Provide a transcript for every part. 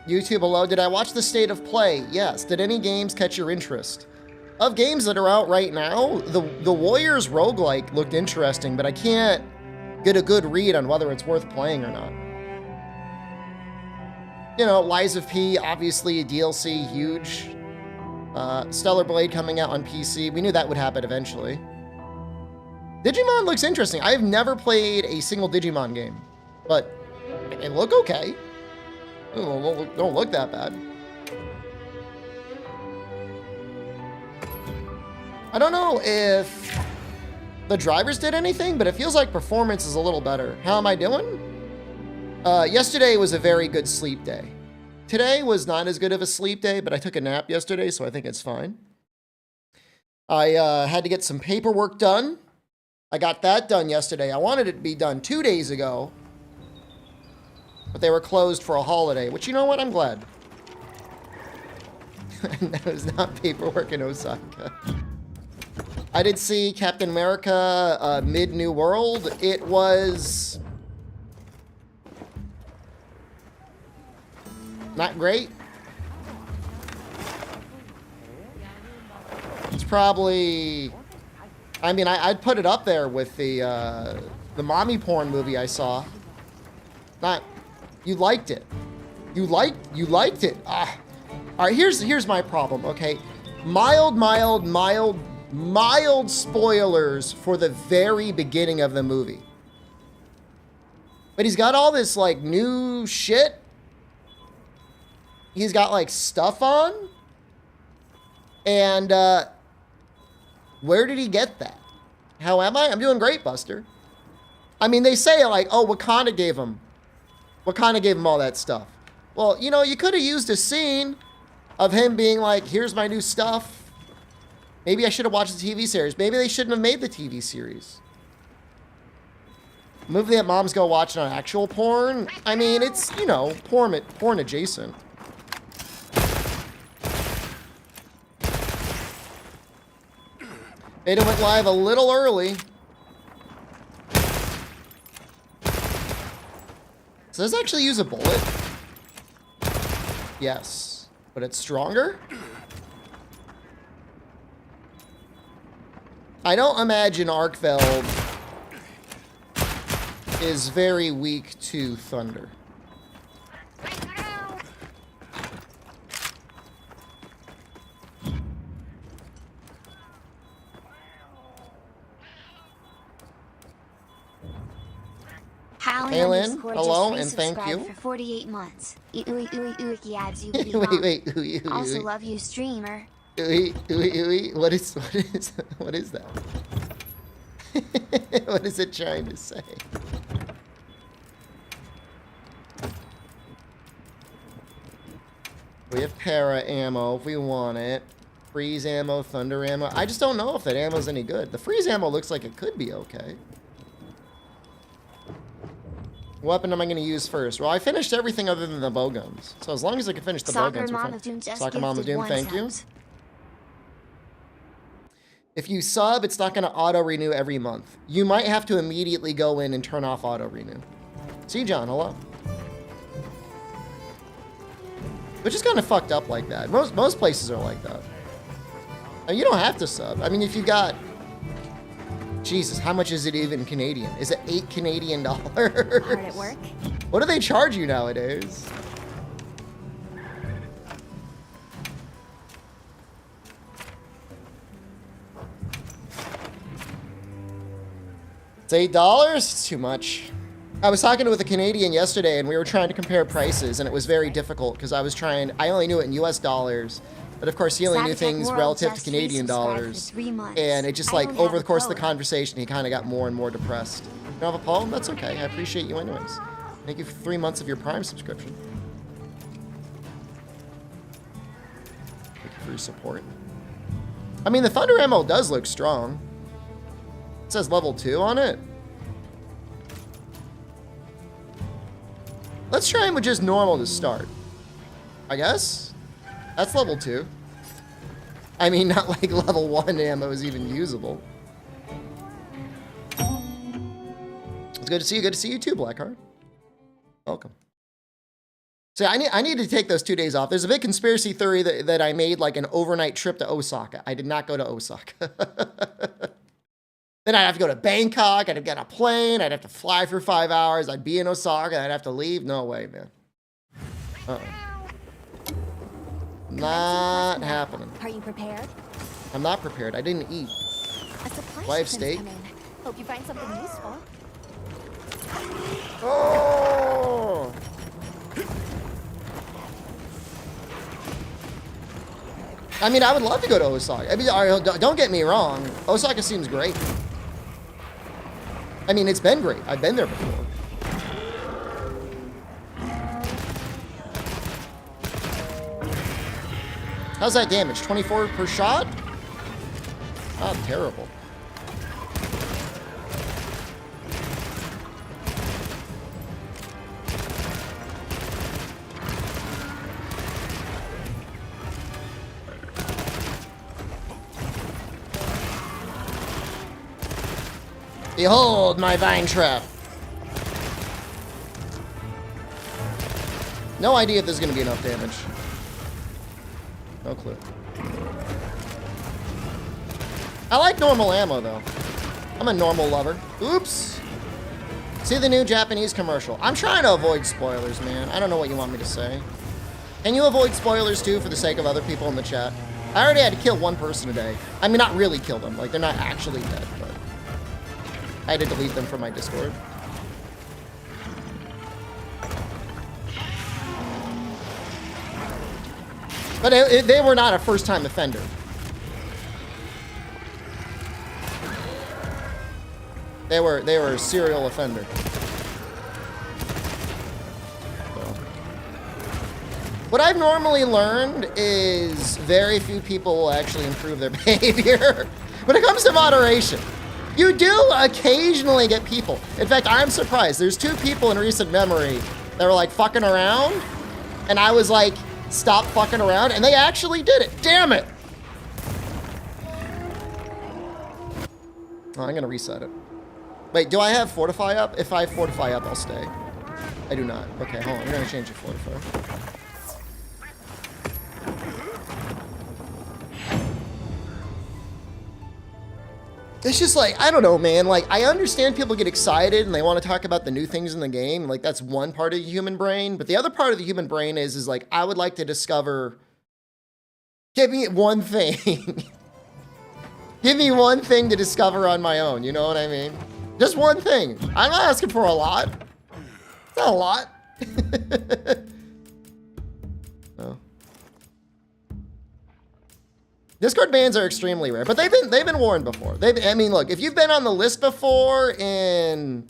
YouTube, hello. Did I watch the State of Play? Yes. Did any games catch your interest? Of games that are out right now, the Warriors roguelike looked interesting, but I can't get a good read on whether it's worth playing or not. You know, Lies of P, obviously a DLC, huge. Stellar Blade coming out on PC. We knew that would happen eventually. Digimon looks interesting. I've never played a single Digimon game, but it look okay. Don't look that bad. I don't know if the drivers did anything, but it feels like performance is a little better. How am I doing? Yesterday was a very good sleep day. Today was not as good of a sleep day, but I took a nap yesterday, so I think it's fine. I had to get some paperwork done. I got that done yesterday. I wanted it to be done 2 days ago, but they were closed for a holiday, which, you know what? I'm glad. That was not paperwork in Osaka. I did see Captain America Mid-New World. It was not great. It's probably, I mean, I'd put it up there with the mommy porn movie I saw. Not, you liked it. You liked it. Ah. All right, here's my problem, okay? Mild spoilers for the very beginning of the movie. But he's got all this, like, new shit. He's got, like, stuff on. And, where did he get that? How am I? I'm doing great, Buster. I mean, they say, like, oh, Wakanda gave him all that stuff. Well, you know, you could have used a scene of him being like, here's my new stuff. Maybe I should have watched the TV series. Maybe they shouldn't have made the TV series. A movie that moms go watch on actual porn. I mean, it's, you know, porn adjacent. Beta went live a little early. Does this actually use a bullet? Yes. But it's stronger? I don't imagine Arkveld is very weak to thunder. Hey Lynn, hello and thank you. For 48 months. Wait, also love you, streamer. What is that? What is it trying to say? We have para ammo if we want it. Freeze ammo, thunder ammo. I just don't know if that ammo's any good. The freeze ammo looks like it could be okay. What weapon am I going to use first? Well, I finished everything other than the bow guns. So as long as I can finish the bow guns, we're fine. Soccer Mom of Doom, thank you. If you sub, it's not going to auto-renew every month. You might have to immediately go in and turn off auto-renew. See, John, hello. Which is kind of fucked up like that. Most places are like that. You don't have to sub. I mean, if you got... Jesus, how much is it even Canadian? Is it $8 Canadian? Hard at work? What do they charge you nowadays? It's $8? It's too much. I was talking with a Canadian yesterday and we were trying to compare prices and it was very difficult because I only knew it in US dollars. But of course, he only knew things relative to Canadian dollars. And it just like, over the course of the conversation, he kind of got more and more depressed. You don't have a poem? That's okay. I appreciate you anyways. Thank you for 3 months of your Prime subscription. Thank you for your support. I mean, the thunder ammo does look strong. It says level 2 on it. Let's try him with just normal to start. I guess. That's level 2. I mean, not like level 1 ammo is even usable. It's good to see you. Good to see you too, Blackheart. Welcome. So I need to take those 2 days off. There's a big conspiracy theory that I made like an overnight trip to Osaka. I did not go to Osaka. Then I'd have to go to Bangkok. I'd have to get on a plane. I'd have to fly for 5 hours. I'd be in Osaka. I'd have to leave. No way, man. Not happening. Are you prepared? I'm not prepared. I didn't eat. A supply Do I have shipment's steak? coming. Hope you find something useful. Oh! I mean, I would love to go to Osaka. I mean, don't get me wrong. Osaka seems great. I mean, it's been great. I've been there before. How's that damage? 24 per shot? Oh, terrible. Behold my vine trap. No idea if there's gonna be enough damage. No clue. I like normal ammo though. I'm a normal lover. Oops. See the new Japanese commercial. I'm trying to avoid spoilers, man. I don't know what you want me to say. Can you avoid spoilers too for the sake of other people in the chat? I already had to kill one person today. I mean, not really kill them. Like, they're not actually dead, but I had to delete them from my Discord. But they were not a first-time offender. They were a serial offender. So. What I've normally learned is very few people will actually improve their behavior when it comes to moderation. You do occasionally get people. In fact, I'm surprised. There's 2 people in recent memory that were like fucking around, and I was like, stop fucking around, and they actually did it. Damn it! Oh, I'm gonna reset it. Wait, do I have Fortify up? If I have Fortify up, I'll stay. I do not. Okay, hold on. We're gonna change the Fortify. It's just like, I don't know, man. Like, I understand people get excited and they want to talk about the new things in the game. Like, that's one part of the human brain. But the other part of the human brain is like, I would like to discover... Give me one thing. Give me one thing to discover on my own. You know what I mean? Just one thing. I'm not asking for a lot. It's not a lot. Oh. Discord bans are extremely rare, but they've been warned before. I mean, look, if you've been on the list before in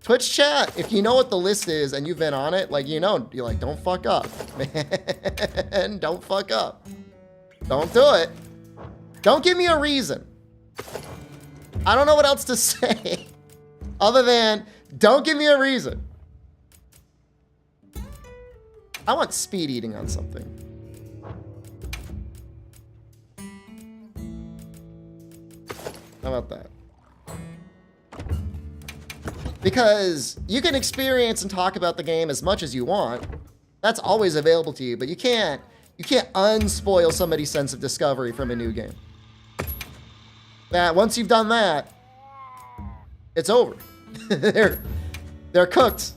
Twitch chat, if you know what the list is and you've been on it, like, you know, you're like, don't fuck up, man. Don't fuck up. Don't do it. Don't give me a reason. I don't know what else to say other than don't give me a reason. I want speed eating on something. How about that? Because you can experience and talk about the game as much as you want. That's always available to you, but you can't unspoil somebody's sense of discovery from a new game. That once you've done that, it's over. They're cooked.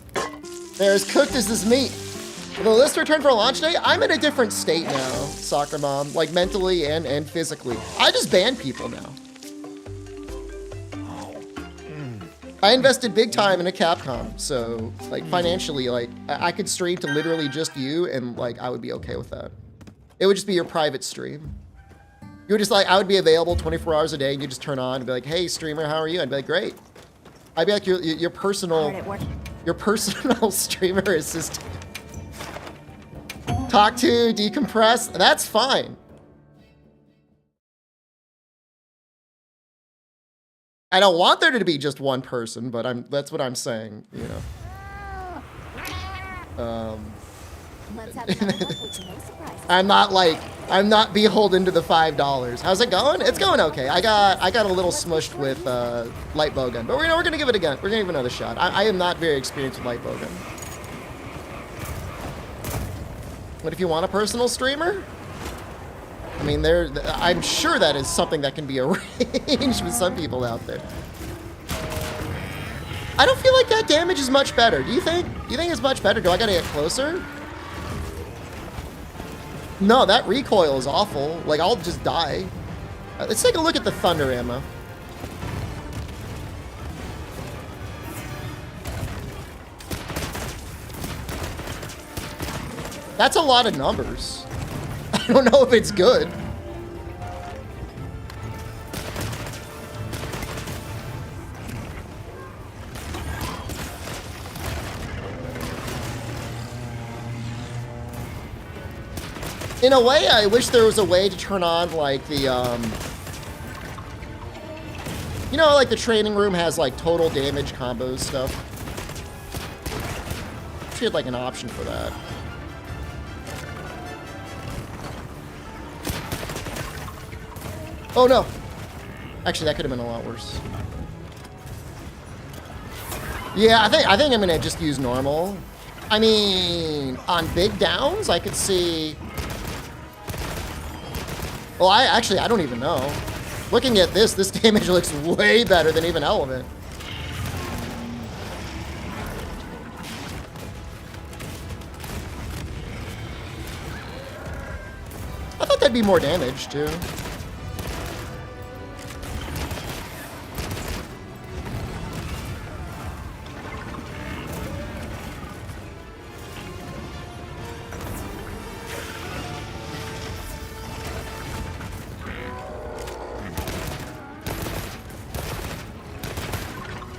They're as cooked as this meat. Will the list return for a launch day? I'm in a different state now, soccer mom, like mentally and physically. I just ban people now. I invested big time in a Capcom, so like financially, like I could stream to literally just you, and like I would be okay with that. It would just be your private stream. You would just like, I would be available 24 hours a day, and you just turn on and be like, "Hey, streamer, how are you?" I'd be like, "Great." I'd be like your personal streamer assistant. Talk to, decompress. That's fine. I don't want there to be just one person, but that's what I'm saying, you know. I'm not beholden to the $5. How's it going? It's going okay. I got a little smushed with light bowgun, but we're gonna give it again. We're gonna give it another shot. I am not very experienced with light bowgun. What if you want a personal streamer? I mean, I'm sure that is something that can be arranged with some people out there. I don't feel like that damage is much better. Do you think? You think it's much better? Do I gotta get closer? No, that recoil is awful. Like, I'll just die. Let's take a look at the thunder ammo. That's a lot of numbers. I don't know if it's good. In a way, I wish there was a way to turn on, like, the, you know, like the training room has, like, total damage combos stuff. She had, like, an option for that. Oh, no. Actually, that could have been a lot worse. Yeah, I think I'm going to just use normal. I mean, on big downs, I could see... Well, I don't even know. Looking at this damage looks way better than even Element. I thought that'd be more damage, too.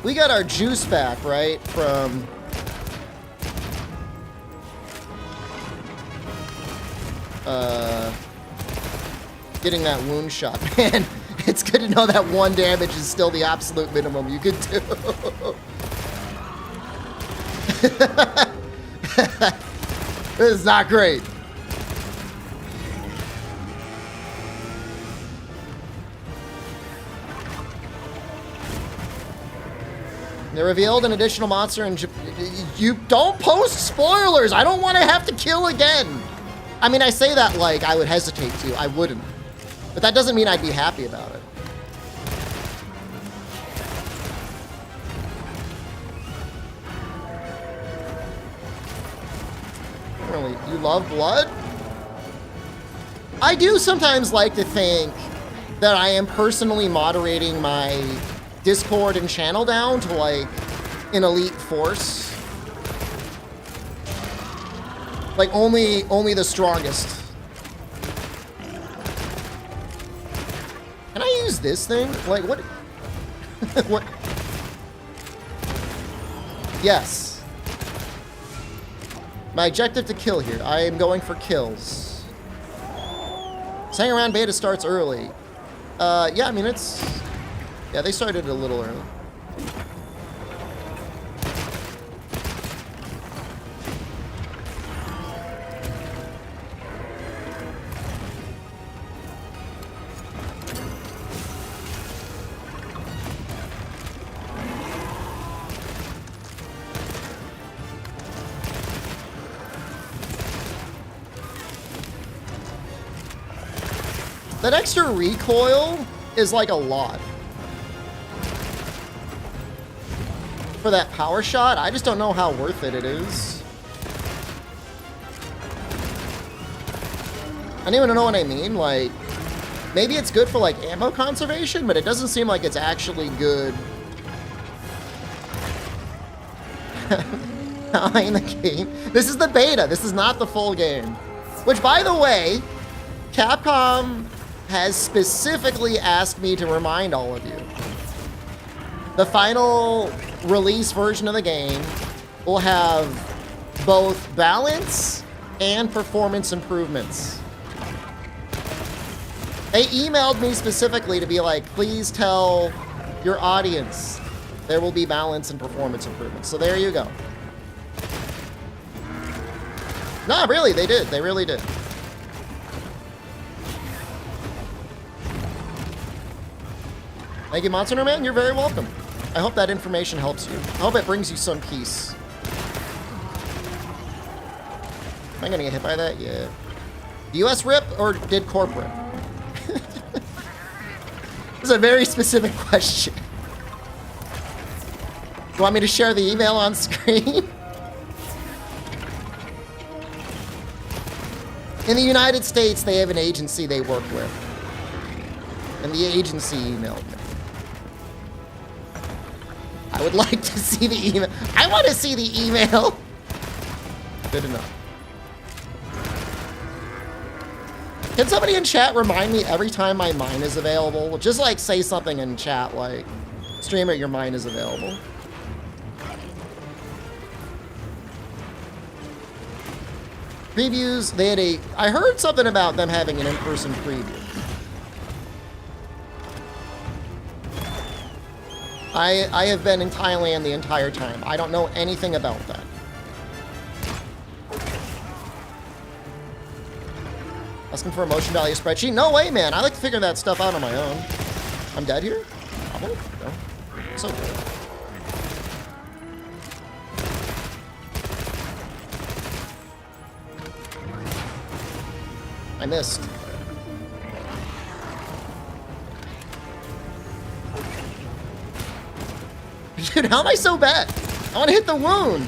We got our juice back, right, from... getting that wound shot. Man, it's good to know that 1 damage is still the absolute minimum you could do. This is not great. They revealed an additional monster in You don't post spoilers! I don't want to have to kill again! I mean, I say that like I would hesitate to. I wouldn't. But that doesn't mean I'd be happy about it. Really? You love blood? I do sometimes like to think that I am personally moderating my Discord and channel down to like an elite force. Like only the strongest. Can I use this thing? Like what? What? Yes. My objective to kill here. I am going for kills. Hang around beta starts early. Yeah, I mean it's... Yeah, they started a little early. That extra recoil is like a lot. For that power shot, I just don't know how worth it is. I don't even know what I mean. Like, maybe it's good for like ammo conservation, but it doesn't seem like it's actually good. In the game. This is the beta. This is not the full game. Which, by the way, Capcom has specifically asked me to remind all of you. The final release version of the game will have both balance and performance improvements. They emailed me specifically to be like, please tell your audience there will be balance and performance improvements. So there you go. No, really, they did. They really did. Thank you, Monster Man. You're very welcome. I hope that information helps you. I hope it brings you some peace. Am I gonna get hit by that? Yeah. US rip or did corporate? This is a very specific question. You want me to share the email on screen? In the United States, they have an agency they work with. And the agency emailed me. I would like to see the email. I want to see the email. Good enough. Can somebody in chat remind me every time my mine is available? Just like say something in chat like, streamer, your mine is available. Previews, they had I heard something about them having an in-person preview. I have been in Thailand the entire time. I don't know anything about that. Asking for a motion value spreadsheet? No way, man. I like to figure that stuff out on my own. I'm dead here? Probably? No. So good. I missed. Dude, how am I so bad? I want to hit the wound.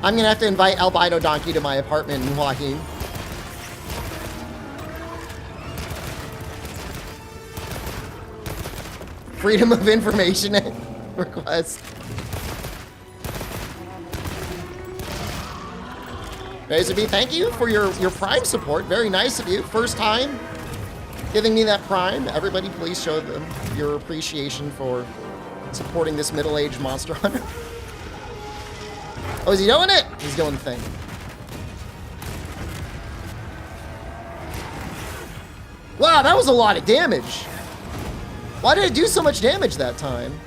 I'm gonna have to invite Albino Donkey to my apartment in Joaquin. Freedom of information request. Razor B, thank you for your Prime support. Very nice of you. First time giving me that Prime. Everybody please show them your appreciation for supporting this middle-aged monster hunter. Oh, is he doing it? He's doing the thing. Wow, that was a lot of damage. Why did it do so much damage that time?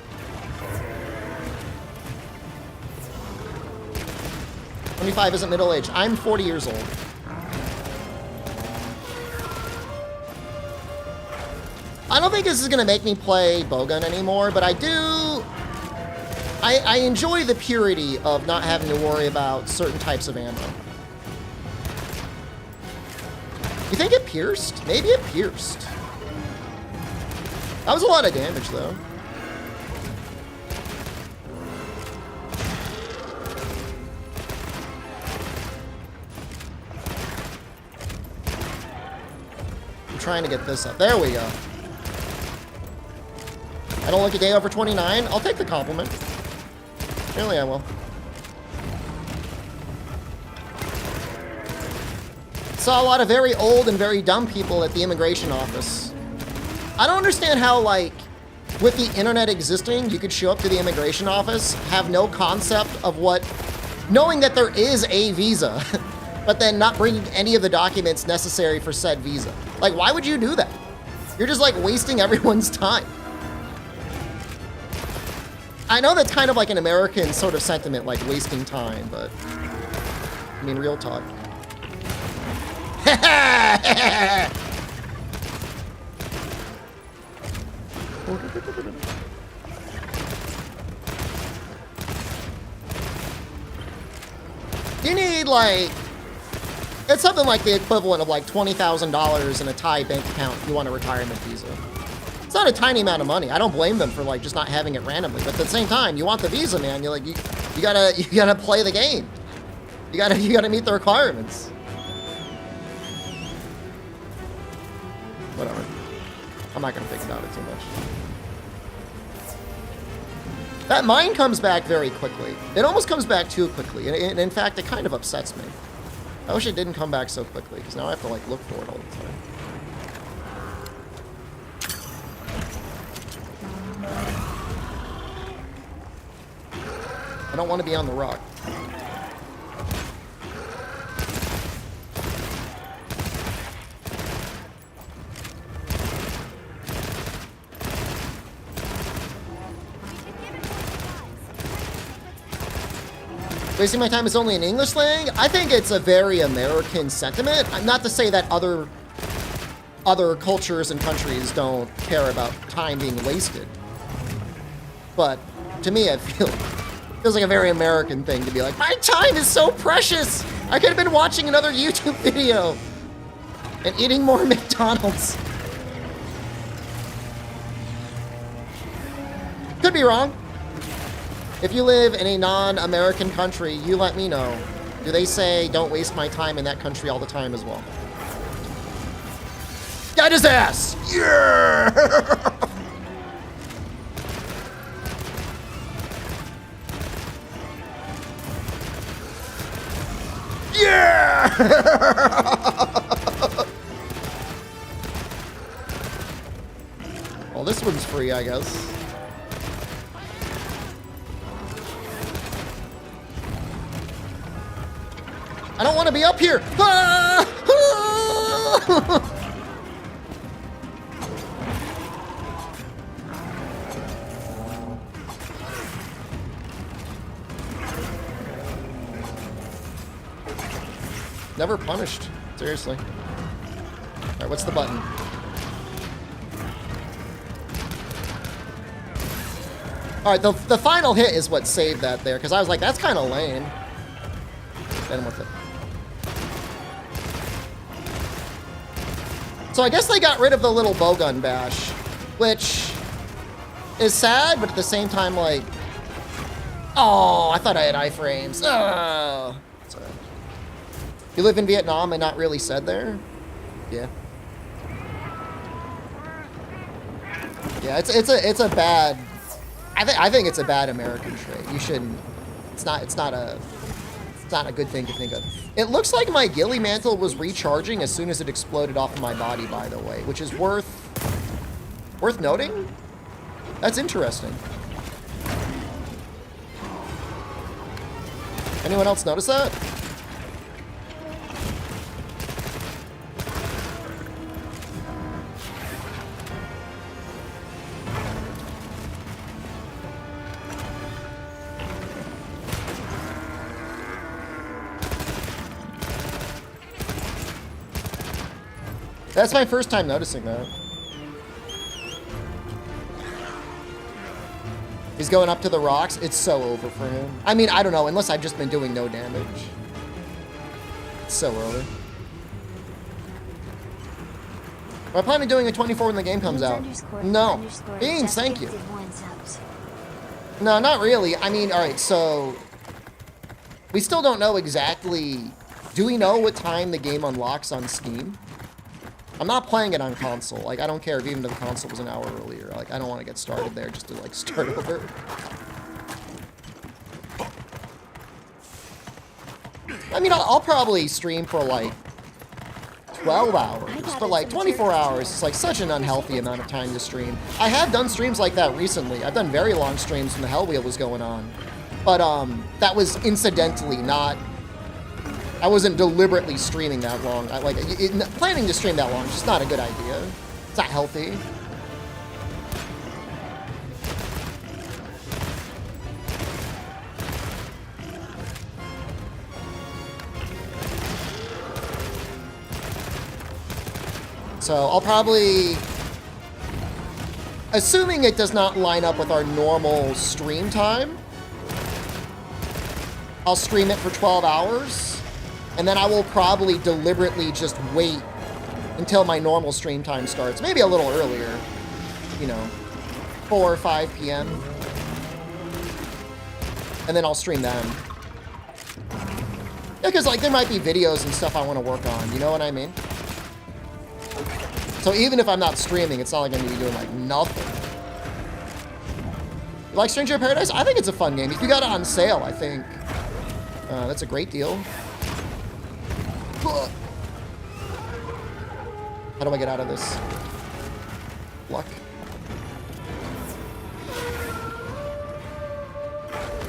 "25 isn't middle-aged. I'm 40 years old. I don't think this is gonna make me play bowgun anymore, but I enjoy the purity of not having to worry about certain types of ammo. You think it pierced? Maybe it pierced. That was a lot of damage, though. I'm trying to get this up. There we go. I don't look a day over 29. I'll take the compliment. Really, I will. Saw a lot of very old and very dumb people at the immigration office. I don't understand how, like, with the internet existing, you could show up to the immigration office, have no concept of knowing that there is a visa, but then not bringing any of the documents necessary for said visa. Like, why would you do that? You're just, like, wasting everyone's time. I know that's kind of like an American sort of sentiment, like wasting time, but I mean, real talk. You need, like, it's something like the equivalent of like $20,000 in a Thai bank account if you want a retirement visa. It's not a tiny amount of money. I don't blame them for like just not having it randomly, but at the same time, you want the visa, man. You're like, you gotta play the game. You gotta meet the requirements. Whatever. I'm not gonna think about it too much. That mine comes back very quickly. It almost comes back too quickly, and in fact, it kind of upsets me. I wish it didn't come back so quickly, because now I have to like look for it all the time. I don't want to be on the rock. Wasting my time is only an English thing? I think it's a very American sentiment. Not to say that other other cultures and countries don't care about time being wasted. But to me, it feels like a very American thing to be like, my time is so precious. I could have been watching another YouTube video and eating more McDonald's. Could be wrong. If you live in a non-American country, you let me know. Do they say, don't waste my time in that country all the time as well? Get his ass! Yeah! Yeah! Well, this one's free, I guess. I don't want to be up here. Ah! Ah! Never punished. Seriously. All right, what's the button? All right, the final hit is what saved that there, because I was like, that's kind of lame. Hit him with it. So I guess they got rid of the little bowgun bash, which is sad, but at the same time, like, oh, I thought I had iframes. Oh. Sorry. You live in Vietnam and not really said there? Yeah. Yeah, it's a bad. I think it's a bad American trait. You shouldn't. It's not a good thing to think of. It looks like my ghillie mantle was recharging as soon as it exploded off of my body, by the way, which is worth noting. That's interesting. Anyone else notice that? That's my first time noticing that. He's going up to the rocks. It's so over for him. I mean, I don't know, unless I've just been doing no damage. It's so over. I plan on doing a 24 when the game comes out. No. Beans, thank you. No, not really. I mean, all right, so we still don't know exactly. Do we know what time the game unlocks on Steam? I'm not playing it on console. Like, I don't care if even if the console was an hour earlier. Like, I don't want to get started there just to, like, start over. I mean, I'll probably stream for, like, 12 hours. But, like, 24 hours is, like, such an unhealthy amount of time to stream. I have done streams like that recently. I've done very long streams when the Hell Wheel was going on. But, that was incidentally, not... I wasn't deliberately streaming that long. Planning to stream that long is just not a good idea. It's not healthy. So I'll probably, assuming it does not line up with our normal stream time, I'll stream it for 12 hours. And then I will probably deliberately just wait until my normal stream time starts. Maybe a little earlier. You know, 4 or 5 p.m. And then I'll stream them. Yeah, because, like, there might be videos and stuff I want to work on. You know what I mean? So even if I'm not streaming, it's not like I'm going to be doing, like, nothing. You like Stranger in Paradise? I think it's a fun game. If you got it on sale, I think that's a great deal. How do I get out of this? Luck.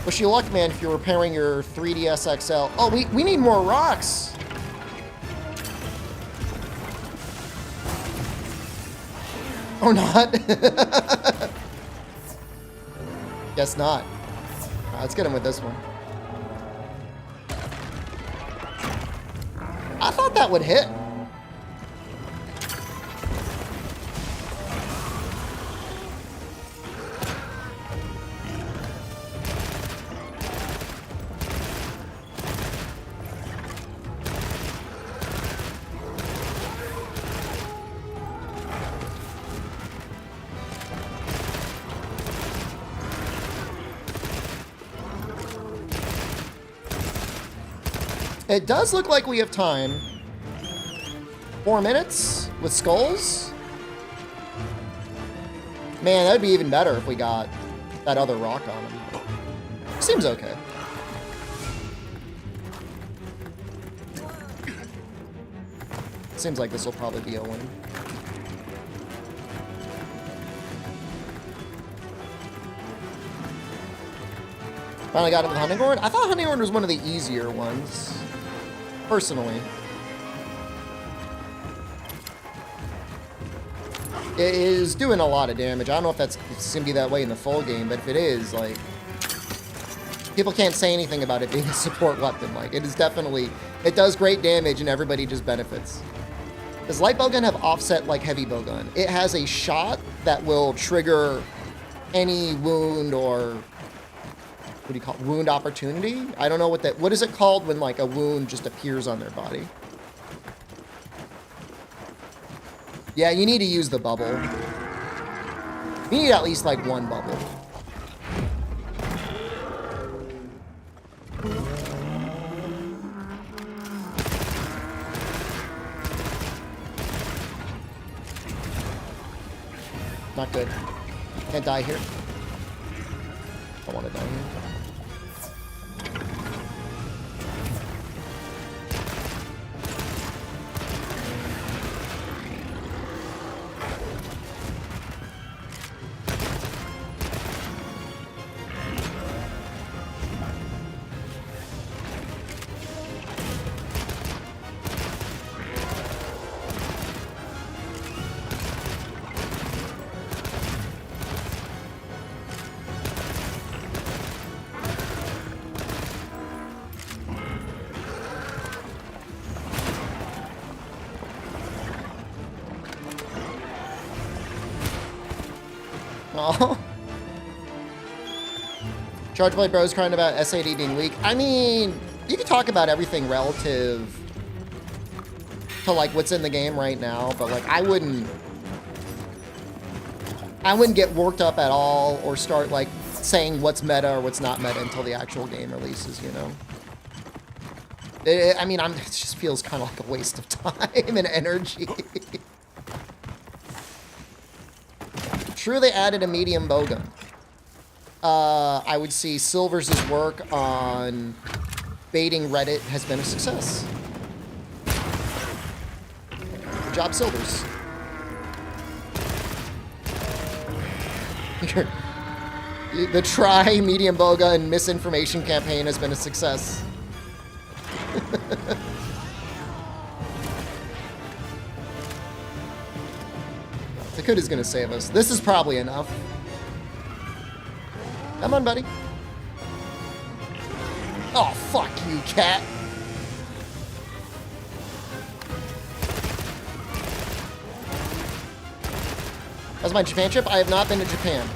Wish you luck, man, if you're repairing your 3DS XL. Oh, we need more rocks. Or not. Guess not. Let's get him with this one. I thought that would hit. It does look like we have time. 4 minutes with skulls? Man, that'd be even better if we got that other rock on him. Seems okay. Seems like this will probably be a win. Finally got him with Hunting Horn? I thought Hunting Horn was one of the easier ones. Personally. It is doing a lot of damage. I don't know if it's going to be that way in the full game, but if it is, like... People can't say anything about it being a support weapon. Like, it is definitely... It does great damage and everybody just benefits. Does light bowgun have offset like heavy bowgun? It has a shot that will trigger any wound or... What do you call it? Wound opportunity? I don't know what that... What is it called when, like, a wound just appears on their body? Yeah, you need to use the bubble. You need at least, like, one bubble. Not good. Can't die here. I want to die here. Oh. Charge Blade Bros crying about SAD being weak. I mean, you can talk about everything relative to like what's in the game right now, but like I wouldn't get worked up at all or start like saying what's meta or what's not meta until the actual game releases, you know. I mean, it just feels kind of like a waste of time and energy. True, they added a medium bowgun. I would see Silvers' work on baiting Reddit has been a success. Good job, Silvers. The try medium bowgun misinformation campaign has been a success. Tokuda's gonna save us. This is probably enough. Come on, buddy. Oh, fuck you, cat. That's my Japan trip. I have not been to Japan.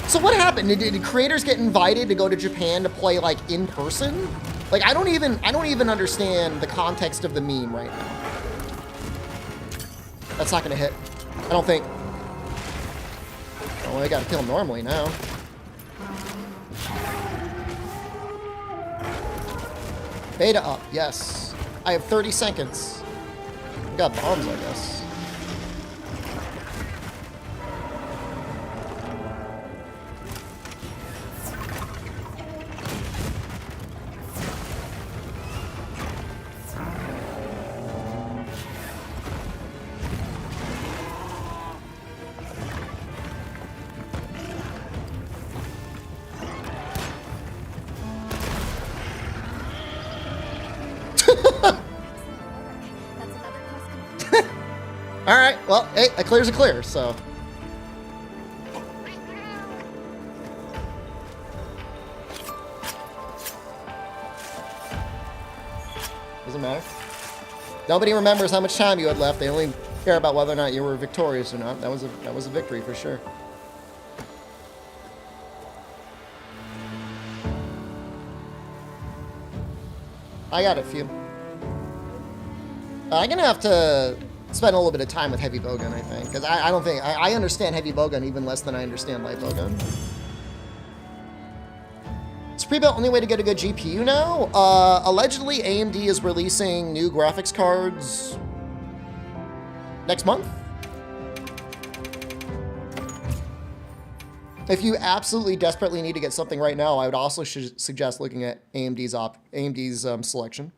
So what happened? Did creators get invited to go to Japan to play like in person? Like I don't even understand the context of the meme right now. That's not gonna hit. I don't think. Oh, I gotta kill him normally now. Beta up, yes. I have 30 seconds. I got bombs, I guess. All right, well, hey, a clear's a clear, so. Doesn't matter. Nobody remembers how much time you had left. They only care about whether or not you were victorious or not. That was a victory for sure. I got a few. I'm gonna have to spend a little bit of time with heavy bowgun, I think, because I don't think I understand heavy bowgun even less than I understand light bowgun. It's pre-built only way to get a good GPU now? Allegedly, AMD is releasing new graphics cards next month. If you absolutely desperately need to get something right now, I would also suggest looking at AMD's selection.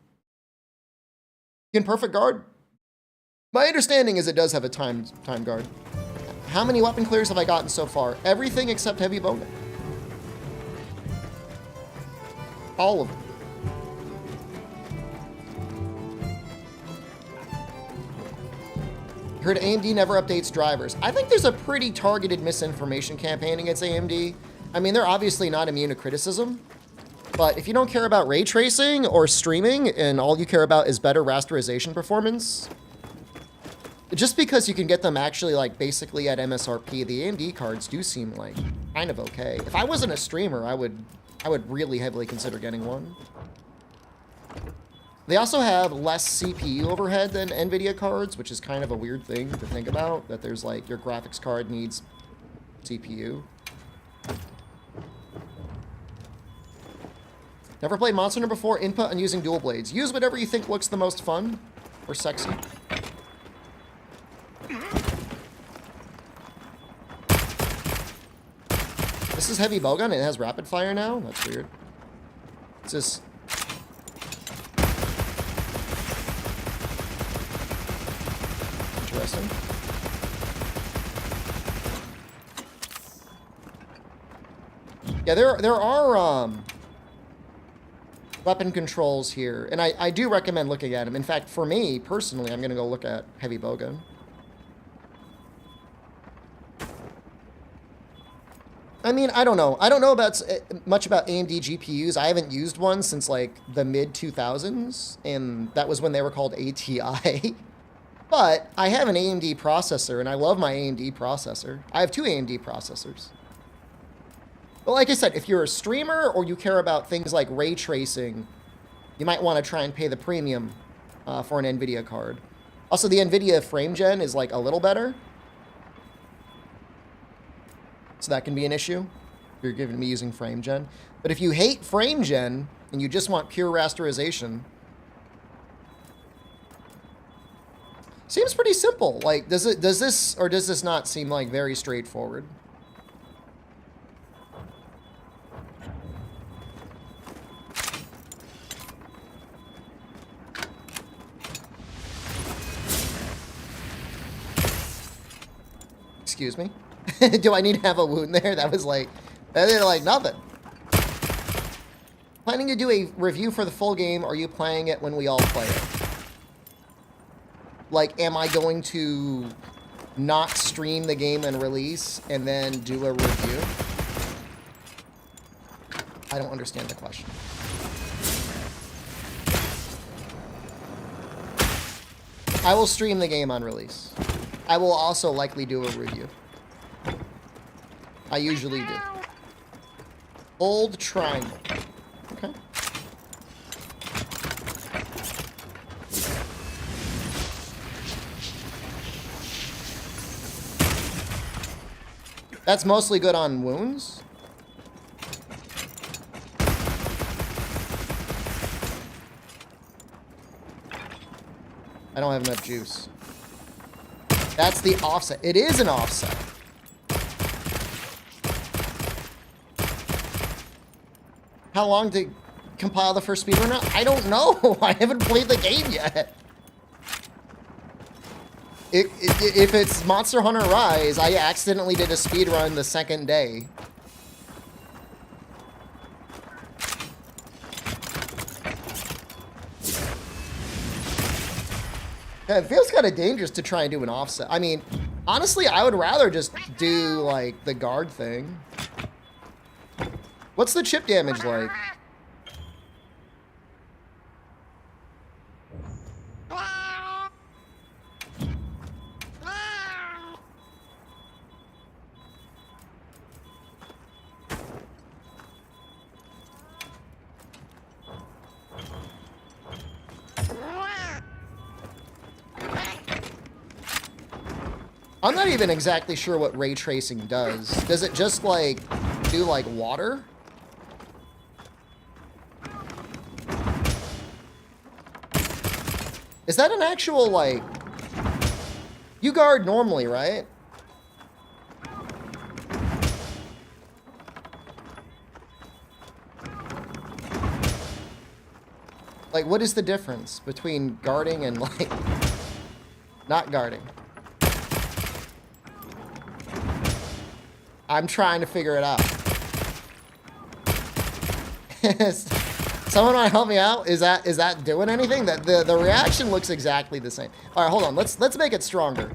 In perfect guard. My understanding is it does have a time guard. How many weapon clears have I gotten so far? Everything except heavy bowgun. All of them. Heard AMD never updates drivers. I think there's a pretty targeted misinformation campaign against AMD. I mean, they're obviously not immune to criticism, but if you don't care about ray tracing or streaming and all you care about is better rasterization performance, just because you can get them actually like basically at MSRP, the AMD cards do seem like kind of okay. If I wasn't a streamer, I would really heavily consider getting one. They also have less CPU overhead than NVIDIA cards, which is kind of a weird thing to think about, that there's like your graphics card needs CPU. Never played Monster Hunter before. Input on using dual blades. Use whatever you think looks the most fun or sexy. This is heavy bowgun. It has rapid fire now. That's weird. It's just... interesting. Yeah, there are weapon controls here, and I do recommend looking at them. In fact, for me personally, I'm gonna go look at heavy bowgun. I mean, I don't know. I don't know about much about AMD GPUs. I haven't used one since like the mid 2000s, and that was when they were called ATI. But I have an AMD processor, and I love my AMD processor. I have two AMD processors. But like I said, if you're a streamer or you care about things like ray tracing, you might want to try and pay the premium for an NVIDIA card. Also, the NVIDIA frame gen is like a little better. So that can be an issue if you're giving me using frame gen. But if you hate frame gen and you just want pure rasterization, seems pretty simple. Like, does this not seem like very straightforward? Excuse me? Do I need to have a wound there? That was like, that did like nothing. Planning to do a review for the full game, or are you playing it when we all play it? Like, am I going to not stream the game and release and then do a review? I don't understand the question. I will stream the game on release. I will also likely do a review. I usually do. Old triangle. Okay. That's mostly good on wounds. I don't have enough juice. That's the offset. It is an offset. How long to compile the first speedrun? I don't know. I haven't played the game yet. If it's Monster Hunter Rise, I accidentally did a speedrun the second day. Yeah, it feels kind of dangerous to try and do an offset. I mean, honestly, I would rather just do, like, the guard thing. What's the chip damage like? I'm not even exactly sure what ray tracing does. Does it just, like, do, like, water? Is that an actual, like... You guard normally, right? Like, what is the difference between guarding and, like, not guarding? I'm trying to figure it out. Someone want to help me out? Is that doing anything? That the reaction looks exactly the same. All right, hold on. Let's make it stronger.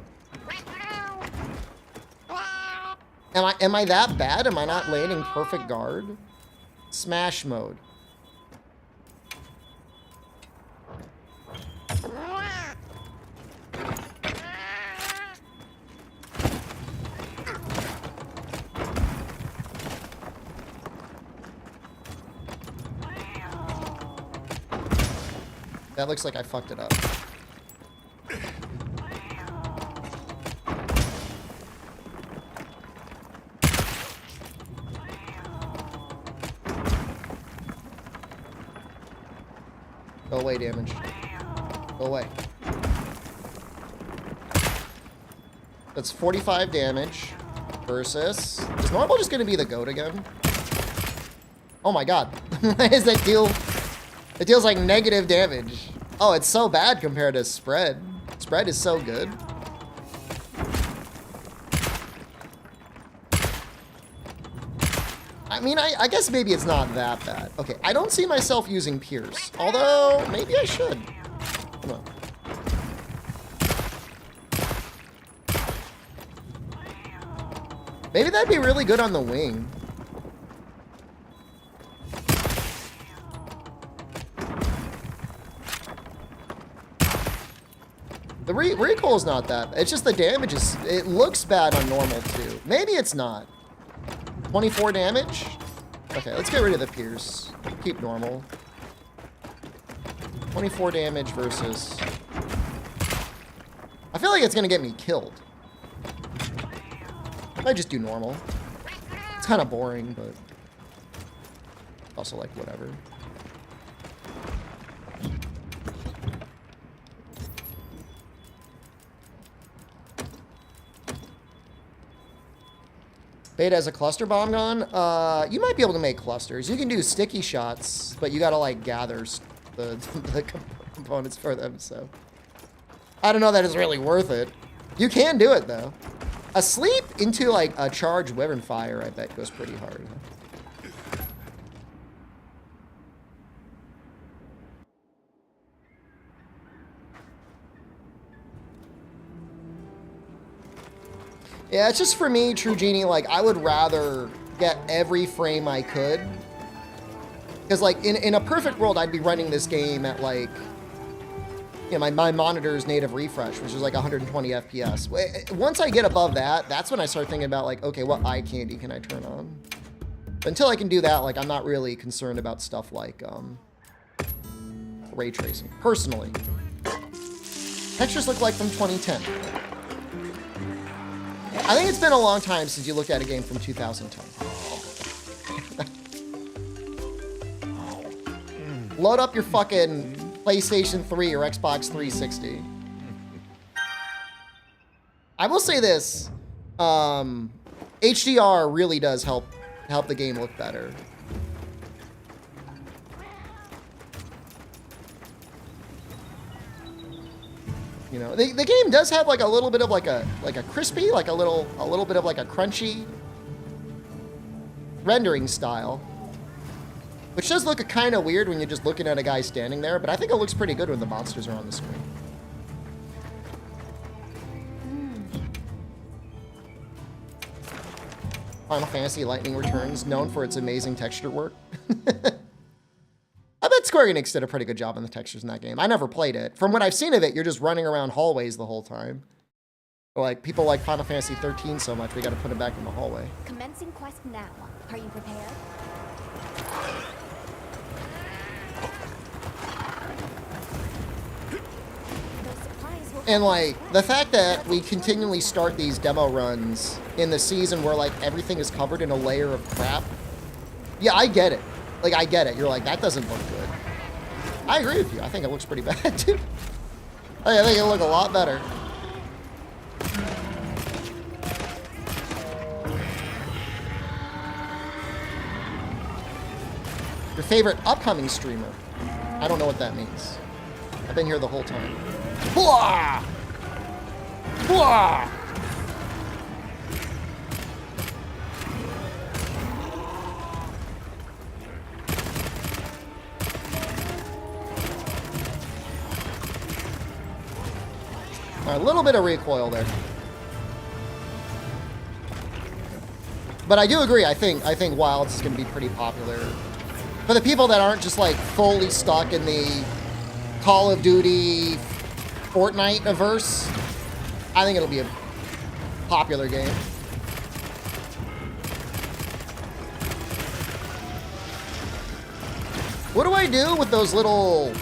Am I that bad? Am I not landing perfect guard? Smash mode. That looks like I fucked it up. Go away, damage. Go away. That's 45 damage versus... Is normal just going to be the goat again? Oh my god. Why does that deal... It deals like negative damage. Oh, it's so bad compared to spread. Spread is so good. I mean, I guess maybe it's not that bad. Okay, I don't see myself using Pierce. Although, maybe I should. Come on. Maybe that'd be really good on the wing. The recoil's not that. It's just the damage is... It looks bad on normal, too. Maybe it's not. 24 damage? Okay, let's get rid of the Pierce. Keep normal. 24 damage versus... I feel like it's going to get me killed. I just do normal. It's kind of boring, but... Also, like, whatever. Beta has a cluster bomb gun. You might be able to make clusters. You can do sticky shots, but you gotta like gather the components for them. So I don't know that it's really worth it. You can do it though. A sleep into like a charged wyvern fire, I bet goes pretty hard. Yeah, it's just for me, True Genie, like, I would rather get every frame I could. Because, like, in a perfect world, I'd be running this game at, like, you know, my monitor's native refresh, which is, like, 120 FPS. Once I get above that, that's when I start thinking about, like, okay, what eye candy can I turn on? But until I can do that, like, I'm not really concerned about stuff like, ray tracing, personally. Textures look like from 2010. I think it's been a long time since you looked at a game from 2010. Load up your fucking PlayStation 3 or Xbox 360. I will say this. HDR really does help the game look better. You know, the game does have like a little bit of like a crispy, like a little bit of like a crunchy rendering style, which does look kind of weird when you're just looking at a guy standing there. But I think it looks pretty good when the monsters are on the screen. Final Fantasy Lightning Returns, known for its amazing texture work. I bet Square Enix did a pretty good job on the textures in that game. I never played it. From what I've seen of it, you're just running around hallways the whole time. Like, people like Final Fantasy 13 so much, we gotta put it back in the hallway. Commencing quest now. Are you prepared? And, like, the fact that we continually start these demo runs in the season where, like, everything is covered in a layer of crap. Yeah, I get it. Like, I get it. You're like, that doesn't look good. I agree with you. I think it looks pretty bad, too. I think it'll look a lot better. Your favorite upcoming streamer? I don't know what that means. I've been here the whole time. Blah! Blah! A little bit of recoil there. But I do agree, I think Wilds is going to be pretty popular. For the people that aren't just like fully stuck in the Call of Duty Fortnite averse, I think it'll be a popular game. What do I do with those little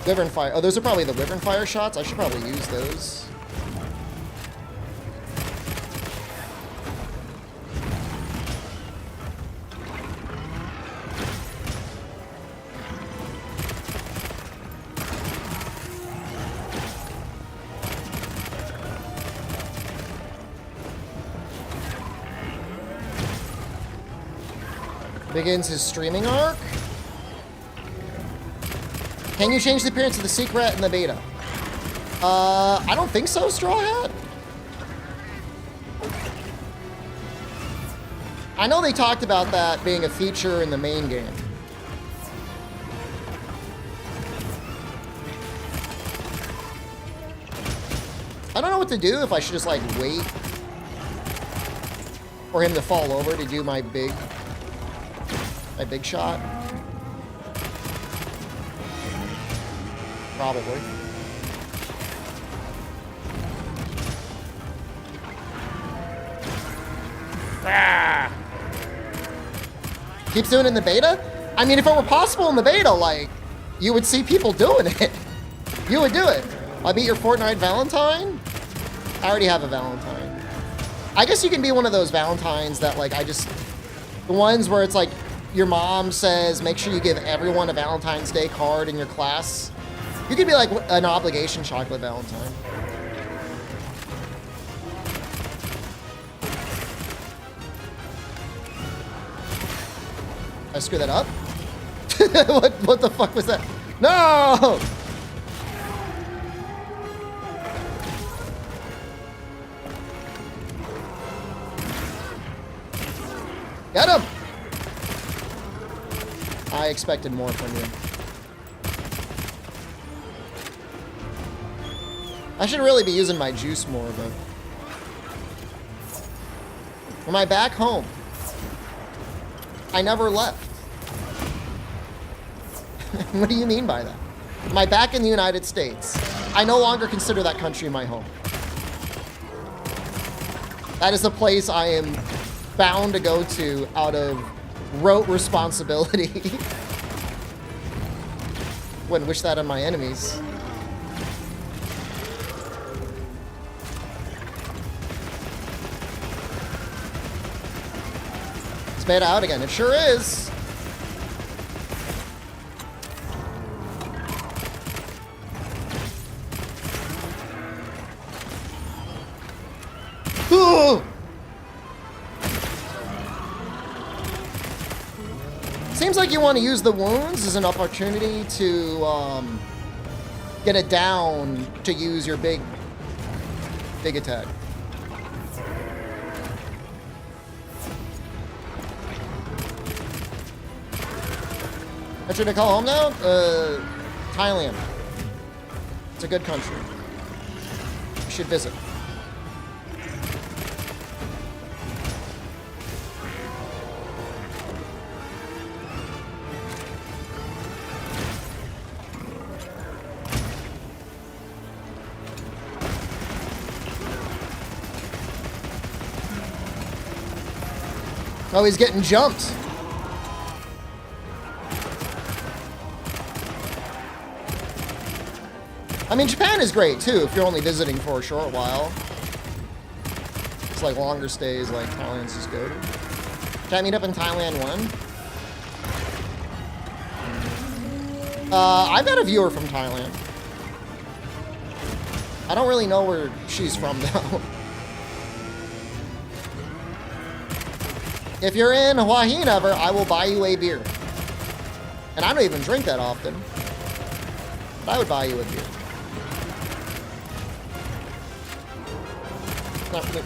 Wyvern Fire? Oh, those are probably the Wyvern Fire shots. I should probably use those. Begins his streaming arc. Can you change the appearance of the secret in the beta? I don't think so, Straw Hat. I know they talked about that being a feature in the main game. I don't know what to do, if I should just like wait for him to fall over to do my big shot. Probably. Ah! Keeps doing it in the beta? I mean, if it were possible in the beta, like, you would see people doing it. You would do it. I beat your Fortnite Valentine? I already have a Valentine. I guess you can be one of those Valentines that, like, the ones where it's like, your mom says, make sure you give everyone a Valentine's Day card in your class. You could be like an obligation chocolate Valentine. I screwed that up? What the fuck was that? No! Get him! I expected more from you. I should really be using my juice more, but... Am I back home? I never left. What do you mean by that? Am I back in the United States? I no longer consider that country my home. That is the place I am bound to go to out of rote responsibility. Wouldn't wish that on my enemies. It's made out again. It sure is. Ooh! Seems like you want to use the wounds as an opportunity to get it down to use your big attack. What should I call home now? Thailand. It's a good country. You should visit. Oh, he's getting jumped. I mean, Japan is great, too, if you're only visiting for a short while. It's like longer stays, like Thailand's just go to. Can I meet up in Thailand when? I've got a viewer from Thailand. I don't really know where she's from, though. If you're in Hawaii ever, I will buy you a beer. And I don't even drink that often. But I would buy you a beer.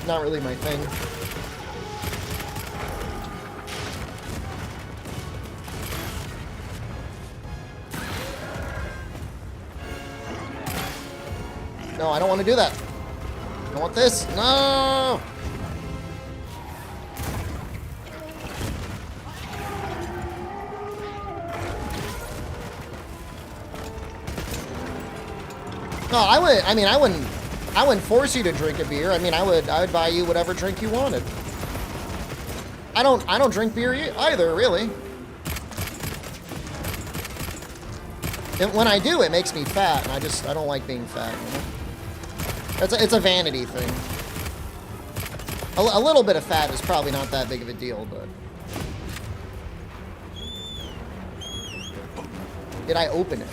Not really my thing. No, I don't want to do that. I want this. No! No, I wouldn't force you to drink a beer. I mean, I would buy you whatever drink you wanted. I don't drink beer either, really. And when I do, it makes me fat, and I don't like being fat, you know? It's a vanity thing. A little bit of fat is probably not that big of a deal, but... Did I open it?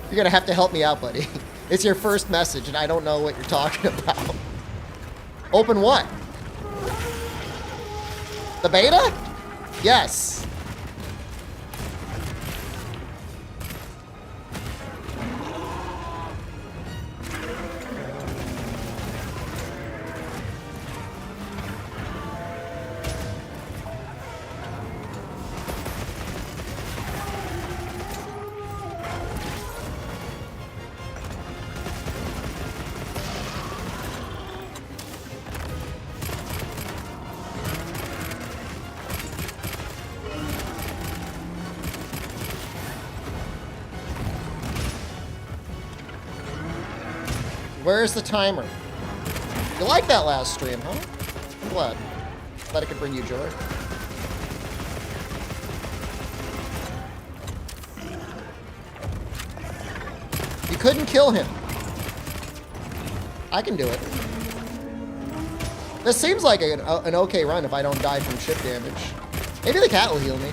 You're gonna have to help me out, buddy. It's your first message, and I don't know what you're talking about. Open what? The beta? Yes. Where's the timer? You liked that last stream, huh? I'm glad. Glad it could bring you joy. You couldn't kill him. I can do it. This seems like an okay run if I don't die from chip damage. Maybe the cat will heal me.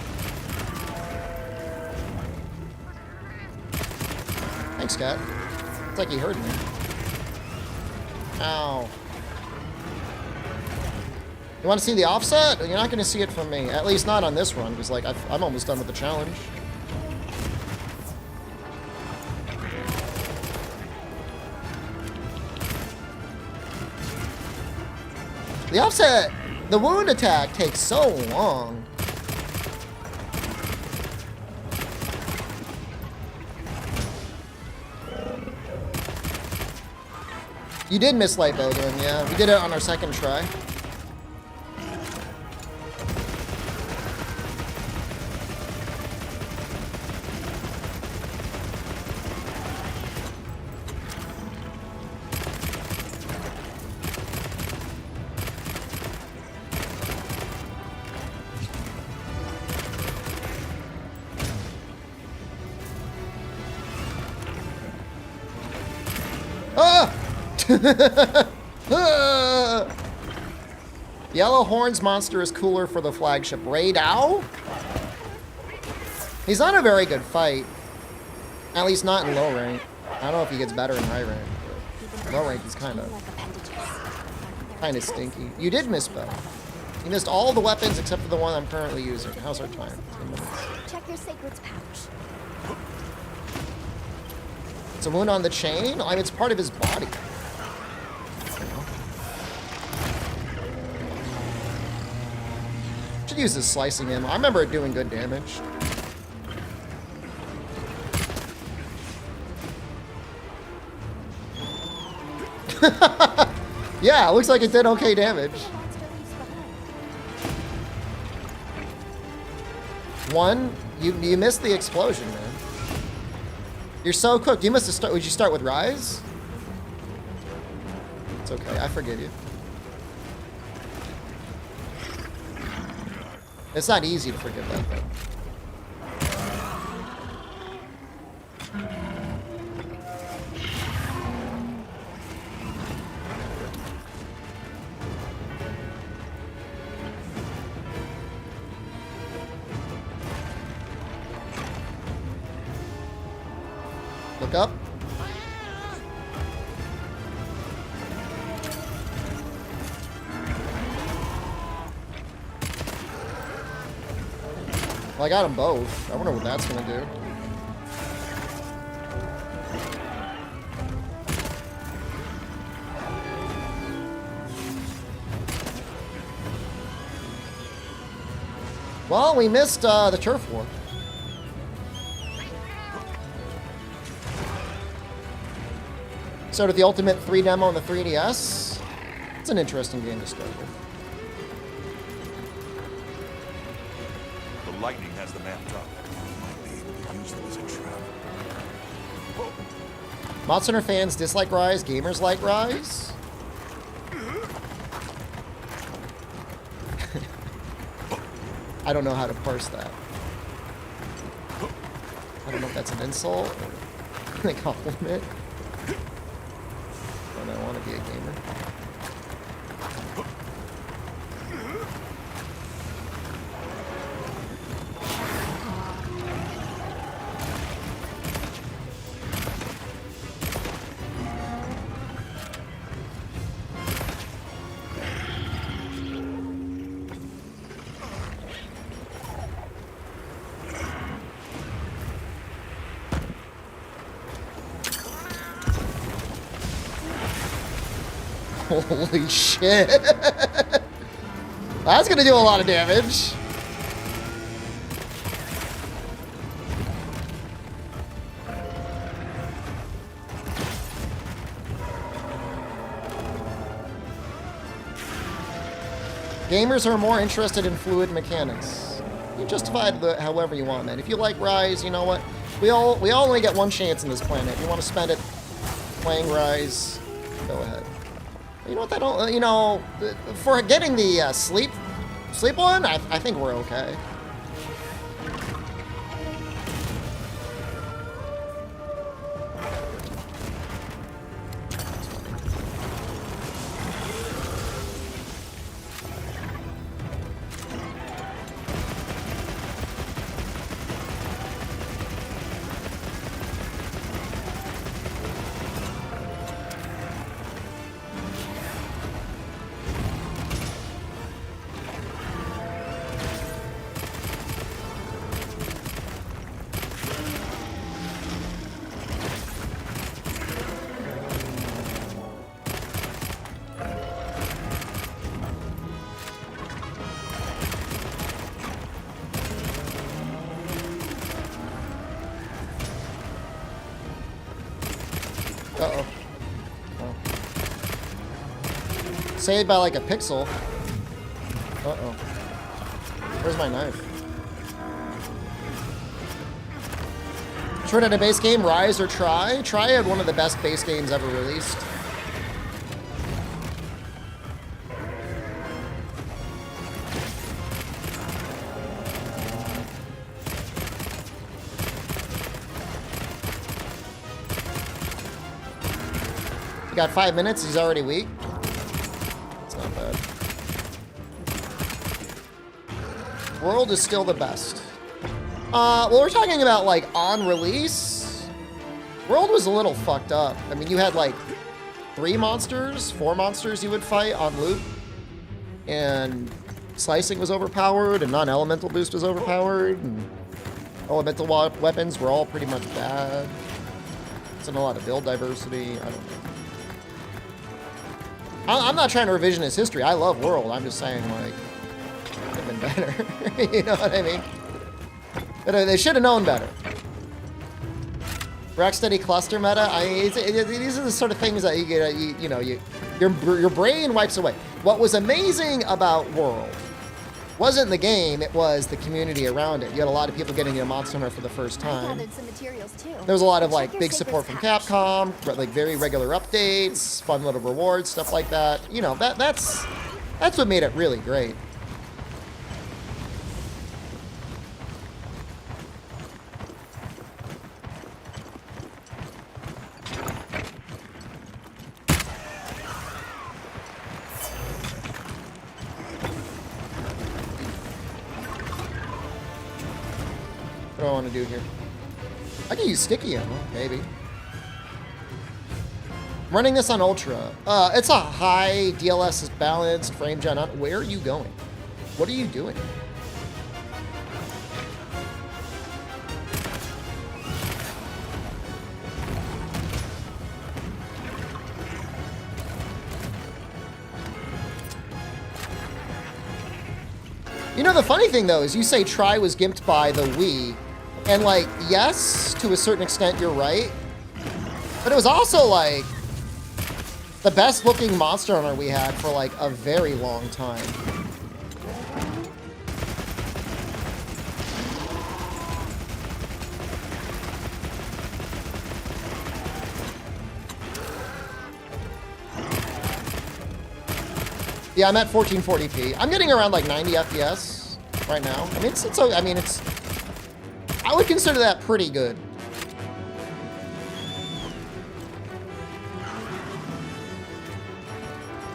Thanks, cat. It's like he heard me. Ow. You want to see the offset? You're not going to see it from me. At least not on this run, because like I'm almost done with the challenge. The offset, the wound attack takes so long. You did miss light bowgun, yeah. We did it on our second try. Yellow Horns monster is cooler for the flagship. Raidao? He's not a very good fight. At least not in low rank. I don't know if he gets better in high rank. But low rank is kind of stinky. You did miss bow. You missed all the weapons except for the one I'm currently using. How's our time? 10 minutes. Check your sacred's pouch. It's a wound on the chain? I mean, it's part of his body. Should use this slicing ammo. I remember it doing good damage. Yeah, it looks like it did okay damage. One, you missed the explosion, man. You're so cooked. You must have started. Would you start with Rise? It's okay. I forgive you. It's not easy to forgive that, though. Look up. Well, I got them both. I wonder what that's gonna do. Well, we missed the turf war. So did the Ultimate 3 demo on the 3DS. It's an interesting game to start with. The lightning has them amped up. Might be able to use them as a trap. Whoa. Monster Hunter fans dislike Rise, gamers like Rise. I don't know how to parse that. I don't know if that's an insult or a compliment. But I want to be a gamer. Holy shit. That's gonna do a lot of damage. Gamers are more interested in fluid mechanics. You justify it however you want, man. If you like Rise, you know what? We all only get one chance in this planet. If you want to spend it playing Rise, go ahead. You know what? That don't. You know, for getting the sleep one, I think we're okay. Uh-oh. Oh. Saved by like a pixel. Uh-oh. Where's my knife? Turn at a base game, Rise or Try? Try had one of the best base games ever released. Got 5 minutes, he's already weak. It's not bad. World is still the best. Well, we're talking about like on release. World was a little fucked up. I mean, you had like 4 monsters you would fight on loop. And slicing was overpowered, and non-elemental boost was overpowered, and elemental weapons were all pretty much bad. It's a lot of build diversity. I don't know. I'm not trying to revisionist history. I love World. I'm just saying, like, it could have been better. You know what I mean? But they should have known better. Rocksteady cluster meta. These are the sort of things that you get. You know, your brain wipes away. What was amazing about World wasn't the game, it was the community around it. You had a lot of people getting into Monster Hunter for the first time. There was a lot of like big support from Capcom, like very regular updates, fun little rewards, stuff like that. You know, that's what made it really great. What do I want to do here? I can use sticky ammo, maybe. I'm running this on Ultra. It's a high DLSS balanced frame gen. Where are you going? What are you doing? You know, the funny thing, though, is you say Try was gimped by the Wii. And, like, yes, to a certain extent, you're right. But it was also, like, the best-looking Monster Hunter we had for, like, a very long time. Yeah, I'm at 1440p. I'm getting around like 90 FPS right now. I mean, it's I would consider that pretty good.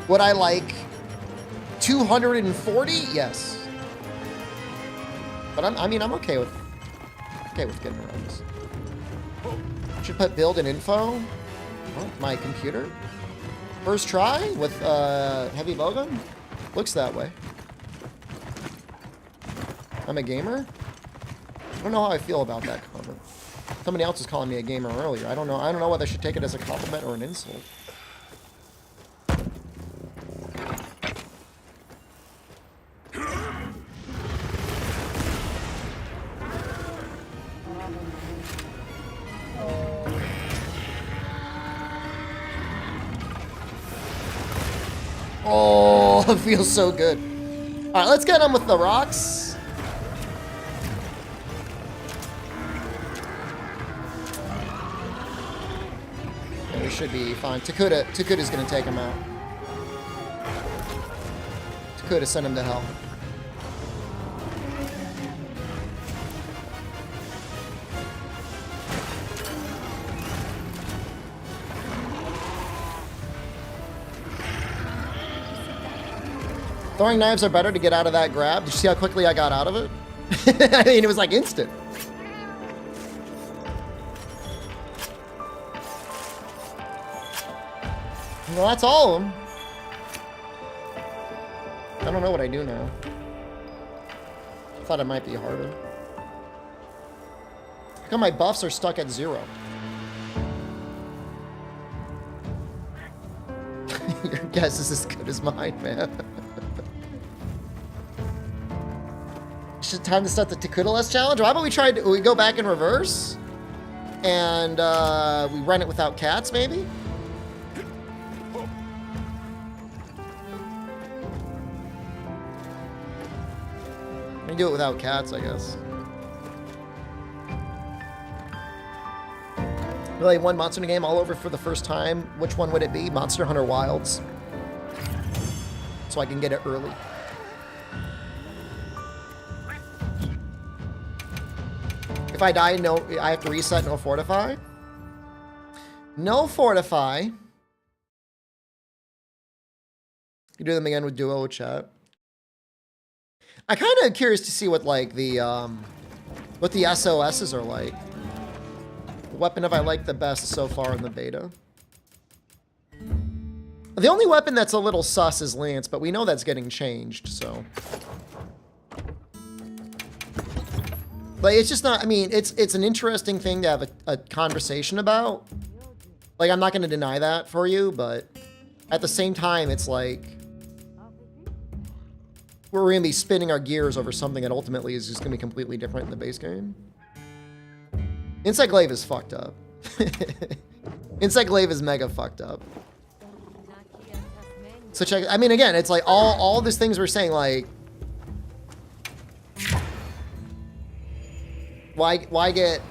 Would I like 240? Yes. But I'm okay with getting around this. Should put build and info. Oh, my computer. First try with heavy bowgun? Looks that way. I'm a gamer? I don't know how I feel about that comment. Somebody else was calling me a gamer earlier. I don't know whether I should take it as a compliment or an insult. Oh, it feels so good. All right, let's get on with the rocks. And we should be fine. Tokuda's gonna take him out. Tokuda, send him to hell. Throwing knives are better to get out of that grab. Did you see how quickly I got out of it? I mean, it was like instant. Well, that's all of them. I don't know what I do now. I thought it might be harder. How come my buffs are stuck at 0? Your guess is as good as mine, man. Time to start the Tokuda challenge. Why about we go back in reverse and we run it without cats, maybe? We do it without cats, I guess. Really, one Monster Hunter game all over for the first time. Which one would it be? Monster Hunter Wilds. So I can get it early. If I die, no, I have to reset, no fortify. No fortify. You do them again with duo chat. I'm kind of curious to see what like the SOSs are like. What weapon have I liked the best so far in the beta? The only weapon that's a little sus is Lance, but we know that's getting changed, so. Like, it's just not, I mean, it's an interesting thing to have a conversation about. Like, I'm not going to deny that for you, but at the same time, it's like, we're going to be spinning our gears over something that ultimately is just going to be completely different in the base game. Insect Glaive is fucked up. Insect Glaive is mega fucked up. So check, I mean, again, it's like all these things we're saying, like, why get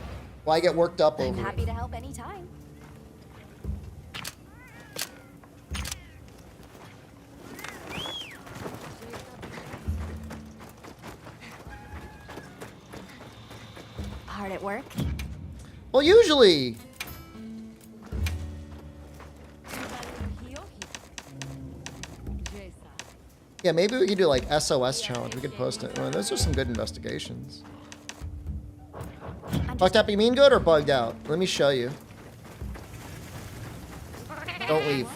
worked up over it? I'm happy to help anytime. Hard at work? Well, usually. Yeah, maybe we could do like SOS challenge. We could post it. Well, those are some good investigations. Fucked up, you mean good or bugged out? Let me show you. Don't leave.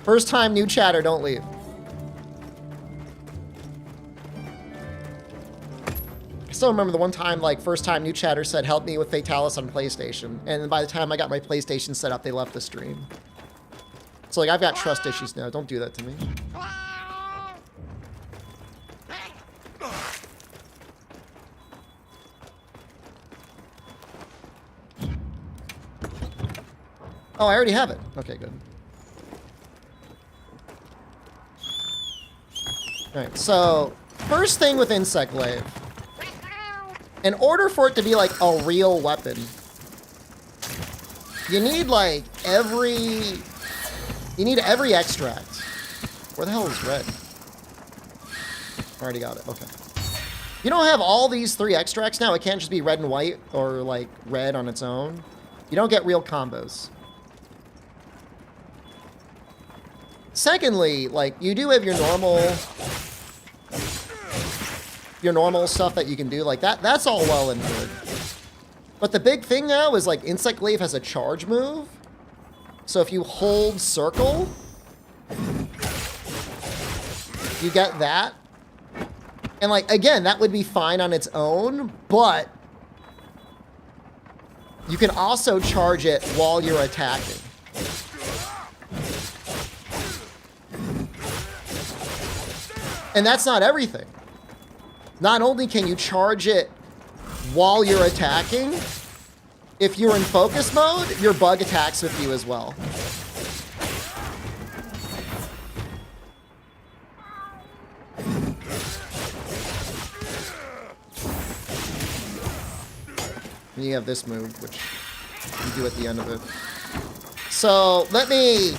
First time new chatter, don't leave. I still remember the one time, like, first time new chatter said, help me with Fatalis on PlayStation. And by the time I got my PlayStation set up, they left the stream. So, like, I've got trust issues now. Don't do that to me. Oh, I already have it. Okay, good. Alright, so first thing with Insect Glaive. In order for it to be like a real weapon, you need like every extract. Where the hell is red? Already got it. Okay. You don't have all these 3 extracts now. It can't just be red and white or like red on its own. You don't get real combos. Secondly, like you do have your normal stuff that you can do like that. That's all well and good. But the big thing now is like Insect Glaive has a charge move. So if you hold circle, you get that. And like, again, that would be fine on its own, but you can also charge it while you're attacking. And that's not everything. Not only can you charge it while you're attacking, if you're in focus mode, your bug attacks with you as well. And you have this move, which you do at the end of it. So let me,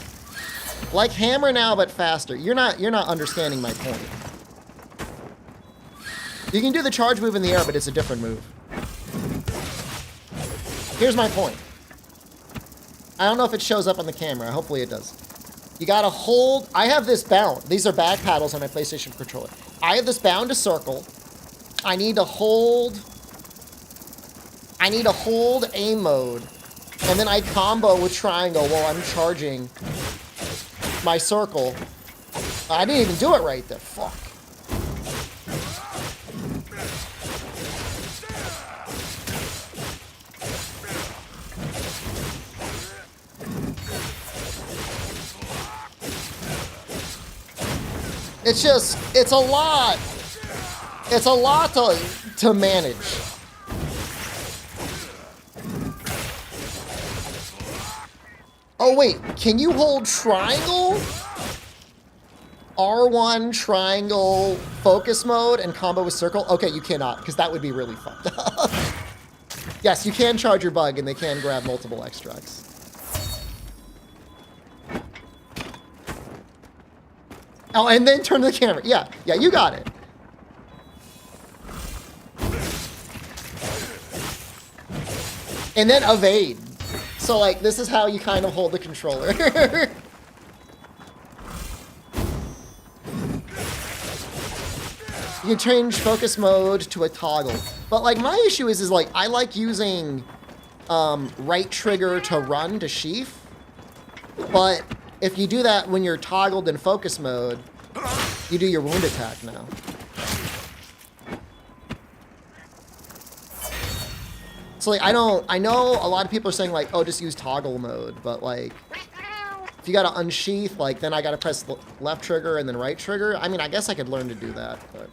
like hammer now, but faster. You're not understanding my point. You can do the charge move in the air, but it's a different move. Here's my point. I don't know if it shows up on the camera. Hopefully it does. You gotta hold. I have this bound. These are back paddles on my PlayStation controller. I have this bound to circle. I need to hold aim mode. And then I combo with triangle while I'm charging my circle. I didn't even do it right there. Fuck. It's just, it's a lot. It's a lot to manage. Oh wait, can you hold triangle? R1 triangle focus mode and combo with circle? Okay, you cannot, because that would be really fucked up. Yes, you can charge your bug and they can grab multiple extracts. Oh, and then turn to the camera. Yeah, you got it. And then evade. So, like, this is how you kind of hold the controller. You can change focus mode to a toggle. But, like, my issue is like, I like using right trigger to run to sheath. But if you do that when you're toggled in focus mode, you do your wound attack now. So like, I know a lot of people are saying like, oh, just use toggle mode, but like, if you gotta unsheath, like then I gotta press left trigger and then right trigger. I mean, I guess I could learn to do that, but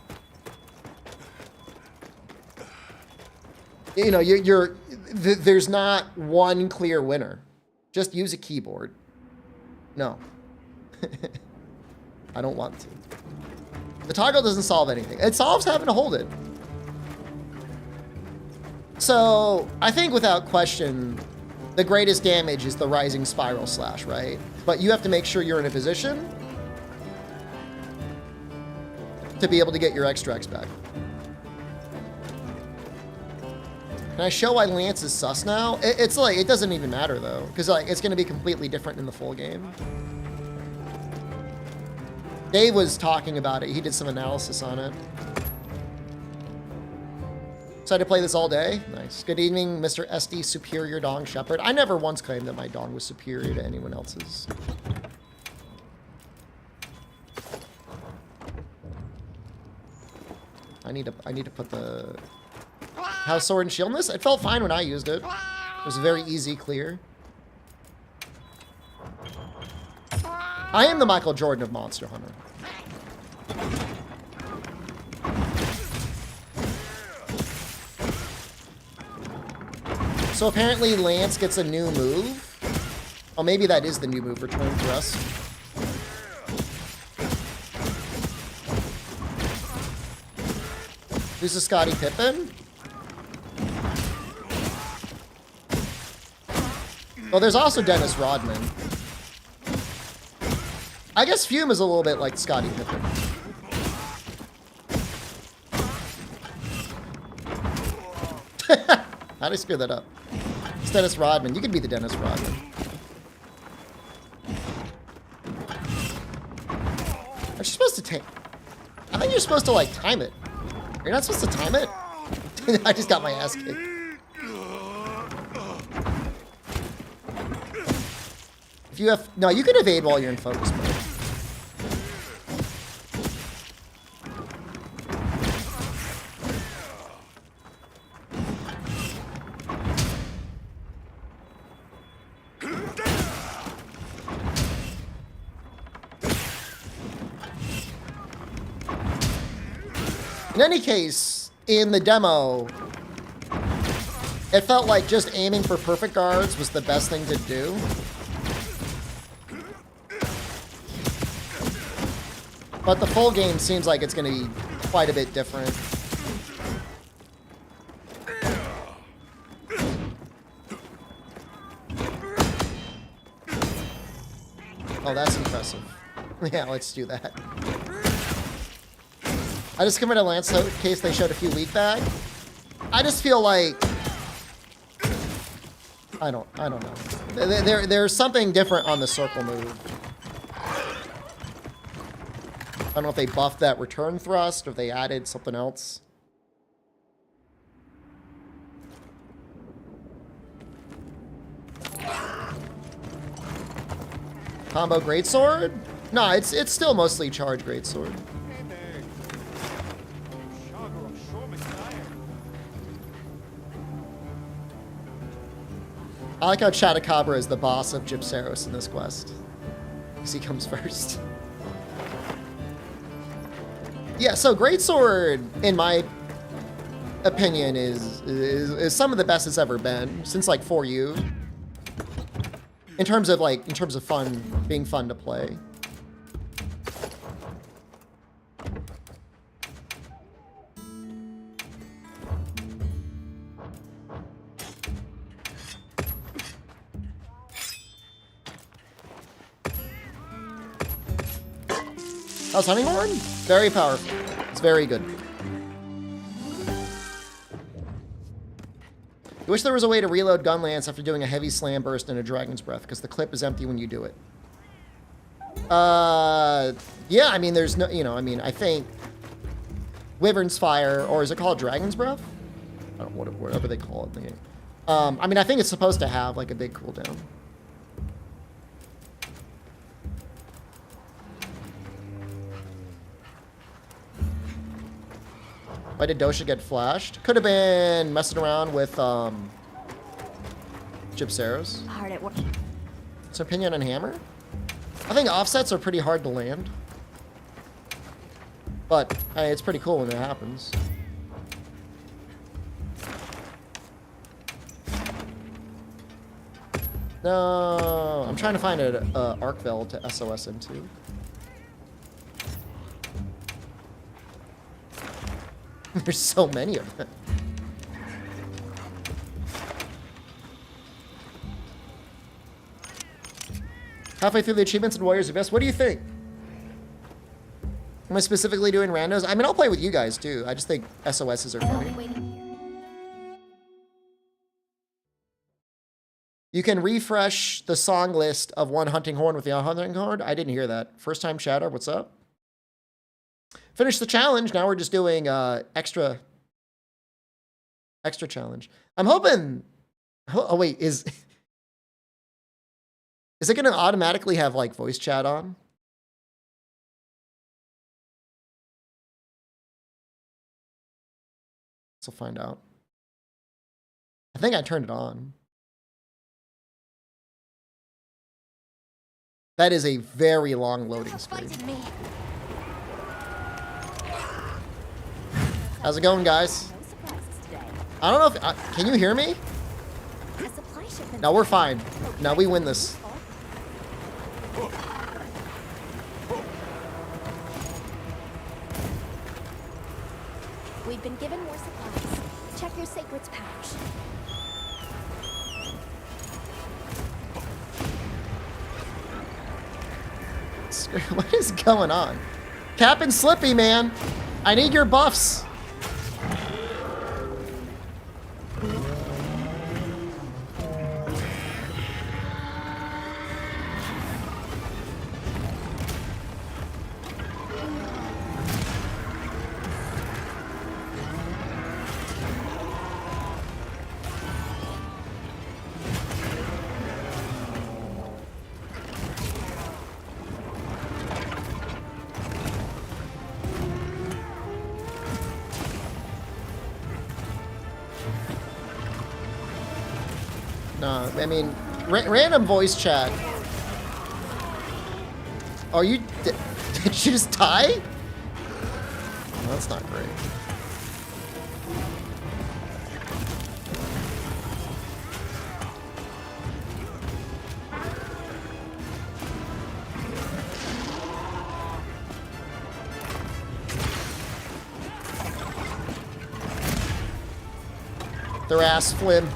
you know, there's not one clear winner. Just use a keyboard. No. I don't want to. The toggle doesn't solve anything. It solves having to hold it. So, I think without question, the greatest damage is the rising spiral slash, right? But you have to make sure you're in a position to be able to get your extracts back. Can I show why Lance is sus now? It's like, it doesn't even matter though, because like, it's gonna be completely different in the full game. Dave was talking about it. He did some analysis on it. Excited to play this all day? Nice. Good evening, Mr. SD Superior Dong Shepherd. I never once claimed that my dong was superior to anyone else's. I need to put the House Sword and Shield in this. It felt fine when I used it. It was very easy, clear. I am the Michael Jordan of Monster Hunter. So apparently Lance gets a new move Oh, maybe that is the new move, return thrust. Who's a Scottie Pippen? Well, there's also Dennis Rodman. I guess Fume is a little bit like Scottie Pippen. How did I screw that up? It's Dennis Rodman. You could be the Dennis Rodman. Are you supposed to take? I think you're supposed to like time it. You're not supposed to time it? I just got my ass kicked. If you have, no, you can evade while you're in focus mode. In any case, in the demo, it felt like just aiming for perfect guards was the best thing to do. But the full game seems like it's going to be quite a bit different. Oh, that's impressive. Yeah, let's do that. I just committed a Lance in case they showed a few weak back. I just feel like I don't know. There's something different on the circle move. I don't know if they buffed that return thrust or if they added something else. Combo greatsword? No, it's still mostly charge greatsword. I like how Chattacabra is the boss of Gypsaros in this quest, because he comes first. Yeah, so greatsword, in my opinion, is some of the best it's ever been since like 4U. In terms of fun, being fun to play. How's Hunting Horn? Very powerful. It's very good. I wish there was a way to reload Gun Lance after doing a heavy slam burst and a Dragon's Breath, because the clip is empty when you do it. Yeah, I mean, there's no, I think Wyvern's Fire, or is it called Dragon's Breath? I don't know, whatever they call it in the game. I mean, I think it's supposed to have, like, a big cooldown. Why did Dosha get flashed? Could have been messing around with Gypsaros. Hard at work. What's your opinion on Hammer? I think offsets are pretty hard to land. But hey, it's pretty cool when it happens. No, I'm trying to find an Arkveld to SOS into. There's so many of them. Halfway through the achievements in Warriors of Best, what do you think? Am I specifically doing randos? I mean, I'll play with you guys too. I just think SOSs are funny. You can refresh the song list of one hunting horn with the hunting horn. I didn't hear that. First time chatter, what's up? Finish the challenge. Now we're just doing extra challenge. I'm hoping. Oh wait, is it going to automatically have like voice chat on? So find out. I think I turned it on. That is a very long loading screen. How's it going, guys? I don't know if... can you hear me? No, we're fine. No, we win this. We've been given more supplies. Check your sacred's pouch. What is going on? Cap and Slippy, man. I need your buffs. No, I mean, random voice chat. Oh, did you just die? Well, that's not great. Their ass flim.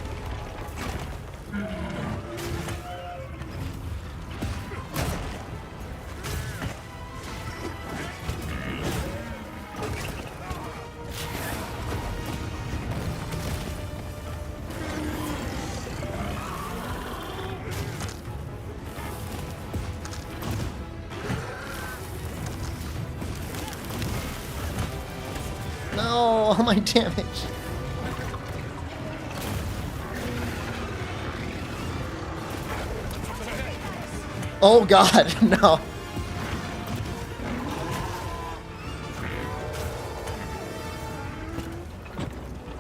No, all my damage. Oh god, no.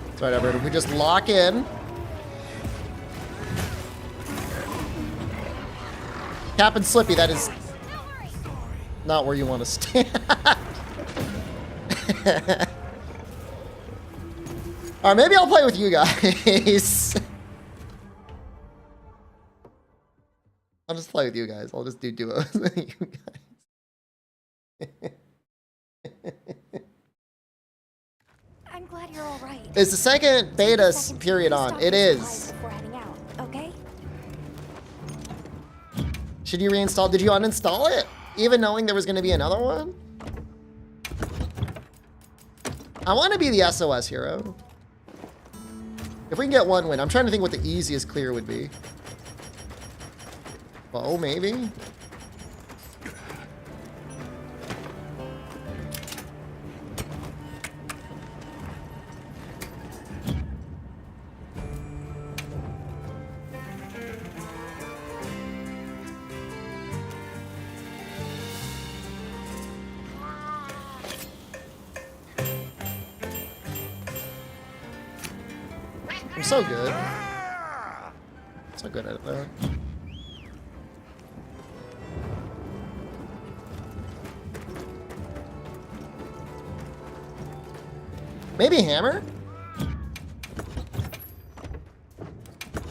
That's right, everyone. If we just lock in. Cap and Slippy, that is not where you want to stand. Alright, maybe I'll play with you guys. I'll just play with you guys. I'll just do duos with you guys. I'm glad you're all right. It's the second beta period on. It is. Before heading out, okay? Should you reinstall? Did you uninstall it? Even knowing there was going to be another one? I want to be the SOS hero. If we can get one win. I'm trying to think what the easiest clear would be. Oh, maybe? I'm so good. So good at it, though. Maybe hammer?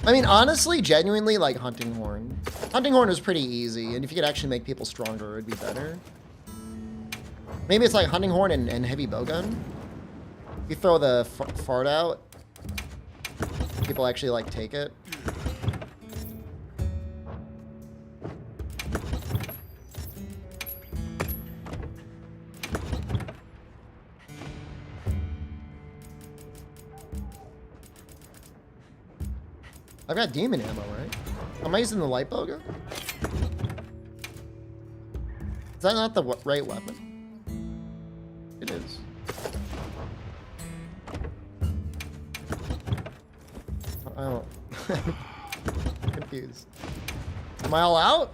I mean, honestly, genuinely, like hunting horn. Hunting horn is pretty easy, and if you could actually make people stronger, it'd be better. Maybe it's like hunting horn and heavy bowgun. You throw the fart out. People actually like take it. I've got demon ammo, right? Am I using the light bowgun? Is that not the right weapon? It is. I don't. I'm confused. Am I all out?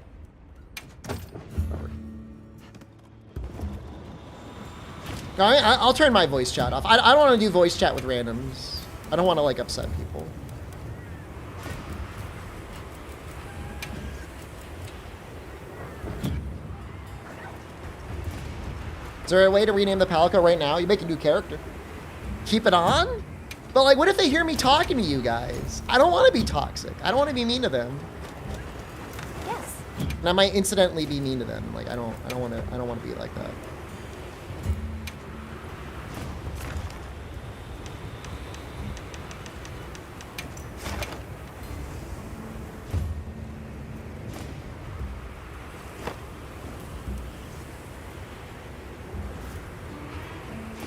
I'll turn my voice chat off. I don't want to do voice chat with randoms. I don't want to like upset people. Is there a way to rename the Palico right now? You make a new character. Keep it on? But like, what if they hear me talking to you guys? I don't want to be toxic. I don't want to be mean to them. Yes. And I might incidentally be mean to them. Like, I don't want to be like that.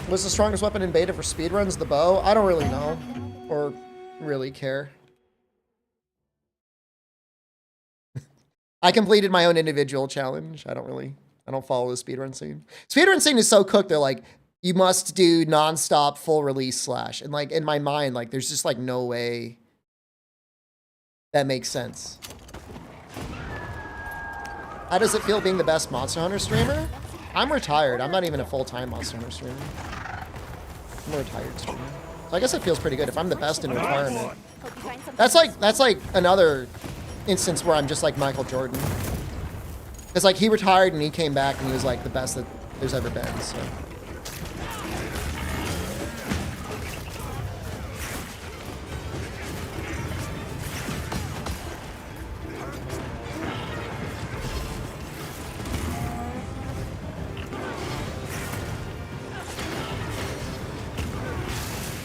What's the strongest weapon in beta for speedruns? The bow? I don't really know. Or really care. I completed my own individual challenge. I don't follow the speedrun scene. Speedrun scene is so cooked, they're like, you must do nonstop full release slash. And like in my mind, like there's just like no way that makes sense. How does it feel being the best Monster Hunter streamer? I'm retired. I'm not even a full-time Monster Hunter streamer. I'm a retired streamer. So I guess it feels pretty good if I'm the best in retirement. That's like another instance where I'm just like Michael Jordan. It's like he retired and he came back and he was like the best that there's ever been, so.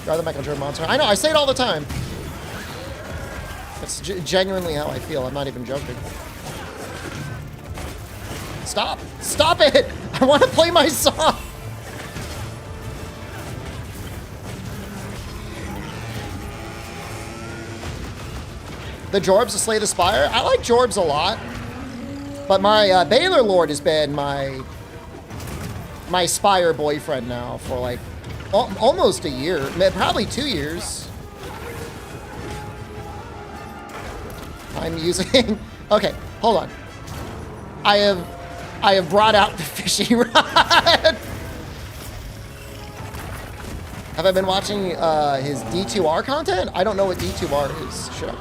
You're the Michael Jordan monster. I know, I say it all the time. It's genuinely how I feel. I'm not even joking. Stop! Stop it! I want to play my song! The Jorbs to slay the Spire? I like Jorbs a lot. But my Baylor Lord has been my Spire boyfriend now for like almost a year. Probably 2 years. I'm using... Okay, hold on. I have brought out the fishing rod. Have I been watching his D2R content? I don't know what D2R is. Shut up.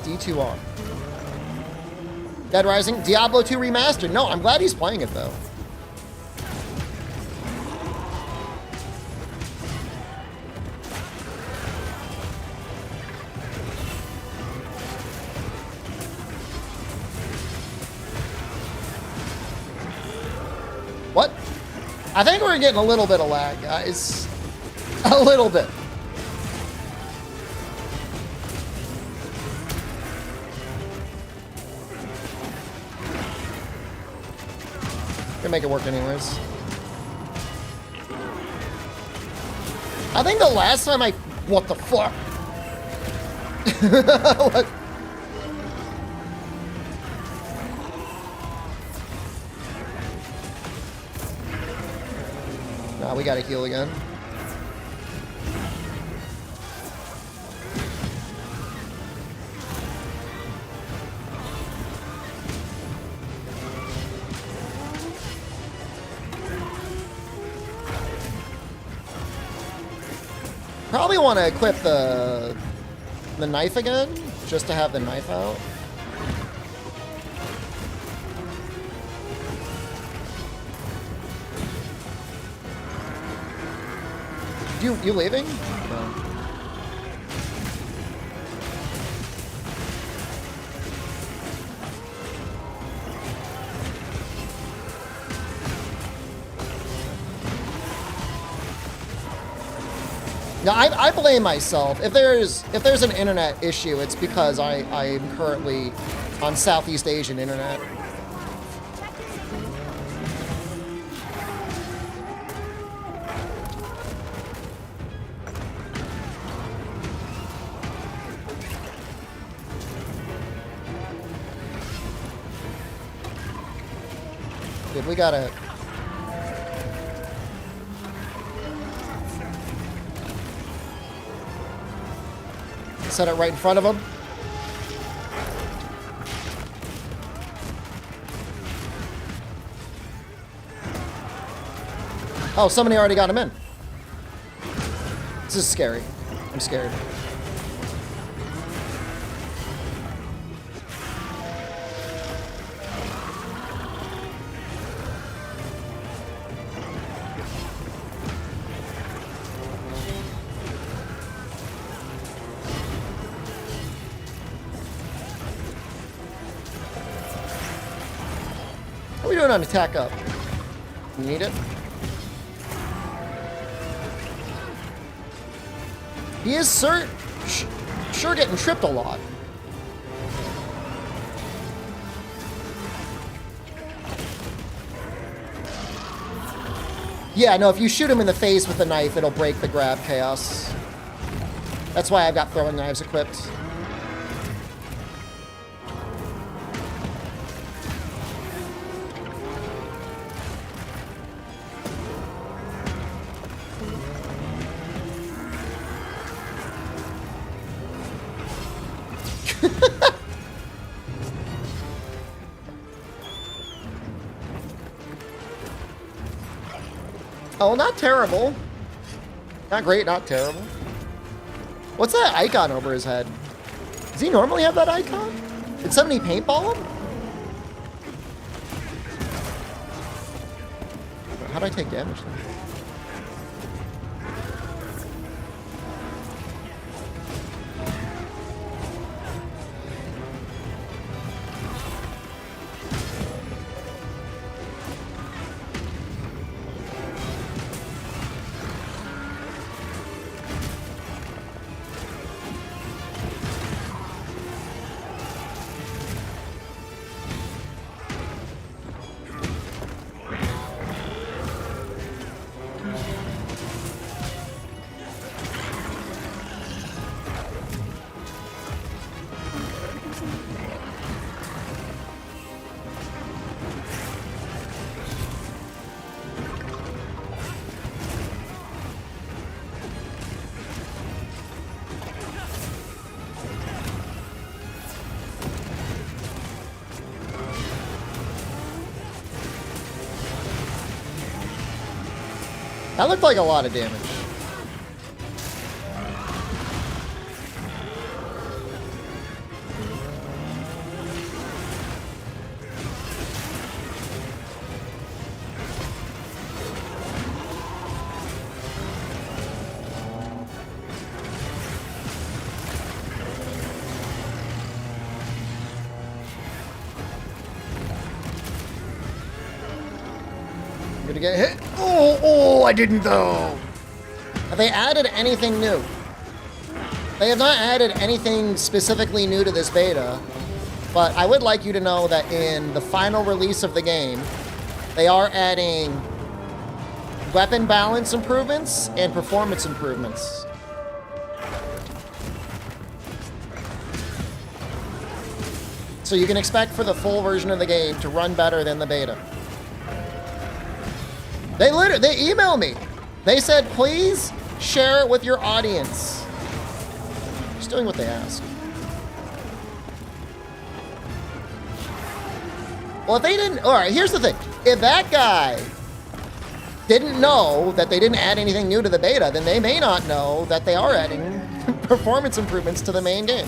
D2R. Dead Rising, Diablo 2 Remastered. No, I'm glad he's playing it though. What? I think we're getting a little bit of lag, guys. A little bit. Gonna make it work anyways. I think the last time what the fuck? What? Nah, we gotta heal again. Probably want to equip the knife again, just to have the knife out. You leaving? No. No, I blame myself. If there's an internet issue, it's because I am currently on Southeast Asian internet. Dude, we gotta... set it right in front of him. Oh, somebody already got him in. This is scary. I'm scared. What are we doing on attack up? You need it? He is sure getting tripped a lot. Yeah, no, if you shoot him in the face with a knife, it'll break the grab chaos. That's why I've got throwing knives equipped. Oh, not terrible. Not great, not terrible. What's that icon over his head? Does he normally have that icon? Did somebody paintball him? How do I take damage then? That looked like a lot of damage. I'm gonna get hit. Oh, I didn't though. Have they added anything new? They have not added anything specifically new to this beta, but I would like you to know that in the final release of the game, they are adding weapon balance improvements and performance improvements. So you can expect for the full version of the game to run better than the beta. They emailed me. They said, please share it with your audience. Just doing what they ask. Well, if they didn't, all right, here's the thing. If that guy didn't know that they didn't add anything new to the beta, then they may not know that they are adding performance improvements to the main game.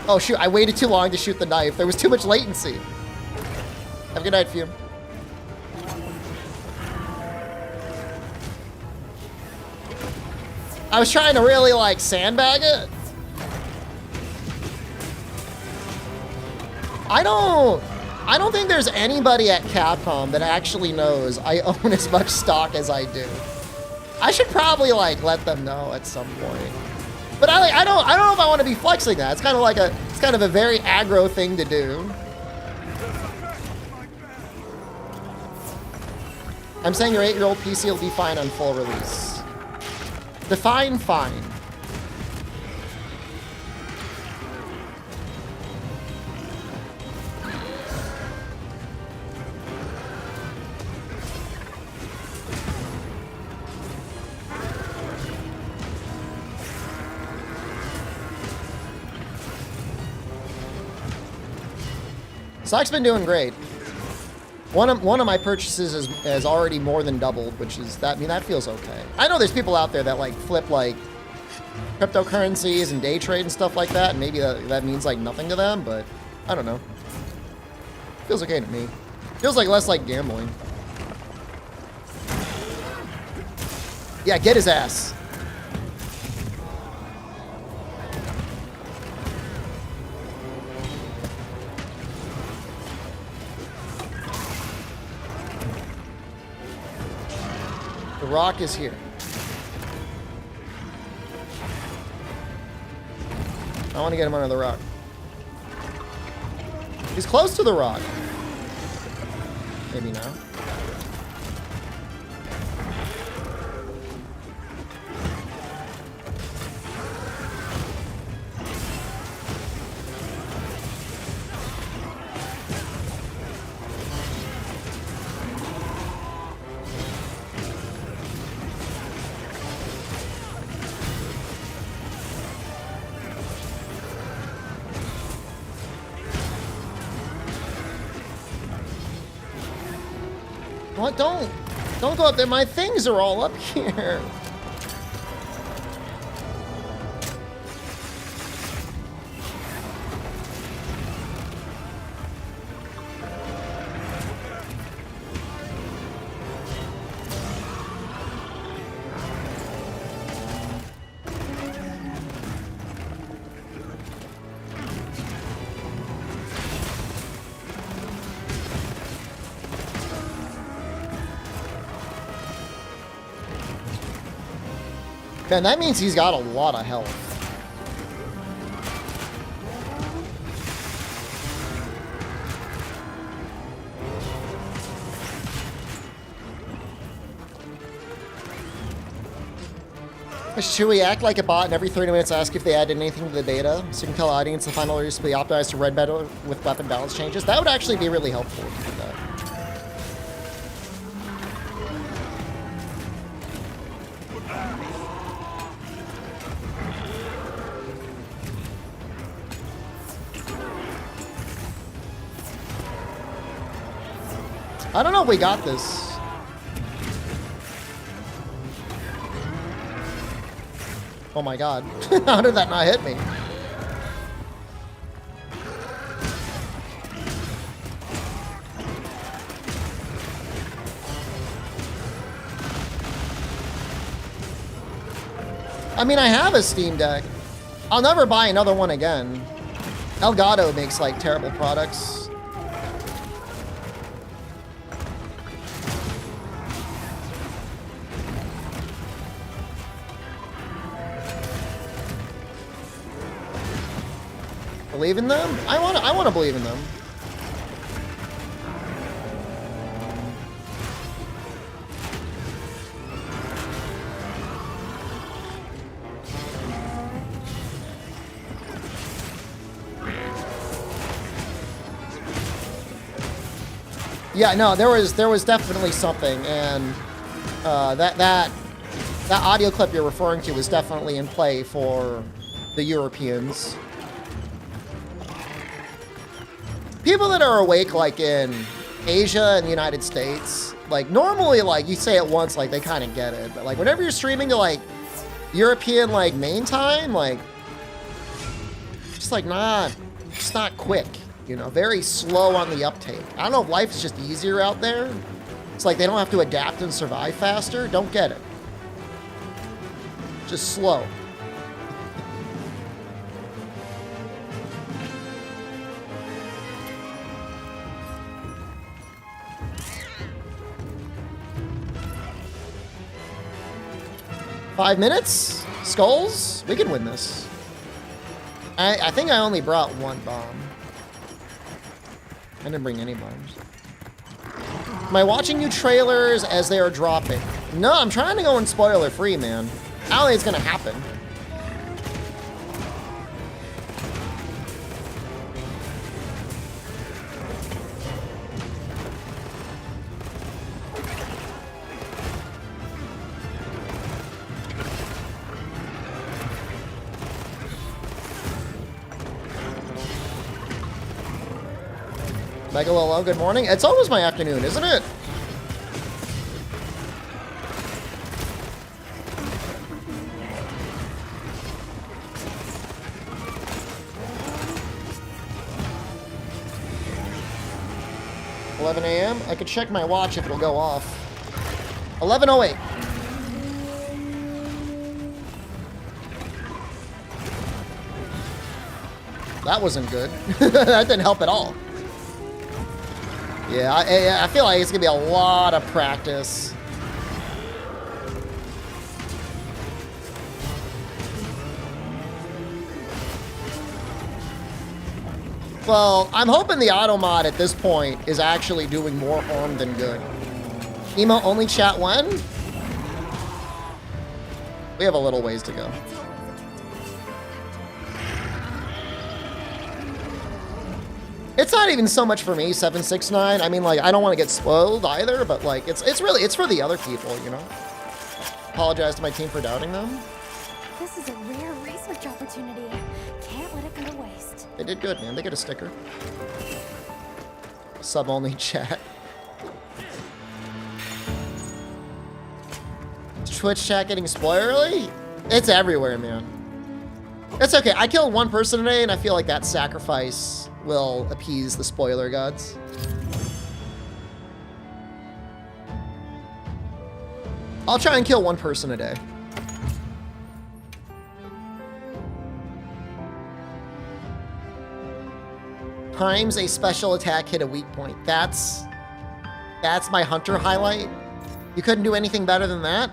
Oh shoot, I waited too long to shoot the knife. There was too much latency. Have a good night, Fume. I was trying to really like sandbag it. I don't think there's anybody at Capcom that actually knows I own as much stock as I do. I should probably like let them know at some point. But I don't know if I want to be flexing that. It's kind of a very aggro thing to do. I'm saying your 8-year-old PC will be fine on full release. Define fine. Stock's been doing great. One of my purchases has already more than doubled, which is that. I mean, that feels okay. I know there's people out there that like flip like cryptocurrencies and day trade and stuff like that, and maybe that means like nothing to them, but I don't know. Feels okay to me. Feels like less like gambling. Yeah, get his ass. The rock is here. I want to get him under the rock. He's close to the rock. Maybe now. What? Don't go up there. My things are all up here. Man, that means he's got a lot of health. Should we act like a bot and every 30 minutes ask if they added anything to the beta so you can tell the audience the final release will be optimized to red better with weapon balance changes? That would actually be really helpful if you did that. I don't know if we got this. Oh my god. How did that not hit me? I mean, I have a Steam Deck. I'll never buy another one again. Elgato makes like terrible products. Believe in them? I want to believe in them. Yeah, no, there was definitely something, and that audio clip you're referring to was definitely in play for the Europeans. People that are awake, like, in Asia and the United States, like, normally, like, you say it once, like, they kind of get it. But, like, whenever you're streaming to, like, European, like, main time, like, just, like, it's not quick, you know? Very slow on the uptake. I don't know if life is just easier out there. It's like they don't have to adapt and survive faster. Don't get it. Just slow. Five minutes? Skulls? We can win this. I think I only brought one bomb. I didn't bring any bombs. Am I watching new trailers as they are dropping? No, I'm trying to go in spoiler free, man. I don't think it's gonna happen. Megalolo, good morning. It's almost my afternoon, isn't it? a.m. I could check my watch if it'll go off. 11:08. That wasn't good. That didn't help at all. Yeah, I feel like it's gonna be a lot of practice. Well, I'm hoping the auto mod at this point is actually doing more harm than good. Emo only chat when? We have a little ways to go. It's not even so much for me, 769. I mean, like, I don't want to get spoiled either, but like, it's for the other people, you know? Apologize to my team for doubting them. This is a rare research opportunity. Can't let it go to waste. They did good, man. They get a sticker. Sub-only chat. Twitch chat getting spoilerly? It's everywhere, man. It's okay. I killed one person today, and I feel like that sacrifice will appease the spoiler gods. I'll try and kill one person a day. Times a special attack hit a weak point. That's my hunter highlight. You couldn't do anything better than that?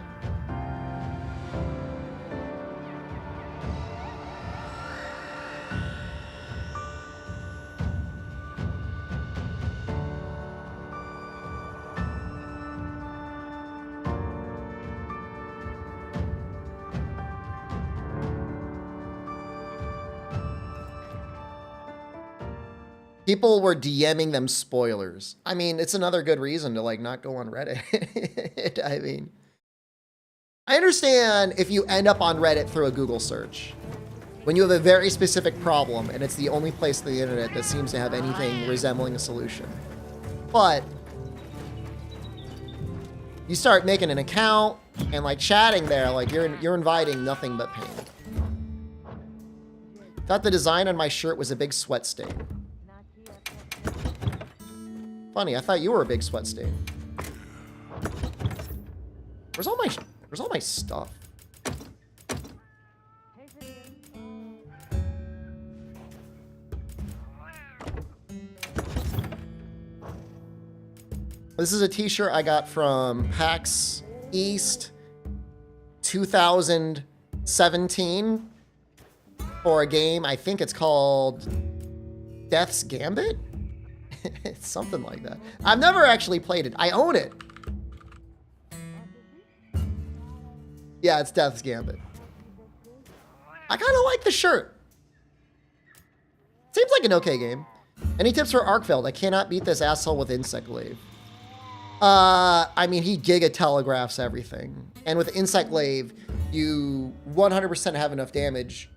People were DMing them spoilers. I mean, it's another good reason to like not go on Reddit. I mean, I understand if you end up on Reddit through a Google search, when you have a very specific problem and it's the only place on the internet that seems to have anything resembling a solution. But you start making an account and like chatting there, like you're inviting nothing but pain. Thought the design on my shirt was a big sweat stain. Funny, I thought you were a big sweat stain. Where's all my stuff? This is a t-shirt I got from PAX East 2017 for a game. I think it's called Death's Gambit? It's something like that. I've never actually played it. I own it. Yeah, it's Death's Gambit. I kind of like the shirt. Seems like an okay game. Any tips for Arkveld? I cannot beat this asshole with Insect Glaive. I mean, he giga telegraphs everything. And with Insect Glaive, you 100% have enough damage.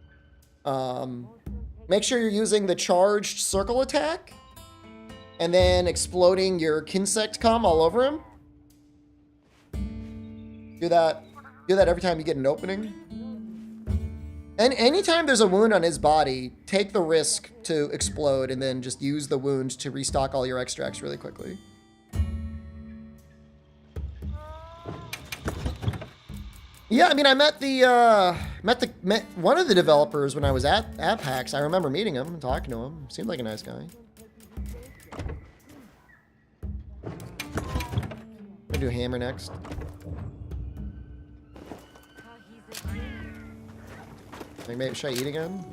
Make sure you're using the charged circle attack. And then exploding your Kinsect com all over him. Do that every time you get an opening. And anytime there's a wound on his body, take the risk to explode and then just use the wound to restock all your extracts really quickly. Yeah, I mean, I met one of the developers when I was at PAX. I remember meeting him and talking to him. Seemed like a nice guy. I'm gonna do hammer next. Maybe should I eat again?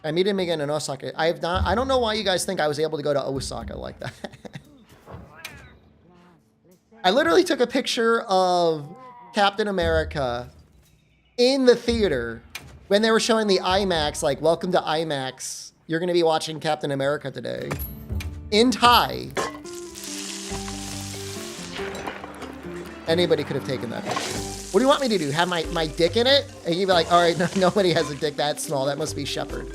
I meet him again in Osaka. I don't know why you guys think I was able to go to Osaka like that. I literally took a picture of Captain America in the theater when they were showing the IMAX, like, welcome to IMAX. You're going to be watching Captain America today. In Thai. Anybody could have taken that picture. What do you want me to do? Have my dick in it? And you'd be like, all right, no, nobody has a dick that small. That must be Shepard.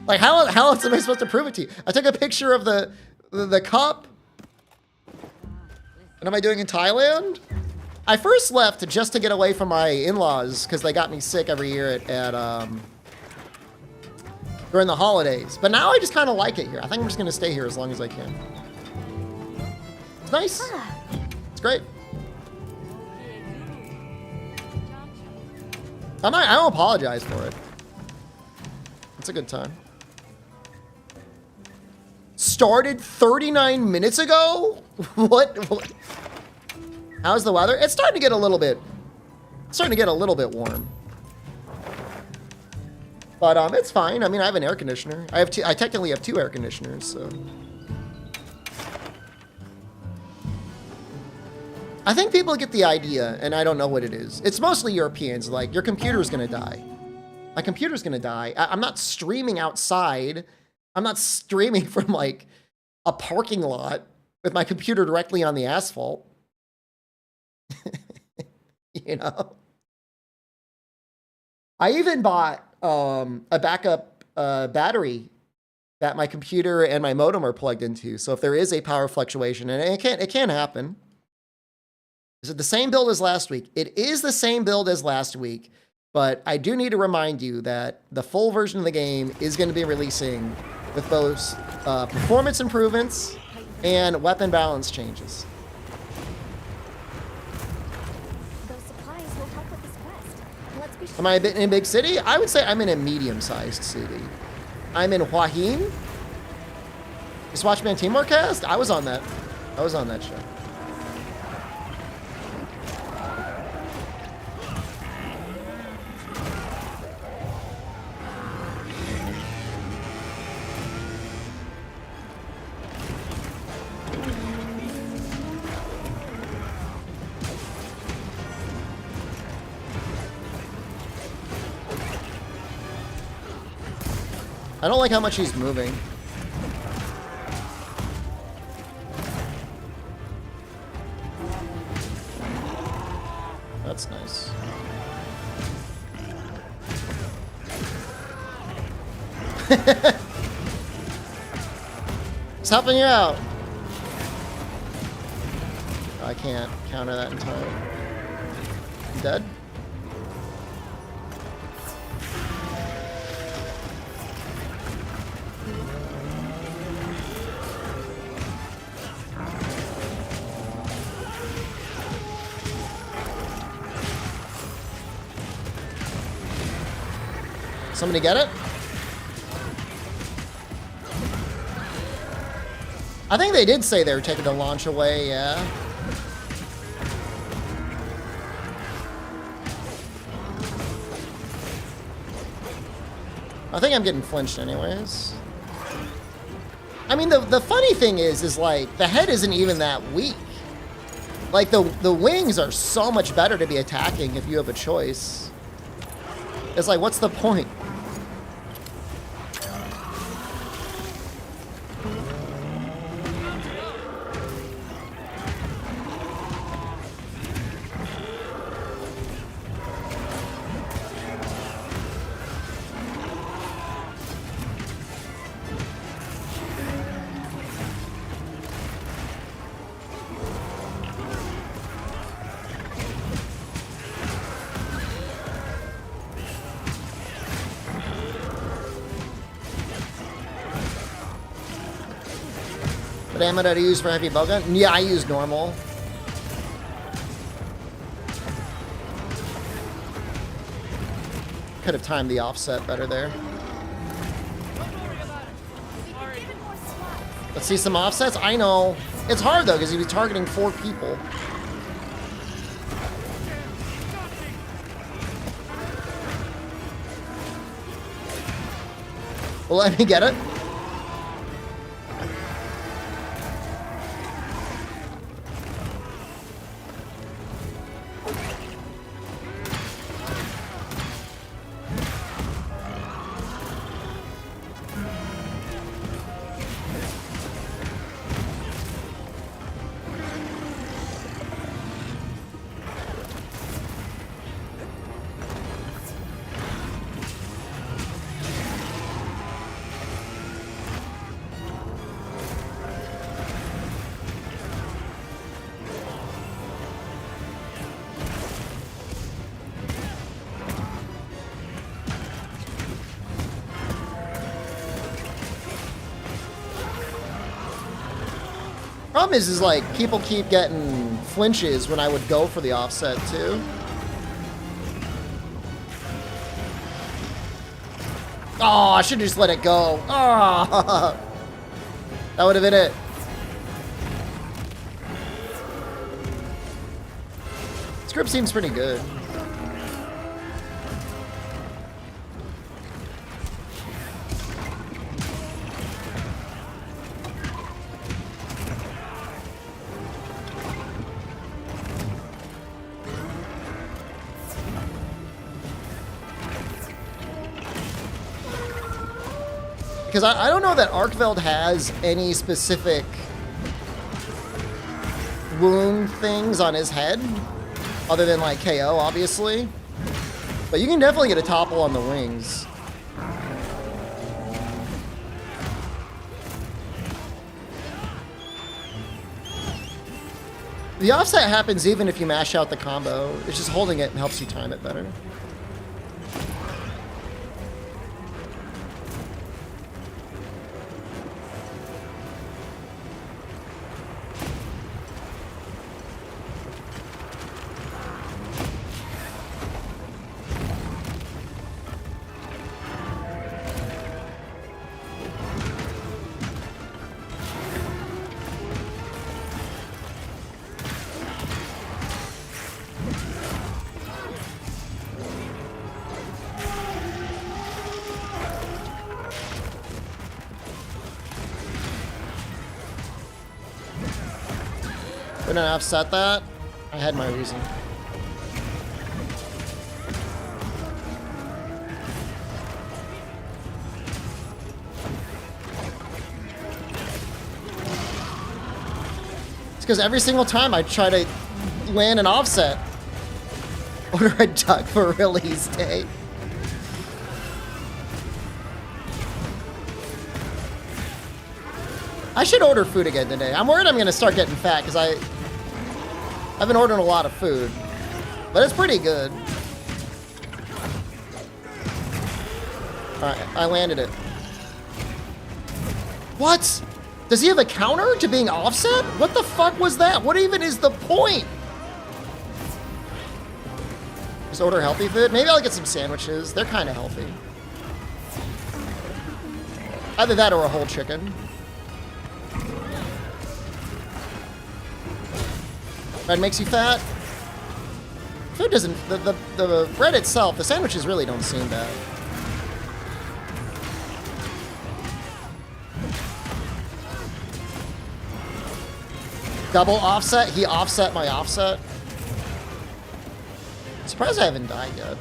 Like, how else am I supposed to prove it to you? I took a picture of the cup. What am I doing in Thailand? I first left just to get away from my in-laws because they got me sick every year during the holidays. But now I just kind of like it here. I think I'm just going to stay here as long as I can. It's nice. It's great. I don't apologize for it. It's a good time. started 39 minutes ago? What? How's the weather? It's starting to get a little bit warm. But it's fine. I mean, I have an air conditioner. I technically have 2 air conditioners, so. I think people get the idea, and I don't know what it is. It's mostly Europeans, like, your computer's gonna die. My computer's gonna die. I'm not streaming outside. I'm not streaming from, like, a parking lot with my computer directly on the asphalt. You know? I even bought a backup battery that my computer and my modem are plugged into. So if there is a power fluctuation, and it can happen. Is it the same build as last week? It is the same build as last week, but I do need to remind you that the full version of the game is going to be releasing with both performance improvements and weapon balance changes. Those supplies will help with this quest. Let's be sure. Am I in a big city? I would say I'm in a medium-sized city. I'm in Hua Hin. Just watch Man Teamwork Cast? I was on that show. I don't like how much he's moving. That's nice. It's helping you out. I can't counter that in time. You dead? Somebody get it? I think they did say they were taking the launch away, yeah. I think I'm getting flinched anyways. I mean, the funny thing is like, the head isn't even that weak. Like, the wings are so much better to be attacking if you have a choice. It's like, what's the point? What ammo did I use for heavy bowgun? Yeah, I use normal. Could have timed the offset better there. Let's see some offsets. I know. It's hard though, because he was targeting 4 people. Well, let me get it. Problem is like, people keep getting flinches when I would go for the offset too. Oh, I should just let it go. Oh. That would have been it. This grip seems pretty good. Because I don't know that Arkveld has any specific wound things on his head, other than like KO, obviously. But you can definitely get a topple on the wings. The offset happens even if you mash out the combo. It's just holding it and helps you time it better. When I offset that, I had my reason. It's because every single time I try to land an offset, order a duck for release day. I should order food again today. I'm worried I'm going to start getting fat because I've been ordering a lot of food, but it's pretty good. All right, I landed it. What? Does he have a counter to being offset? What the fuck was that? What even is the point? Just order healthy food? Maybe I'll get some sandwiches. They're kind of healthy. Either that or a whole chicken. Bread makes you fat. Food doesn't, the bread itself, the sandwiches really don't seem bad. Double offset, he offset my offset. Surprised I haven't died yet.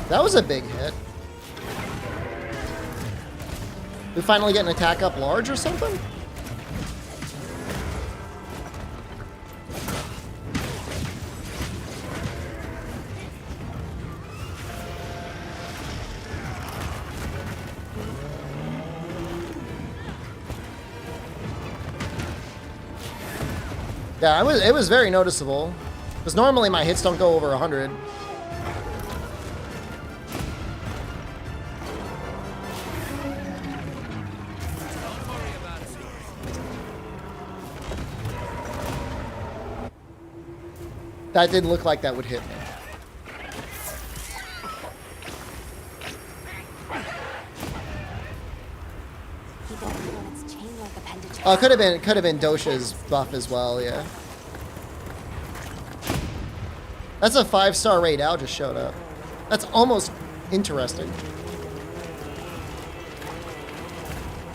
That was a big hit. We finally get an attack up large or something? Yeah, it was very noticeable. Because normally my hits don't go over 100. That didn't look like that would hit me. Oh, could have been Dosha's buff as well, yeah. That's a 5-star raid. Al just showed up. That's almost interesting.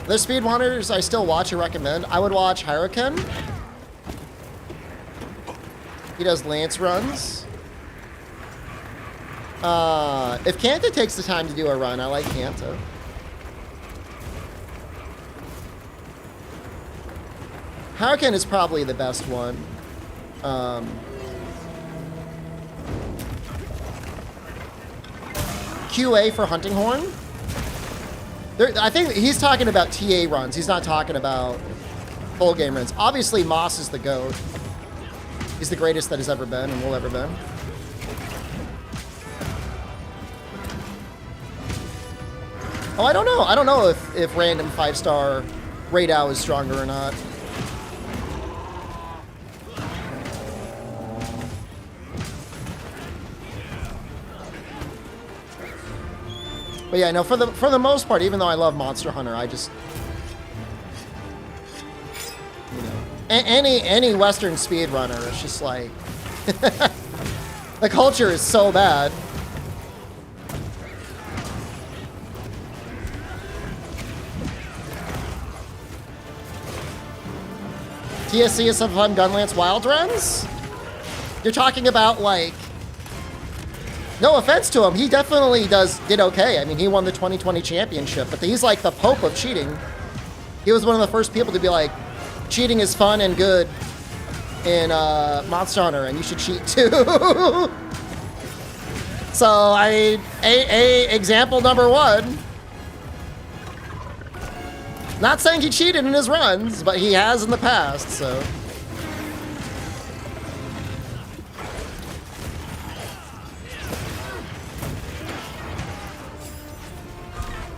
There's speed monitors I still watch or recommend. I would watch Hurricane. He does lance runs. If Kanta takes the time to do a run, I like Kanta. Hurricane is probably the best one. QA for Hunting Horn. I think he's talking about TA runs. He's not talking about full game runs. Obviously, Moss is the GOAT. He's the greatest that has ever been and will ever been. Oh, I don't know. I don't know if random 5-star Radow is stronger or not. But yeah, no, for the most part, even though I love Monster Hunter, I just, you know, any Western speedrunner, it's just like the culture is so bad. TSC is some fun Gunlance Wild runs? You're talking about, like, no offense to him, he definitely did okay. I mean, he won the 2020 championship, but he's like the pope of cheating. He was one of the first people to be like, cheating is fun and good in Monster Hunter, and you should cheat too. So, example number one. Not saying he cheated in his runs, but he has in the past, so.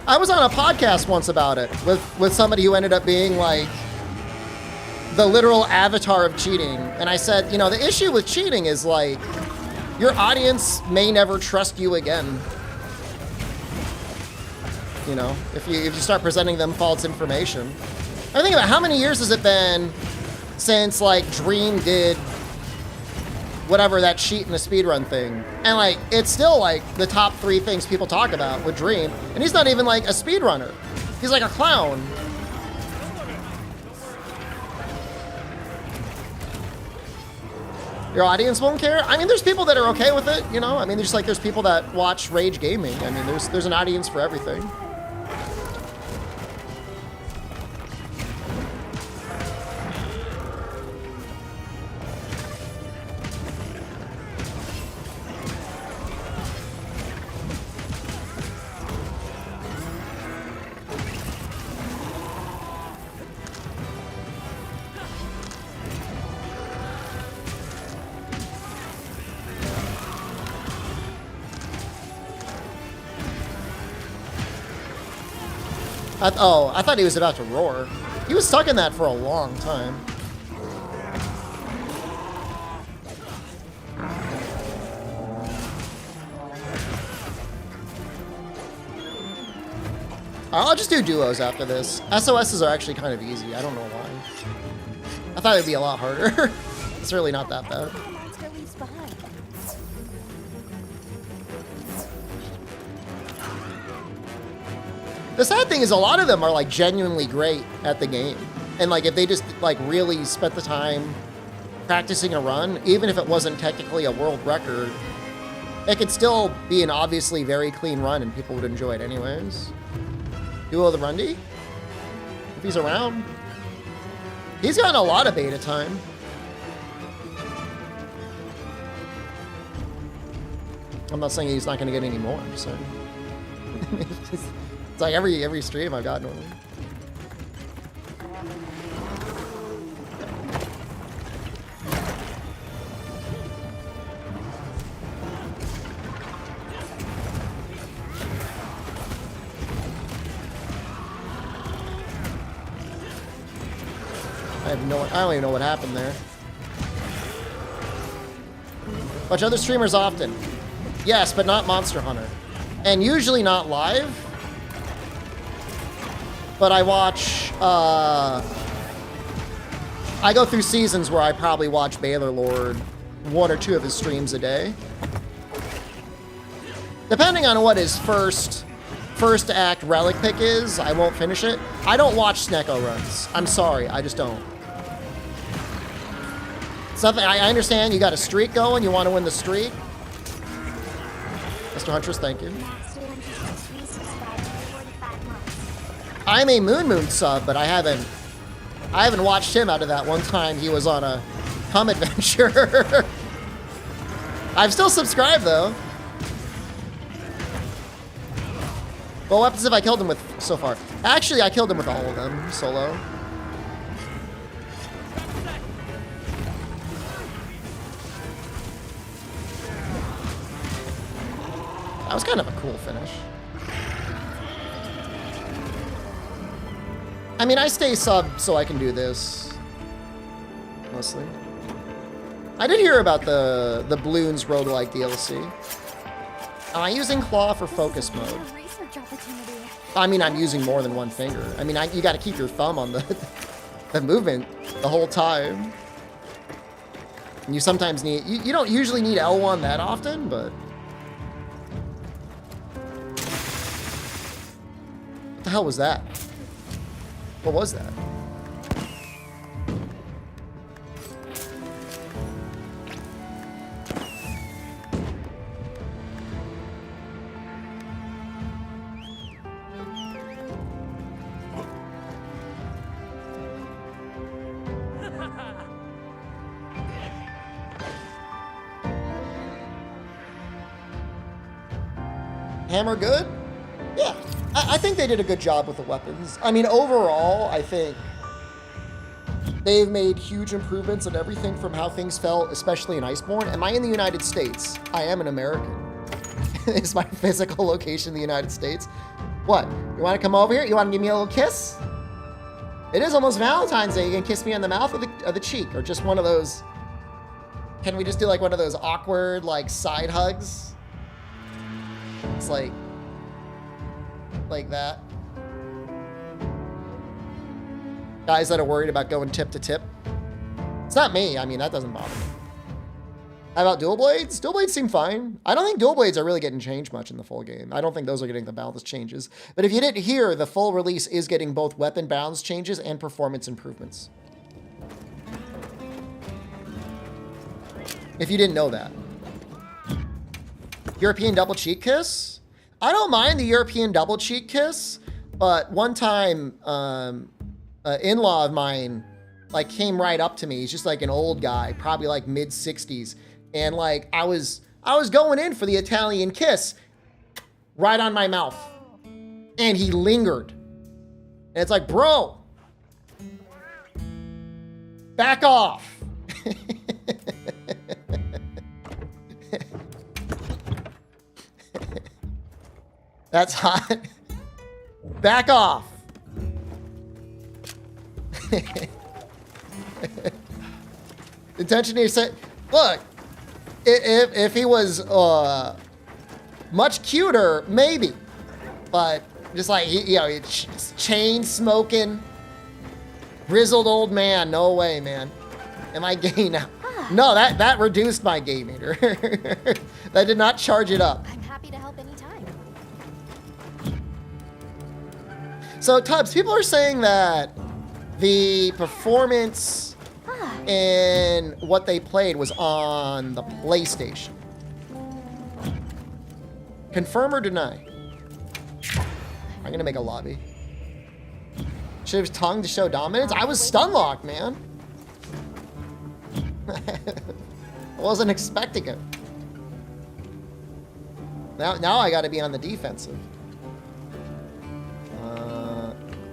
I was on a podcast once about it with somebody who ended up being like the literal avatar of cheating. And I said, you know, the issue with cheating is like your audience may never trust you again. You know, if you start presenting them false information. I think about how many years has it been since like Dream did whatever that cheat in the speedrun thing, and like it's still like the top 3 things people talk about with Dream, and he's not even like a speedrunner. He's like a clown. Your audience won't care? I mean, there's people that are okay with it, you know? I mean, just like there's people that watch Rage Gaming. I mean, there's an audience for everything. I thought he was about to roar. He was stuck in that for a long time. I'll just do duos after this. SOSs are actually kind of easy. I don't know why. I thought it'd be a lot harder. It's really not that bad. The sad thing is a lot of them are like genuinely great at the game. And like if they just like really spent the time practicing a run, even if it wasn't technically a world record, it could still be an obviously very clean run and people would enjoy it anyways. Duo the Rundy? If he's around. He's gotten a lot of beta time. I'm not saying he's not going to get any more, I'm just saying. It's like every stream I've gotten one. I don't even know what happened there. Watch other streamers often. Yes, but not Monster Hunter. And usually not live. But I watch, I go through seasons where I probably watch Baylor Lord 1 or 2 of his streams a day. Depending on what his first act relic pick is, I won't finish it. I don't watch Snecko runs. I'm sorry, I just don't. Something I understand you got a streak going, you want to win the streak. Mr. Huntress, thank you. I'm a Moon sub, but I haven't watched him out of that one time he was on a Come Adventure. I'm still subscribed though. Well, what happens if I killed him with so far? Actually, I killed him with all of them solo. was kind of a cool finish. I mean, I stay sub so I can do this. Mostly. I did hear about the Bloons roguelike DLC. Am I using claw for focus mode? I mean, I'm using more than one finger. I mean, you got to keep your thumb on the movement the whole time. And you sometimes need... You don't usually need L1 that often, but... What the hell was that? What was that? Hammer good? Yeah. I think they did a good job with the weapons. I mean, overall, I think they've made huge improvements in everything from how things felt, especially in Iceborne. Am I in the United States? I am an American. Is my physical location in the United States? What? You want to come over here? You want to give me a little kiss? It is almost Valentine's Day. You can kiss me on the mouth or the cheek, or just one of those. Can we just do like one of those awkward like side hugs? It's like that. Guys that are worried about going tip to tip. It's not me. I mean, that doesn't bother me. How about dual blades? Dual blades seem fine. I don't think dual blades are really getting changed much in the full game. I don't think those are getting the balance changes. But if you didn't hear, the full release is getting both weapon balance changes and performance improvements. If you didn't know that. European double cheek kiss? I don't mind the European double cheek kiss, but one time, in-law of mine, like, came right up to me. He's just like an old guy, probably like mid-60s. And like, I was going in for the Italian kiss right on my mouth. And he lingered. And it's like, bro, back off. That's hot. Back off. Attention here said, look, if he was much cuter, maybe. But just like, chain smoking, grizzled old man, no way, man. Am I gay now? No, that reduced my gay meter. That did not charge it up. I'm happy to help anytime. So, Tubbs, people are saying that the performance in what they played was on the PlayStation. Confirm or deny? I'm gonna make a lobby. Should have tongue to show dominance. I was stun locked, man. I wasn't expecting it. Now I gotta be on the defensive.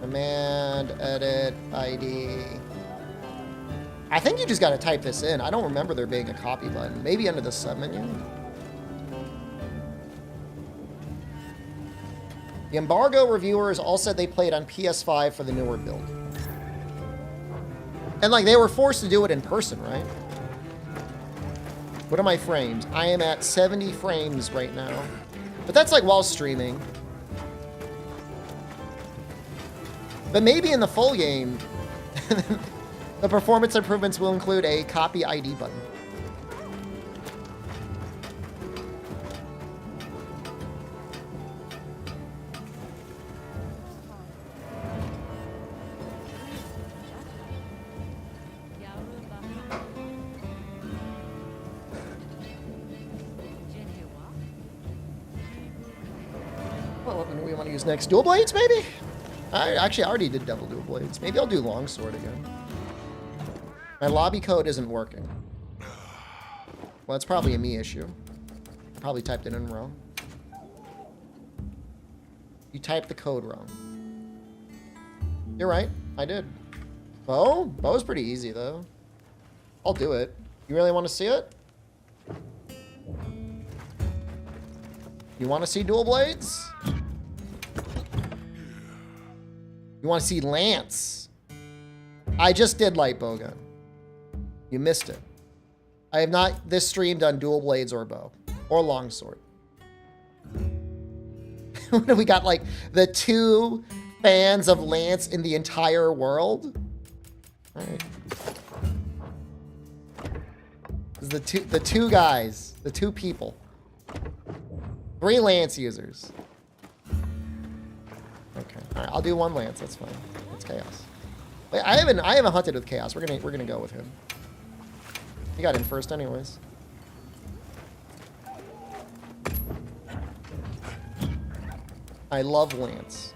Command, edit, ID. I think you just gotta type this in. I don't remember there being a copy button. Maybe under the submenu. The Embargo reviewers all said they played on PS5 for the newer build. And like, they were forced to do it in person, right? What are my frames? I am at 70 frames right now. But that's like while streaming. But maybe in the full game, the performance improvements will include a copy ID button. What weapon do we want to use next? Dual blades, maybe? I already did double dual blades. Maybe I'll do longsword again. My lobby code isn't working. Well, it's probably a me issue. Probably typed it in wrong. You typed the code wrong. You're right. I did. Bow? Bow's pretty easy, though. I'll do it. You really want to see it? You want to see dual blades? You want to see Lance? I just did light bowgun. You missed it. I have not this stream done dual blades or bow or longsword. We got like the 2 fans of Lance in the entire world. All right. This is the two guys, the 2 people. 3 Lance users. Okay, all right, I'll do 1 Lance. That's fine. It's Chaos. Wait, I haven't hunted with Chaos. We're gonna go with him. He got in first, anyways. I love Lance.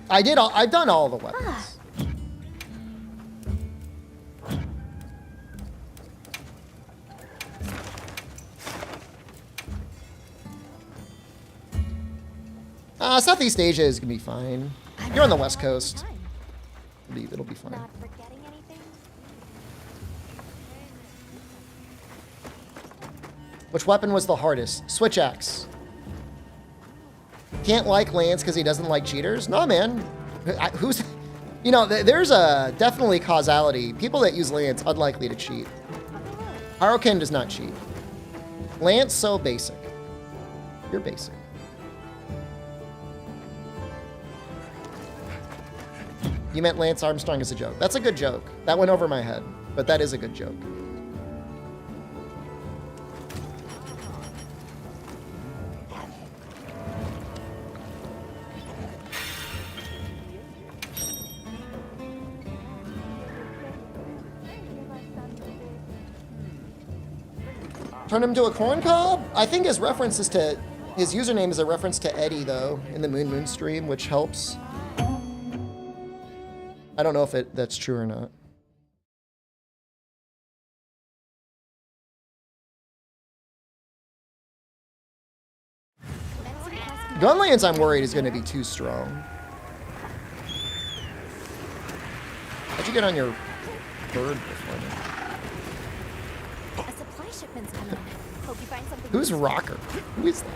I've done all the weapons. Southeast Asia is gonna be fine. You're on the West Coast. It'll be fine. Not forgetting anything? Which weapon was the hardest? Switch axe. Can't like Lance because he doesn't like cheaters? No, man. Who's... You know, there's a definitely causality. People that use Lance, unlikely to cheat. Haruken does not cheat. Lance, so basic. You're basic. You meant Lance Armstrong as a joke. That's a good joke. That went over my head, but that is a good joke. Turn him to a corn cob? I think his reference is to... His username is a reference to Eddie, though, in the Moon stream, which helps. I don't know if that's true or not. Gunlance, I'm worried, is going to be too strong. How'd you get on your bird before me? A supply shipment's coming. Hope you find something. Who's Rocker? Who is that?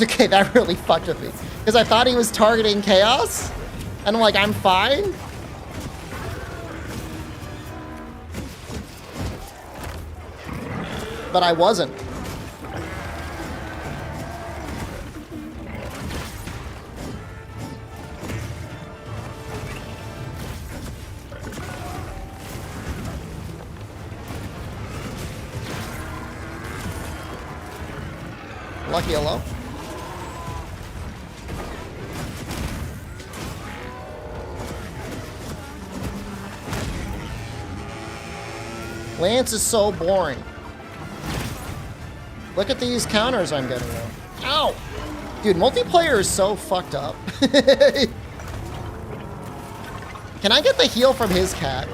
Okay, that really fucked with me. Because I thought he was targeting Chaos. And I'm like, I'm fine. But I wasn't. Lucky hello. Lance is so boring. Look at these counters I'm getting though. Ow! Dude, multiplayer is so fucked up. Can I get the heal from his cat?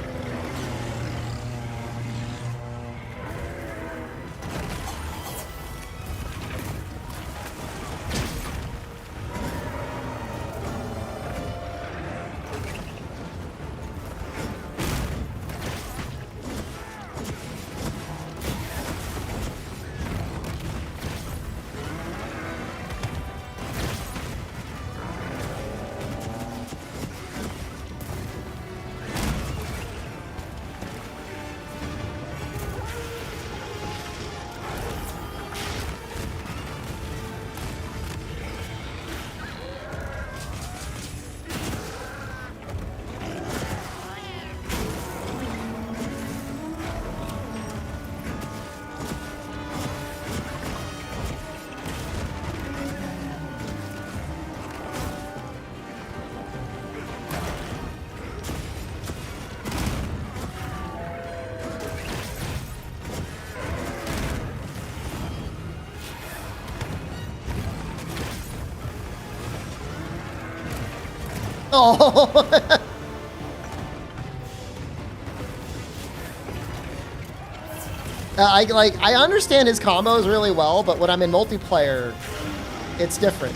Oh. I understand his combos really well, but when I'm in multiplayer, it's different.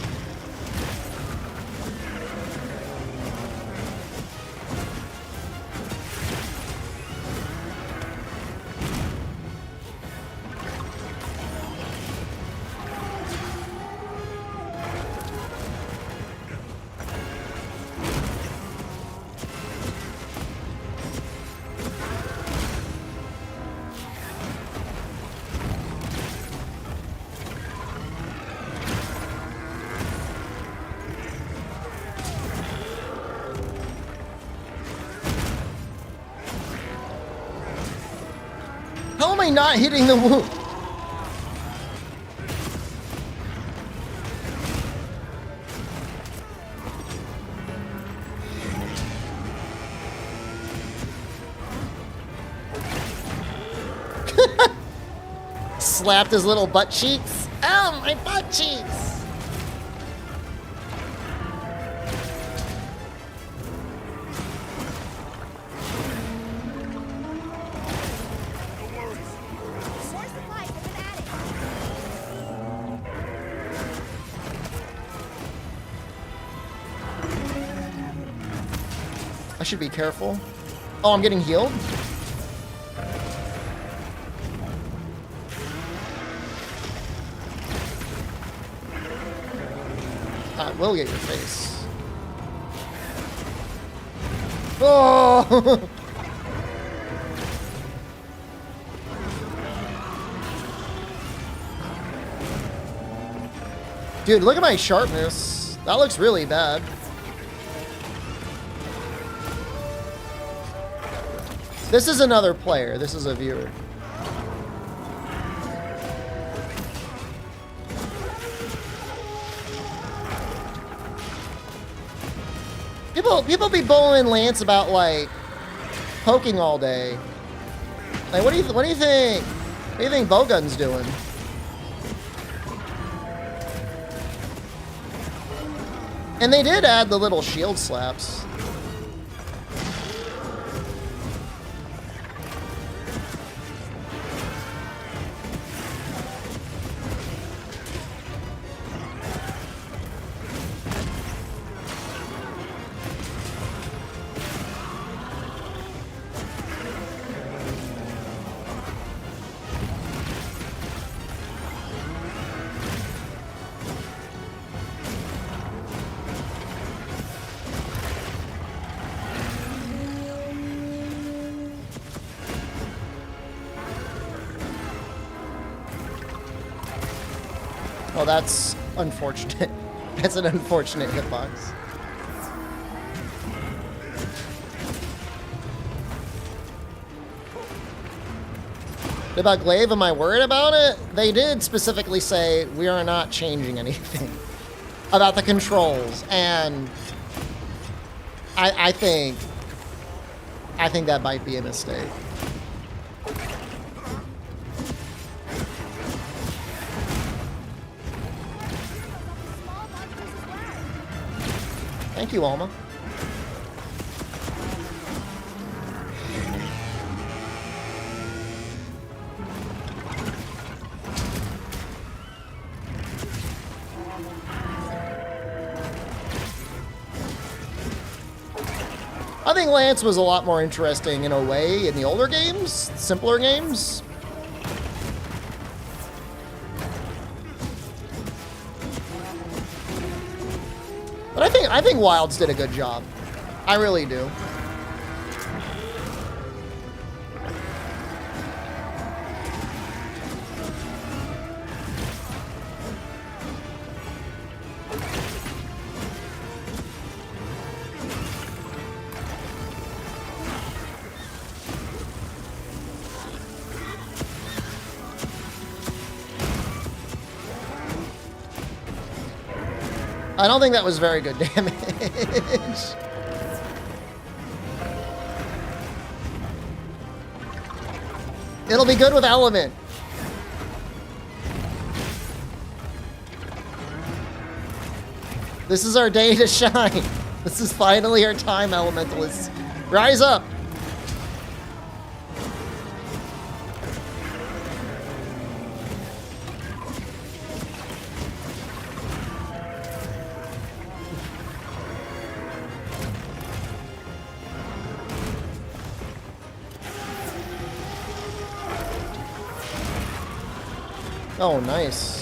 How am I not hitting the wound? Slapped his little butt cheeks. Ow, my butt cheeks! I should be careful. Oh, I'm getting healed? I will get your face. Oh! Dude, look at my sharpness. That looks really bad. This is another player. This is a viewer. People be bowling Lance about like poking all day. Like, what do you think? What do you think Bowgun's doing? And they did add the little shield slaps. Oh, that's unfortunate. That's an unfortunate hitbox. About Glaive, am I worried about it? They did specifically say we are not changing anything about the controls, and I think that might be a mistake. Thank you, Alma. I think Lance was a lot more interesting in a way in the older games, simpler games. But I think Wilds did a good job. I really do. I don't think that was very good damage. It'll be good with Element. This is our day to shine. This is finally our time, Elementalists. Rise up! Oh, nice.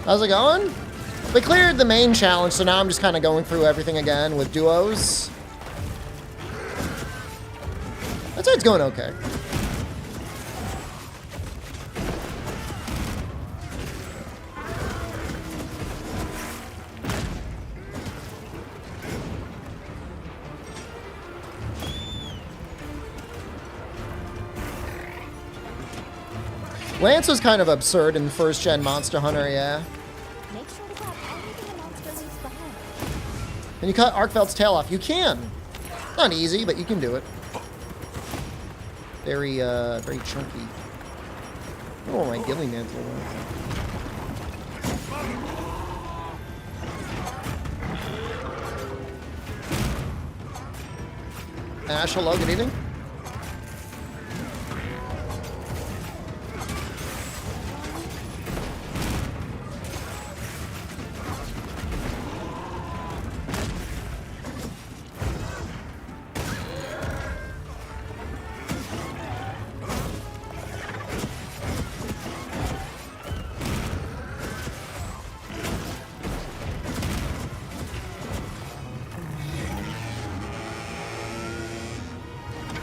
How's it going? We cleared the main challenge, so now I'm just kind of going through everything again with duos. I'd say it's going okay. Lance was kind of absurd in first gen Monster Hunter, yeah. Make sure to grab everything a monster leaves behind. And you cut Arkveld's tail off. You can. Not easy, but you can do it. Very, very chunky. Oh, my ghillie mantle. Ash, hello, good evening.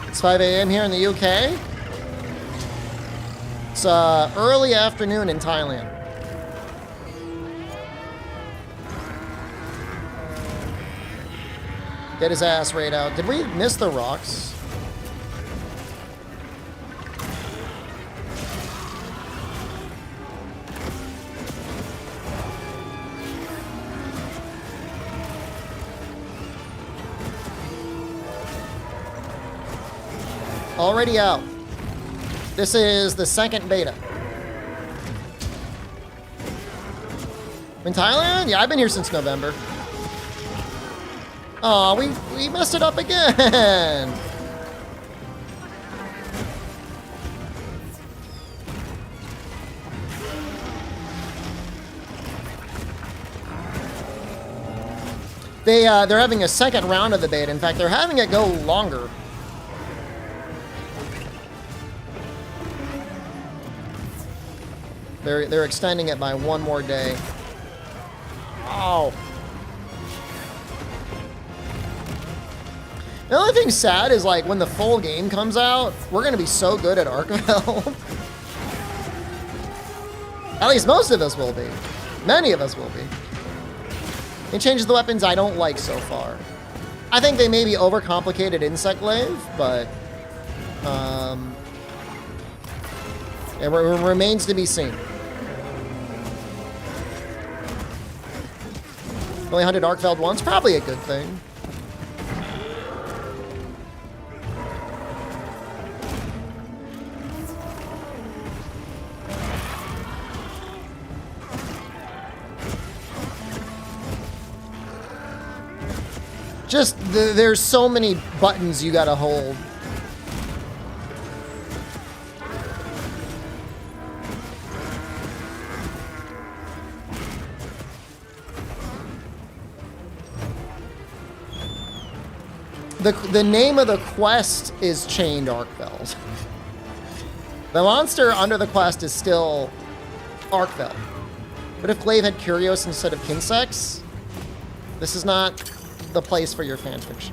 It's 5 a.m. here in the UK. It's early afternoon in Thailand. Get his ass right out. Did we miss the rocks? Already out. This is the second beta. In Thailand? Yeah, I've been here since November. Aw, we messed it up again. They're having a second round of the beta. In fact, they're having it go longer. They're extending it by one more day. Oh. The only thing sad is, like, when the full game comes out, we're gonna be so good at Arkveld. At least most of us will be. Many of us will be. It changes the weapons I don't like so far. I think they maybe overcomplicated Insect Glaive, but it remains to be seen. Only hunted Arkveld once, probably a good thing. Just, there's so many buttons you gotta hold. The name of the quest is Chained Arkveld. The monster under the quest is still Arkveld. But if Glaive had Curios instead of Kinsex, this is not the place for your fanfiction.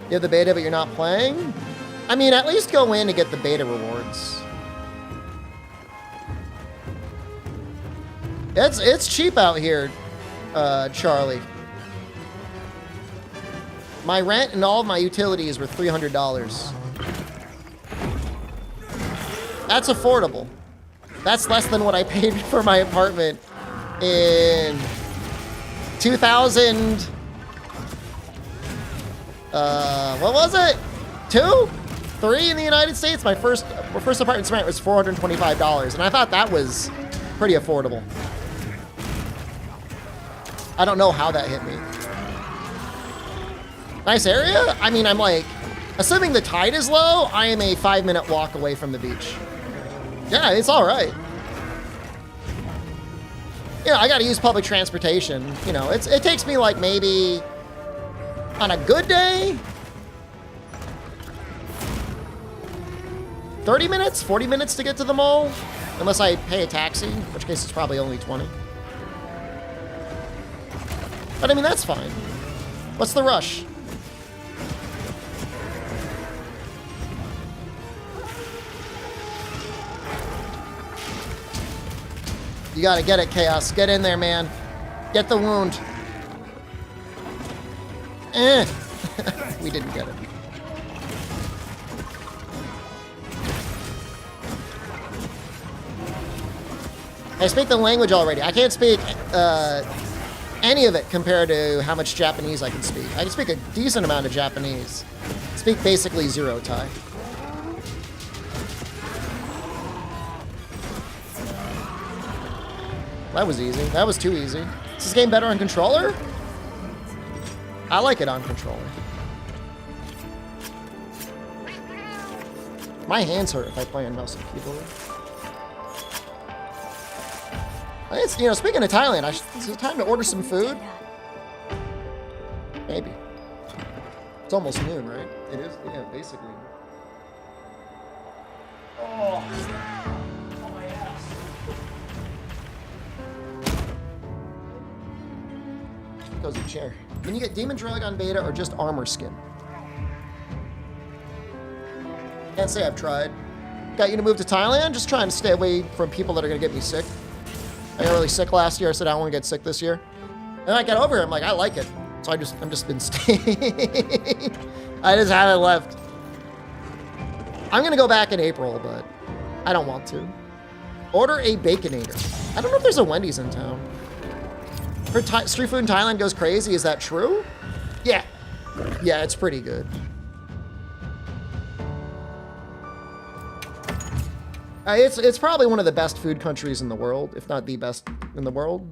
You have the beta, but you're not playing? I mean, at least go in to get the beta rewards. It's cheap out here, Charlie. My rent and all of my utilities were $300. That's affordable. That's less than what I paid for my apartment in 2000. What was it? 2? 3 in the United States? My first apartment rent was $425, and I thought that was pretty affordable. I don't know how that hit me. Nice area? I mean, I'm like, assuming the tide is low, I am a 5-minute walk away from the beach. Yeah, it's all right. Yeah, I gotta use public transportation. You know, it takes me like maybe on a good day, 30 minutes, 40 minutes to get to the mall, unless I pay a taxi, in which case it's probably only 20. But I mean, that's fine. What's the rush? You gotta get it, Chaos. Get in there, man. Get the wound. We didn't get it. I speak the language already. I can't speak any of it compared to how much Japanese I can speak. I can speak a decent amount of Japanese. I speak basically zero Thai. That was easy. That was too easy. Is this game better on controller? I like it on controller. My hands hurt if I play on mouse and keyboard. It's, you know, speaking of Thailand, is it time to order some food? Maybe. It's almost noon, right? It is, yeah, basically. Oh, my ass. Goes a chair. Can you get Demon Drug on beta or just armor skin? Can't say I've tried. Got you to move to Thailand? Just trying to stay away from people that are gonna get me sick. I got really sick last year. I said I don't want to get sick this year. And I got over here. I'm like, I like it. So I'm just been staying. I just haven't left. I'm gonna go back in April, but I don't want to. Order a Baconator. I don't know if there's a Wendy's in town. Heard street food in Thailand goes crazy. Is that true? Yeah. Yeah, it's pretty good. It's probably one of the best food countries in the world, if not the best in the world.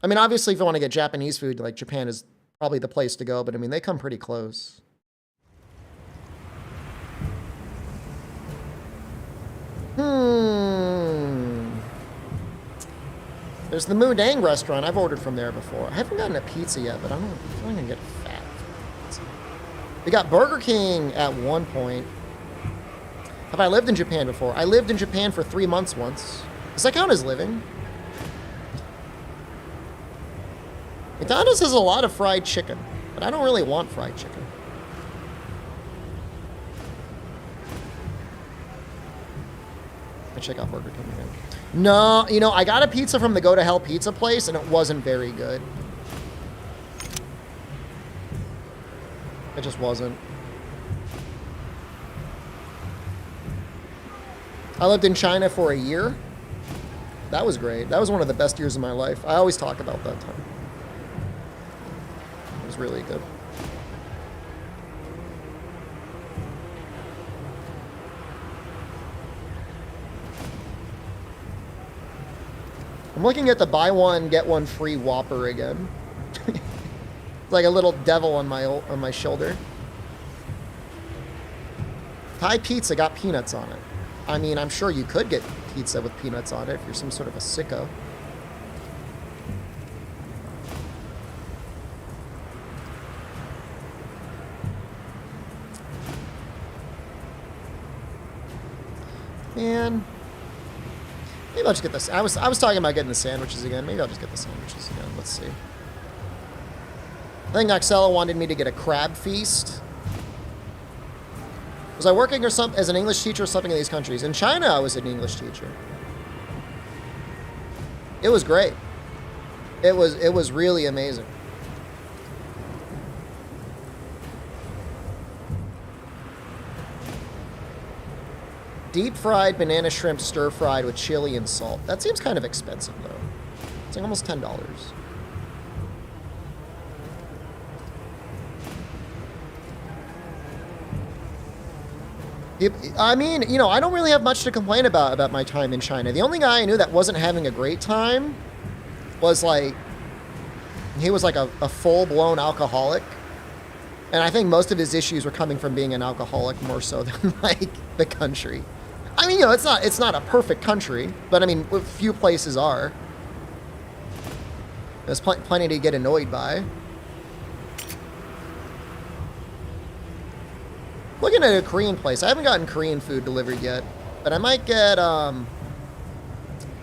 I mean, obviously, if you want to get Japanese food, like Japan is probably the place to go, but I mean, they come pretty close. There's the Moodang restaurant. I've ordered from there before. I haven't gotten a pizza yet, but I'm going to get fat. We got Burger King at one point. Have I lived in Japan before? I lived in Japan for 3 months once. Does that count as living? McDonald's has a lot of fried chicken, but I don't really want fried chicken. I check out Burger King again. No, you know, I got a pizza from the Go to Hell pizza place, and it wasn't very good. It just wasn't. I lived in China for a year. That was great. That was one of the best years of my life. I always talk about that time. It was really good. I'm looking at the buy one, get one free Whopper again. It's like a little devil on my shoulder. Thai pizza got peanuts on it. I mean, I'm sure you could get pizza with peanuts on it if you're some sort of a sicko. Man. Maybe I'll just get this. I was talking about getting the sandwiches again. Maybe I'll just get the sandwiches again. Let's see. I think Oxella wanted me to get a crab feast. Was I working or as an English teacher or something in these countries? In China, I was an English teacher. It was great. It was really amazing. Deep fried banana shrimp stir fried with chili and salt. That seems kind of expensive though. It's like almost $10. I mean, you know, I don't really have much to complain about my time in China. The only guy I knew that wasn't having a great time was like, he was like a full-blown alcoholic. And I think most of his issues were coming from being an alcoholic more so than like the country. I mean, you know, it's not a perfect country, but I mean, a few places are. There's plenty to get annoyed by. Looking at a Korean place. I haven't gotten Korean food delivered yet, but I might get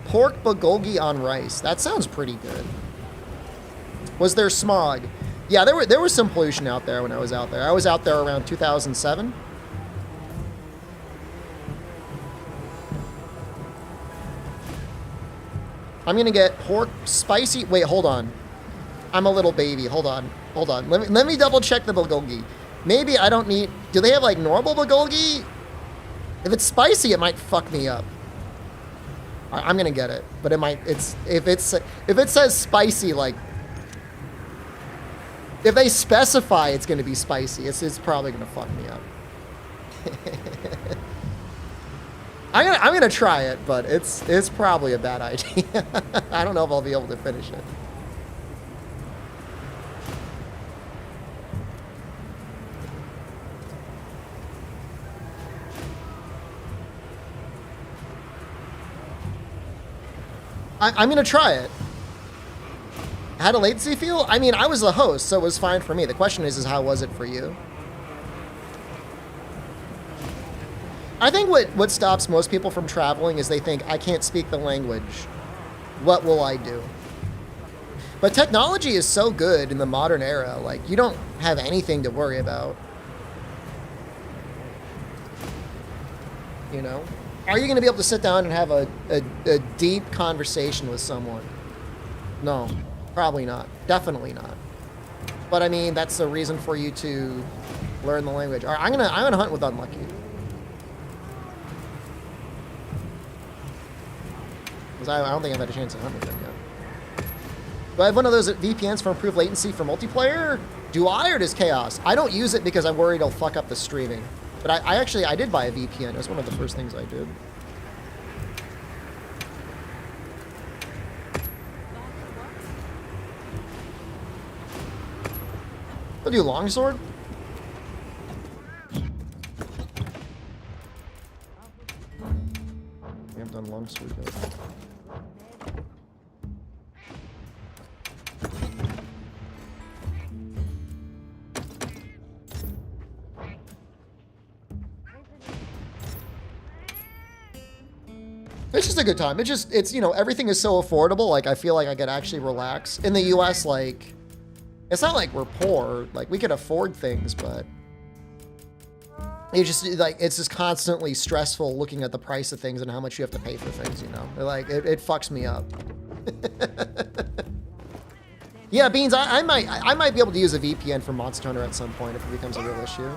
pork bulgogi on rice. That sounds pretty good. Was there smog? Yeah, there was some pollution out there when I was out there. I was out there around 2007. I'm gonna get pork spicy. Wait, hold on. I'm a little baby. Hold on. Let me double check the bulgogi. Maybe I don't need... Do they have, like, normal bulgogi? If it's spicy, it might fuck me up. I'm gonna get it. But it might... If it says spicy, like... If they specify it's gonna be spicy, it's probably gonna fuck me up. I'm gonna try it, but it's probably a bad idea. I don't know if I'll be able to finish it. I'm gonna try it. How did latency feel? I mean, I was the host, so it was fine for me. The question is how was it for you? I think what stops most people from traveling is they think, I can't speak the language. What will I do? But technology is so good in the modern era. Like, you don't have anything to worry about. You know? Are you going to be able to sit down and have a deep conversation with someone? No, probably not. Definitely not. But I mean, that's the reason for you to learn the language. All right, I'm gonna hunt with Unlucky. Because I don't think I've had a chance to hunt with him yet. Do I have one of those VPNs for improved latency for multiplayer? Do I, or does Chaos? I don't use it because I'm worried it'll fuck up the streaming. But I did buy a VPN. It was one of the first things I did. I'll do longsword. We haven't done longsword yet. It's just a good time. It's, you know, everything is so affordable. Like, I feel like I could actually relax. In the US, like, it's not like we're poor. Like, we could afford things, but it's just, like, it's just constantly stressful looking at the price of things and how much you have to pay for things, you know? Like, it fucks me up. Yeah, Beans, I might be able to use a VPN for Monster Hunter at some point if it becomes a real issue.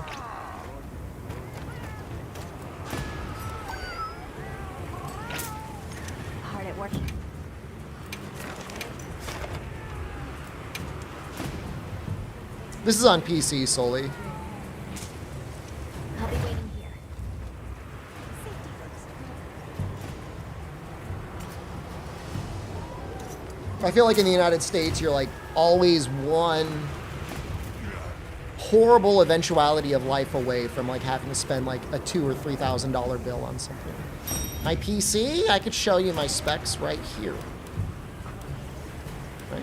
This is on PC solely. I'll be waiting here. I feel like in the United States, you're like always one horrible eventuality of life away from like having to spend like a $2,000 or $3,000 bill on something. My PC, I could show you my specs right here. Right?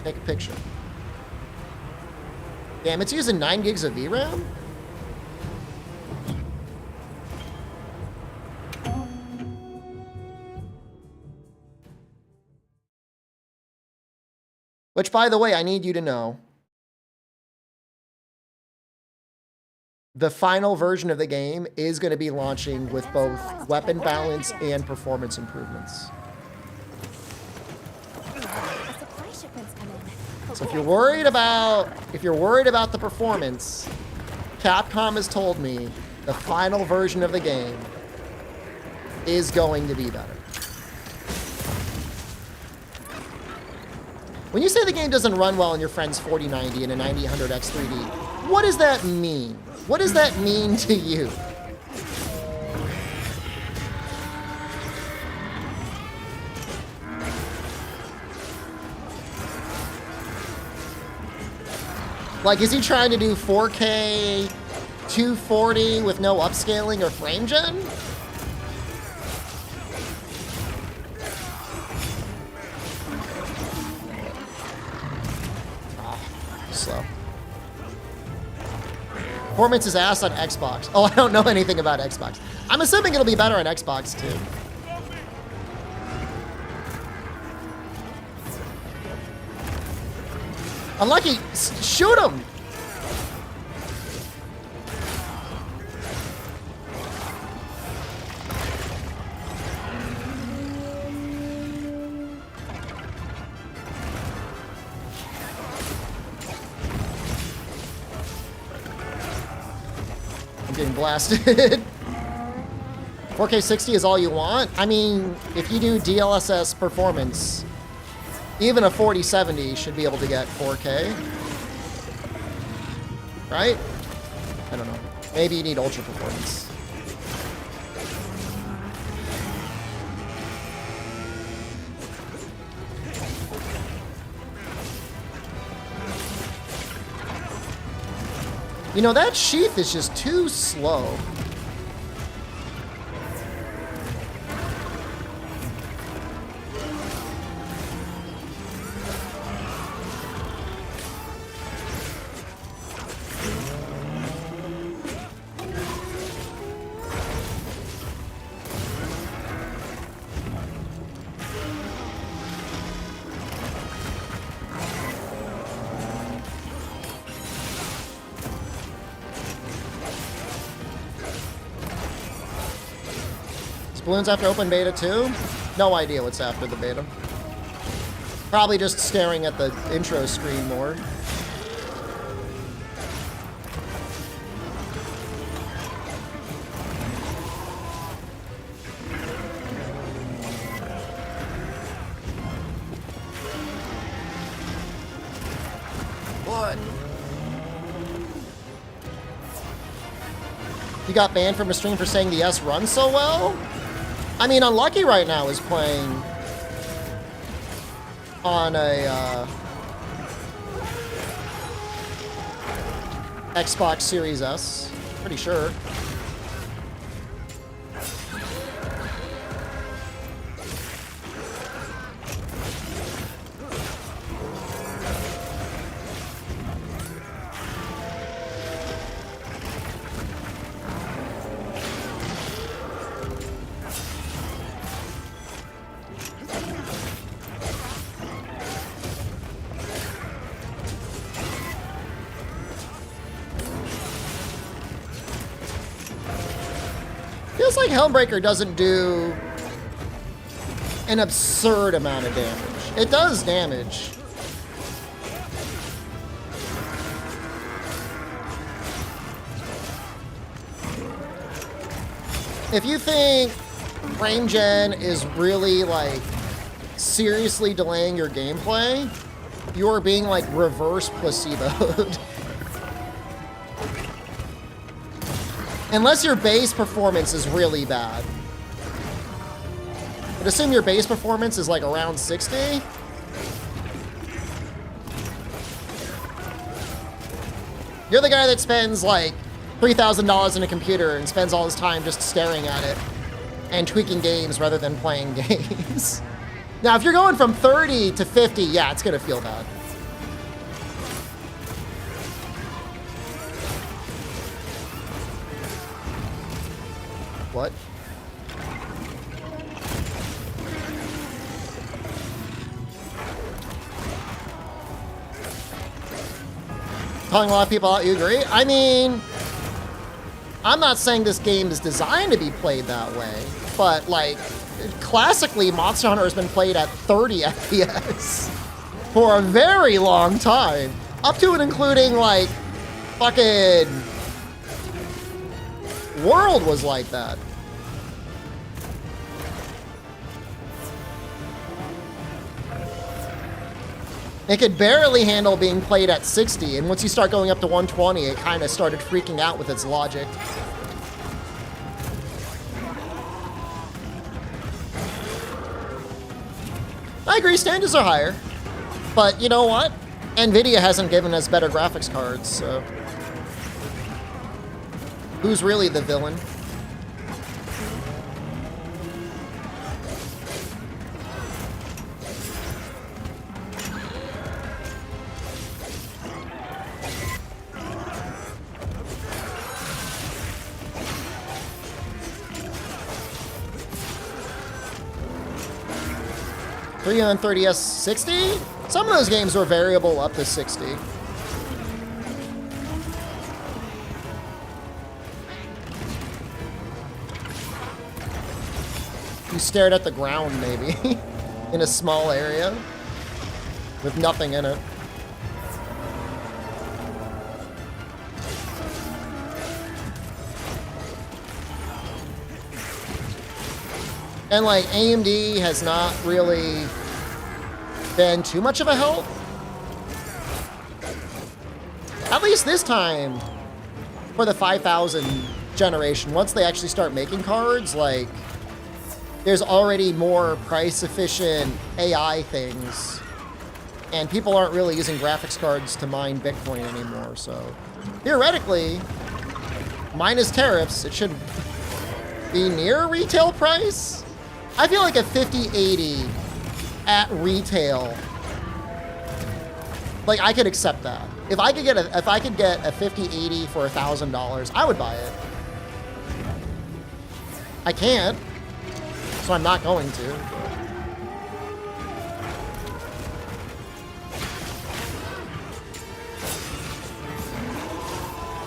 Take a picture. Damn, it's using 9 gigs of VRAM? Which, by the way, I need you to know. The final version of the game is going to be launching with both weapon balance and performance improvements. A supply shipment's come in. So if you're worried about the performance, Capcom has told me the final version of the game is going to be better. When you say the game doesn't run well on your friend's 4090 and a 9000X 3D, what does that mean? What does that mean to you? Like, is he trying to do 4K 240 with no upscaling or frame gen? Slow. Performance is ass on Xbox. Oh, I don't know anything about Xbox. I'm assuming it'll be better on Xbox too. Unlucky. Shoot him. Getting blasted. 4K 60 is all you want? I mean, if you do DLSS performance, even a 4070 should be able to get 4K. Right? I don't know. Maybe you need ultra performance. You know, that sheath is just too slow. Balloons after open beta too? No idea what's after the beta. Probably just staring at the intro screen more. What? You got banned from a stream for saying the S runs so well? I mean, Unlucky right now is playing on a Xbox Series S, pretty sure. Feels like Helmbreaker doesn't do an absurd amount of damage. It does damage. If you think frame gen is really like seriously delaying your gameplay, you are being like reverse placeboed. Unless your base performance is really bad. I'd assume your base performance is like around 60. You're the guy that spends like $3,000 in a computer and spends all his time just staring at it and tweaking games rather than playing games. Now, if you're going from 30 to 50, yeah, it's gonna feel bad. What? Calling a lot of people out, you agree? I mean, I'm not saying this game is designed to be played that way, but like, classically, Monster Hunter has been played at 30 FPS for a very long time. Up to and including, like, fucking World was like that. It could barely handle being played at 60, and once you start going up to 120, it kind of started freaking out with its logic. I agree, standards are higher, but you know what? NVIDIA hasn't given us better graphics cards, so who's really the villain? $330S 60? Some of those games were variable up to 60. You stared at the ground, maybe, in a small area with nothing in it. And like AMD has not really been too much of a help. At least this time for the 5000 generation, once they actually start making cards, like there's already more price efficient AI things. And people aren't really using graphics cards to mine Bitcoin anymore. So theoretically, minus tariffs, it should be near retail price. I feel like a 5080 at retail, like I could accept that. If I could get a 5080 for $1,000, I would buy it. I can't, so I'm not going to.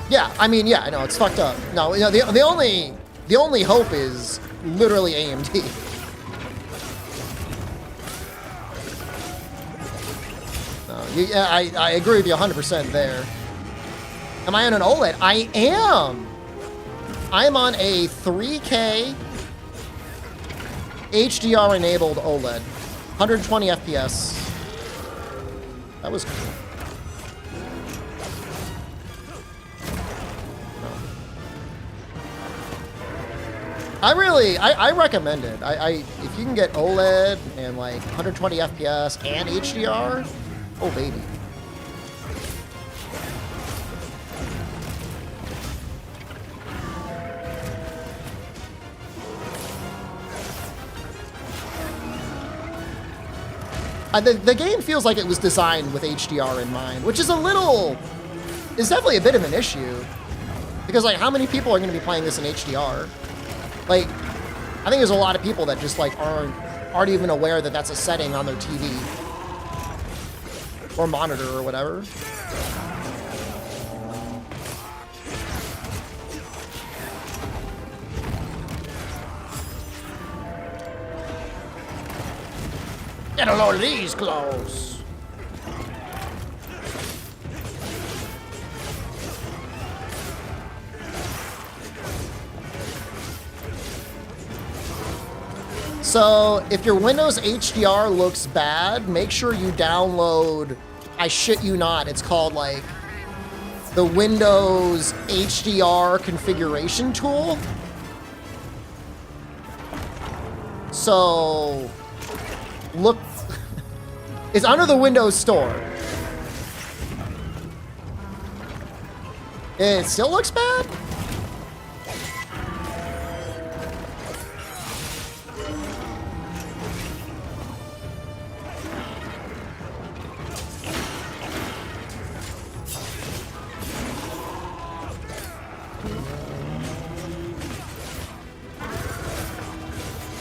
Yeah, I mean, yeah, I know it's fucked up. No, you know, the only hope is literally AMD. Yeah, I agree with you 100% there. Am I on an OLED? I am. I'm on a 3K HDR enabled OLED, 120 FPS. That was cool. I recommend it. If you can get OLED and like 120 FPS and HDR. Oh, baby. The game feels like it was designed with HDR in mind, which is definitely a bit of an issue. Because, like, how many people are going to be playing this in HDR? Like, I think there's a lot of people that just, like, aren't even aware that that's a setting on their TV. Or monitor or whatever. Get a load of these clothes. So, if your Windows HDR looks bad, make sure you download, I shit you not, it's called like the Windows HDR configuration tool. So, look, it's under the Windows Store. It still looks bad?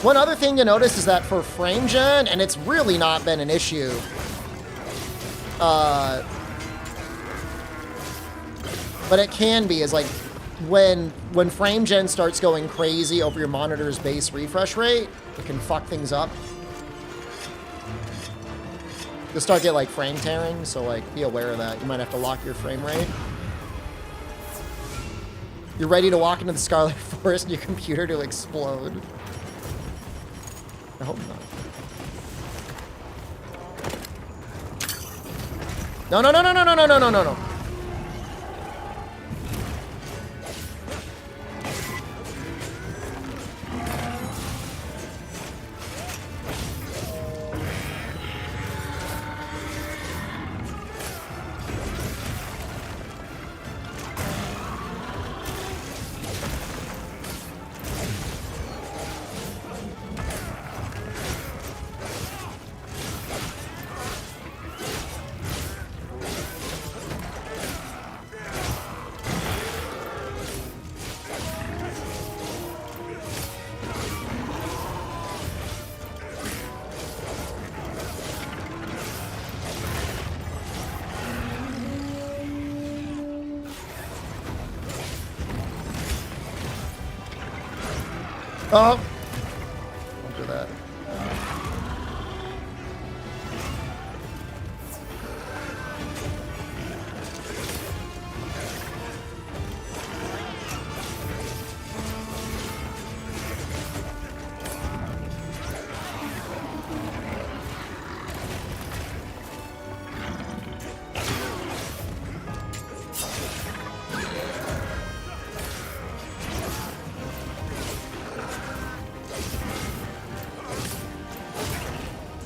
One other thing to notice is that for frame gen, and it's really not been an issue, But it can be, is like when frame gen starts going crazy over your monitor's base refresh rate, it can fuck things up. You'll start get like frame tearing, so like be aware of that. You might have to lock your frame rate. You're ready to walk into the Scarlet Forest and your computer to explode. I hope not. No, no, no, no, no, no, no, no, no, no, no. Oh! Don't do that.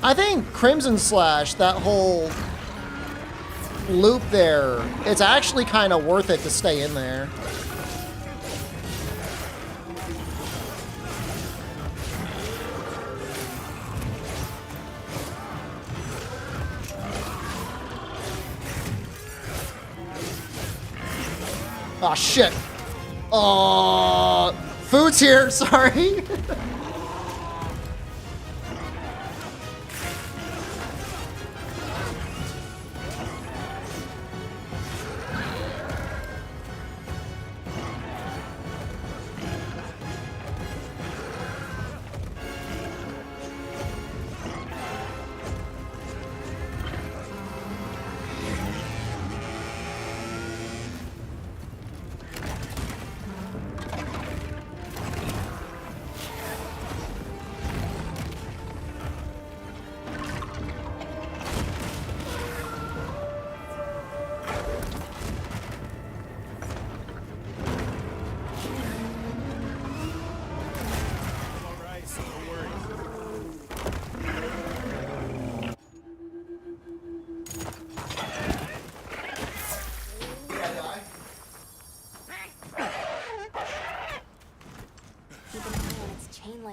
I think Crimson Slash, that whole loop there, it's actually kind of worth it to stay in there. Oh shit. Food's here, sorry.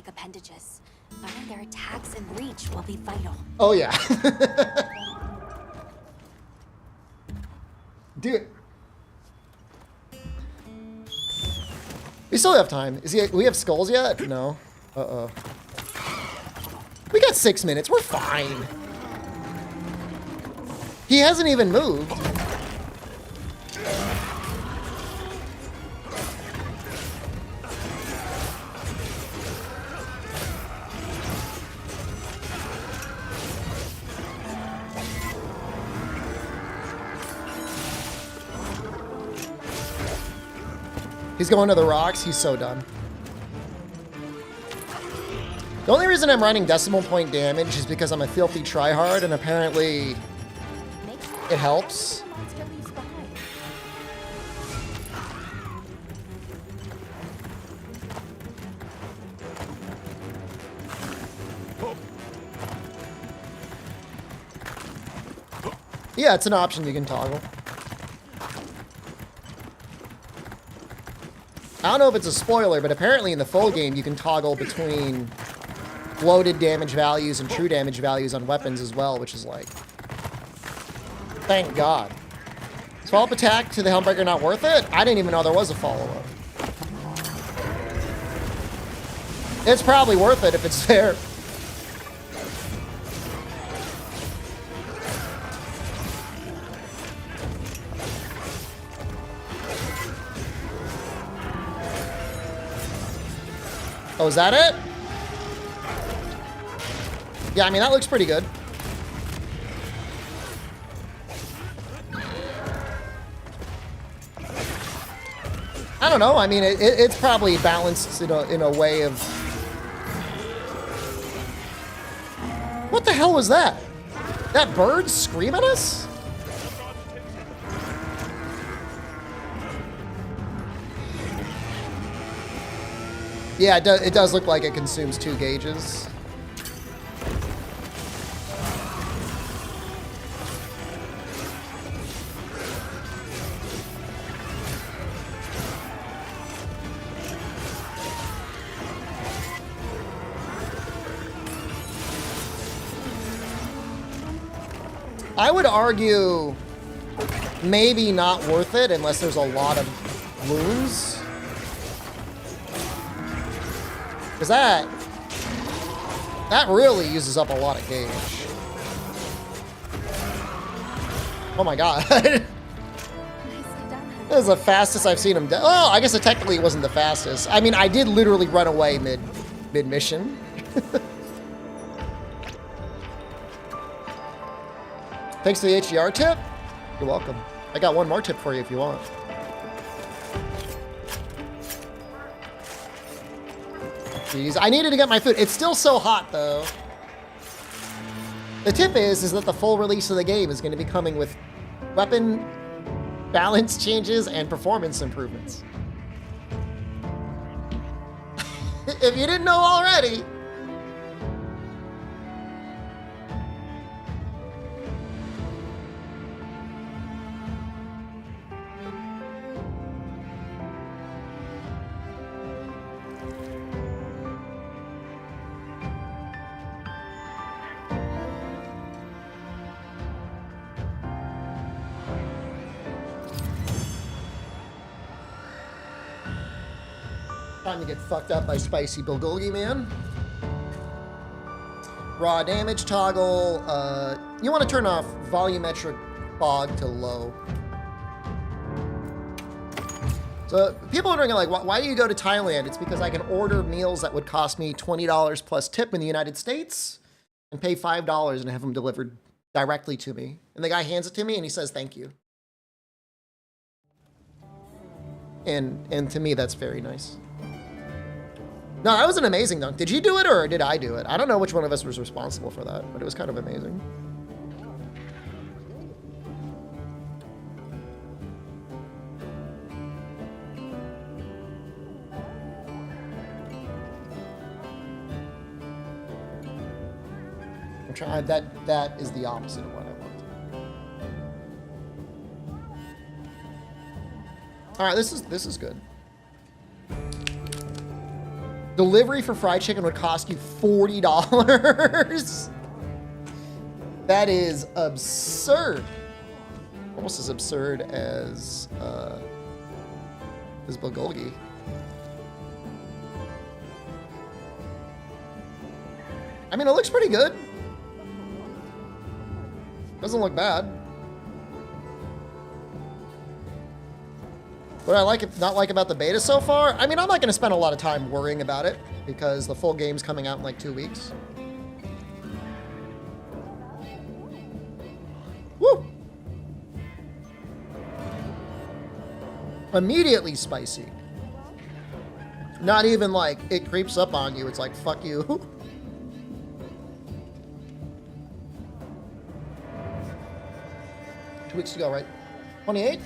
Appendages. Learning their attacks and reach will be vital. Oh yeah. Dude. We still have time. We have skulls yet? No. Uh-oh. We got 6 minutes. We're fine. He hasn't even moved. He's going to the rocks. He's so done. The only reason I'm running decimal point damage is because I'm a filthy tryhard, and apparently it helps. Yeah, it's an option you can toggle. I don't know if it's a spoiler, but apparently in the full game you can toggle between loaded damage values and true damage values on weapons as well, which is like, thank God. Is follow-up attack to the Helmbreaker not worth it? I didn't even know there was a follow-up. It's probably worth it if it's there. Oh, is that it? Yeah, I mean, that looks pretty good. I don't know. I mean, it's probably balanced in a way of... What the hell was that? That bird scream at us? Yeah, it does look like it consumes 2 gauges. I would argue maybe not worth it unless there's a lot of wounds. Because that really uses up a lot of gauge. Oh my god. That is the fastest I've seen him do. Oh, I guess it technically wasn't the fastest. I mean, I did literally run away mid-mission. Thanks for the HDR tip. You're welcome. I got one more tip for you if you want. Jeez, I needed to get my food. It's still so hot, though. The tip is that the full release of the game is going to be coming with weapon balance changes and performance improvements. If you didn't know already. Time to get fucked up by spicy bulgogi, man. Raw damage toggle. You want to turn off volumetric fog to low. So people are wondering, like, why do you go to Thailand? It's because I can order meals that would cost me $20 plus tip in the United States and pay $5 and have them delivered directly to me. And the guy hands it to me and he says, thank you. And to me, that's very nice. No, that was an amazing dunk. Did you do it or did I do it? I don't know which one of us was responsible for that, but it was kind of amazing. I'm trying, that is the opposite of what I want. All right, this is good. Delivery for fried chicken would cost you $40. That is absurd. Almost as absurd as bulgogi. I mean, it looks pretty good. Doesn't look bad. What I not like about the beta so far, I mean, I'm not going to spend a lot of time worrying about it because the full game's coming out in like 2 weeks. Woo! Immediately spicy. Not even like it creeps up on you. It's like, fuck you. 2 weeks to go, right? 28th?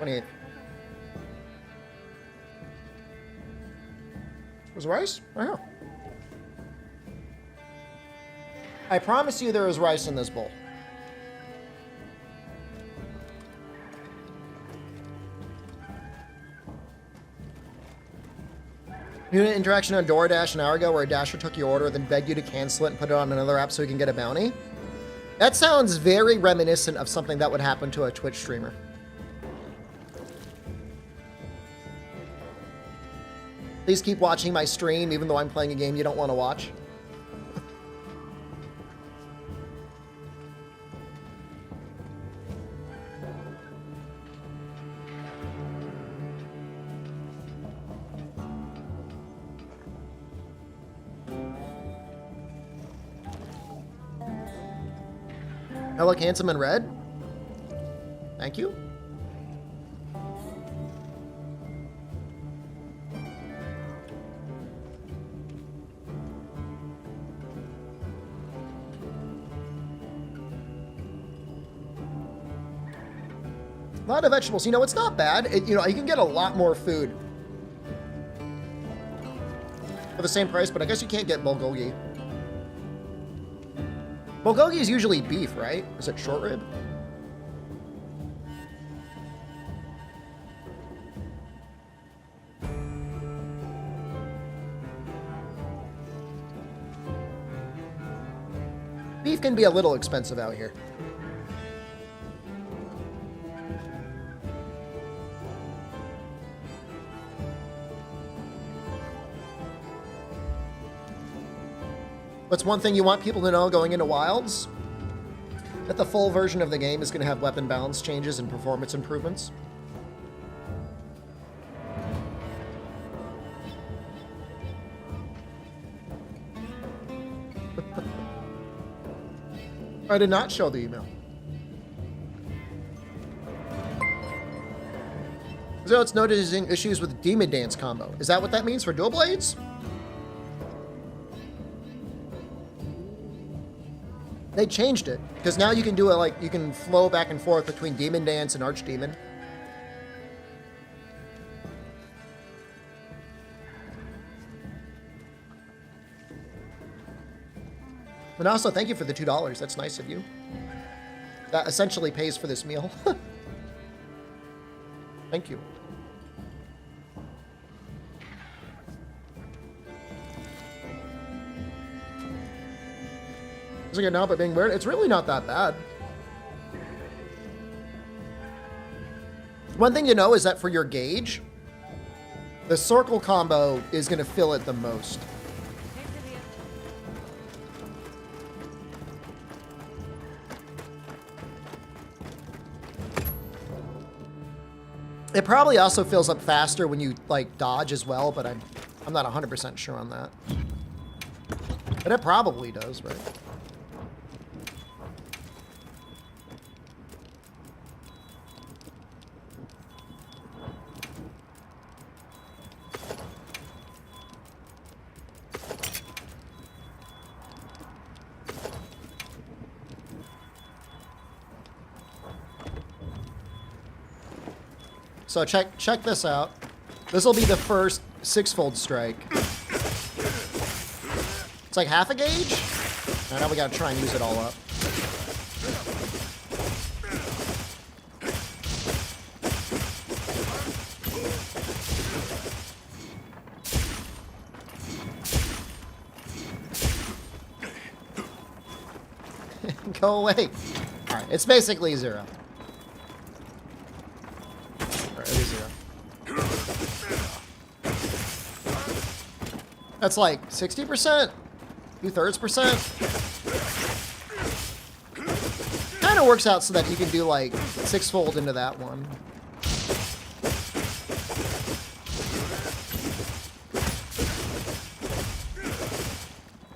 28th. Was rice? Right here. I promise you there is rice in this bowl. You had an interaction on DoorDash an hour ago where a Dasher took your order, then begged you to cancel it and put it on another app so he can get a bounty? That sounds very reminiscent of something that would happen to a Twitch streamer. Please keep watching my stream, even though I'm playing a game you don't want to watch. I look handsome in red? Thank you. A lot of vegetables. You know, it's not bad. You know, you can get a lot more food for the same price, but I guess you can't get bulgogi. Bulgogi is usually beef, right? Is it short rib? Beef can be a little expensive out here. What's one thing you want people to know going into Wilds? That the full version of the game is going to have weapon balance changes and performance improvements. I did not show the email. So it's noticing issues with Demon Dance combo. Is that what that means for dual blades? They changed it, because now you can do it like, you can flow back and forth between Demon Dance and Archdemon. And also, thank you for the $2. That's nice of you. That essentially pays for this meal. Thank you. It's like now, but being weird, it's really not that bad. One thing to know is that for your gauge, the circle combo is going to fill it the most. It probably also fills up faster when you like dodge as well, but I'm not 100% sure on that. But it probably does, right? So check this out. This will be the first six-fold strike. It's like half a gauge. And now we gotta try and use it all up. Go away. All right, it's basically zero. That's like 60%, 2/3%. Kind of works out so that you can do like six-fold into that one.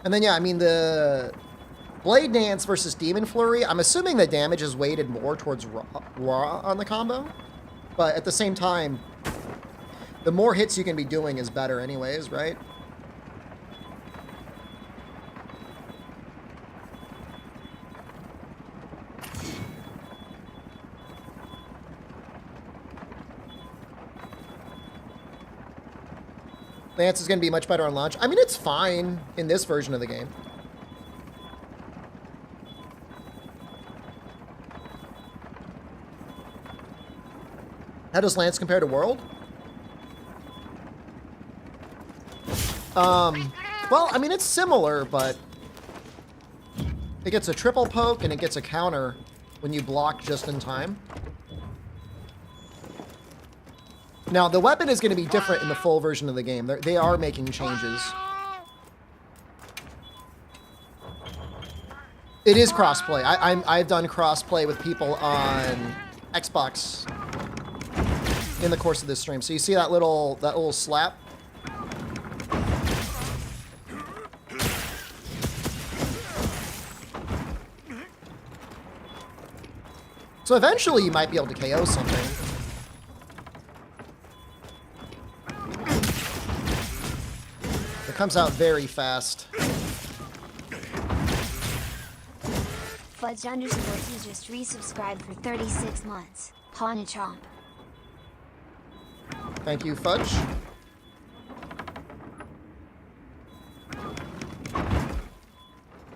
And then, yeah, I mean, the Blade Dance versus Demon Flurry, I'm assuming the damage is weighted more towards raw on the combo. But at the same time, the more hits you can be doing is better anyways, right? Lance is going to be much better on launch. I mean, it's fine in this version of the game. How does Lance compare to World? Well, I mean, it's similar, but it gets a triple poke and it gets a counter when you block just in time. Now, the weapon is going to be different in the full version of the game. They are making changes. It is crossplay. I've done crossplay with people on Xbox in the course of this stream. So you see that little slap? So eventually you might be able to KO something. It comes out very fast. Fudge_T just resubscribed for 36 months. Pawn a chomp. Thank you, Fudge.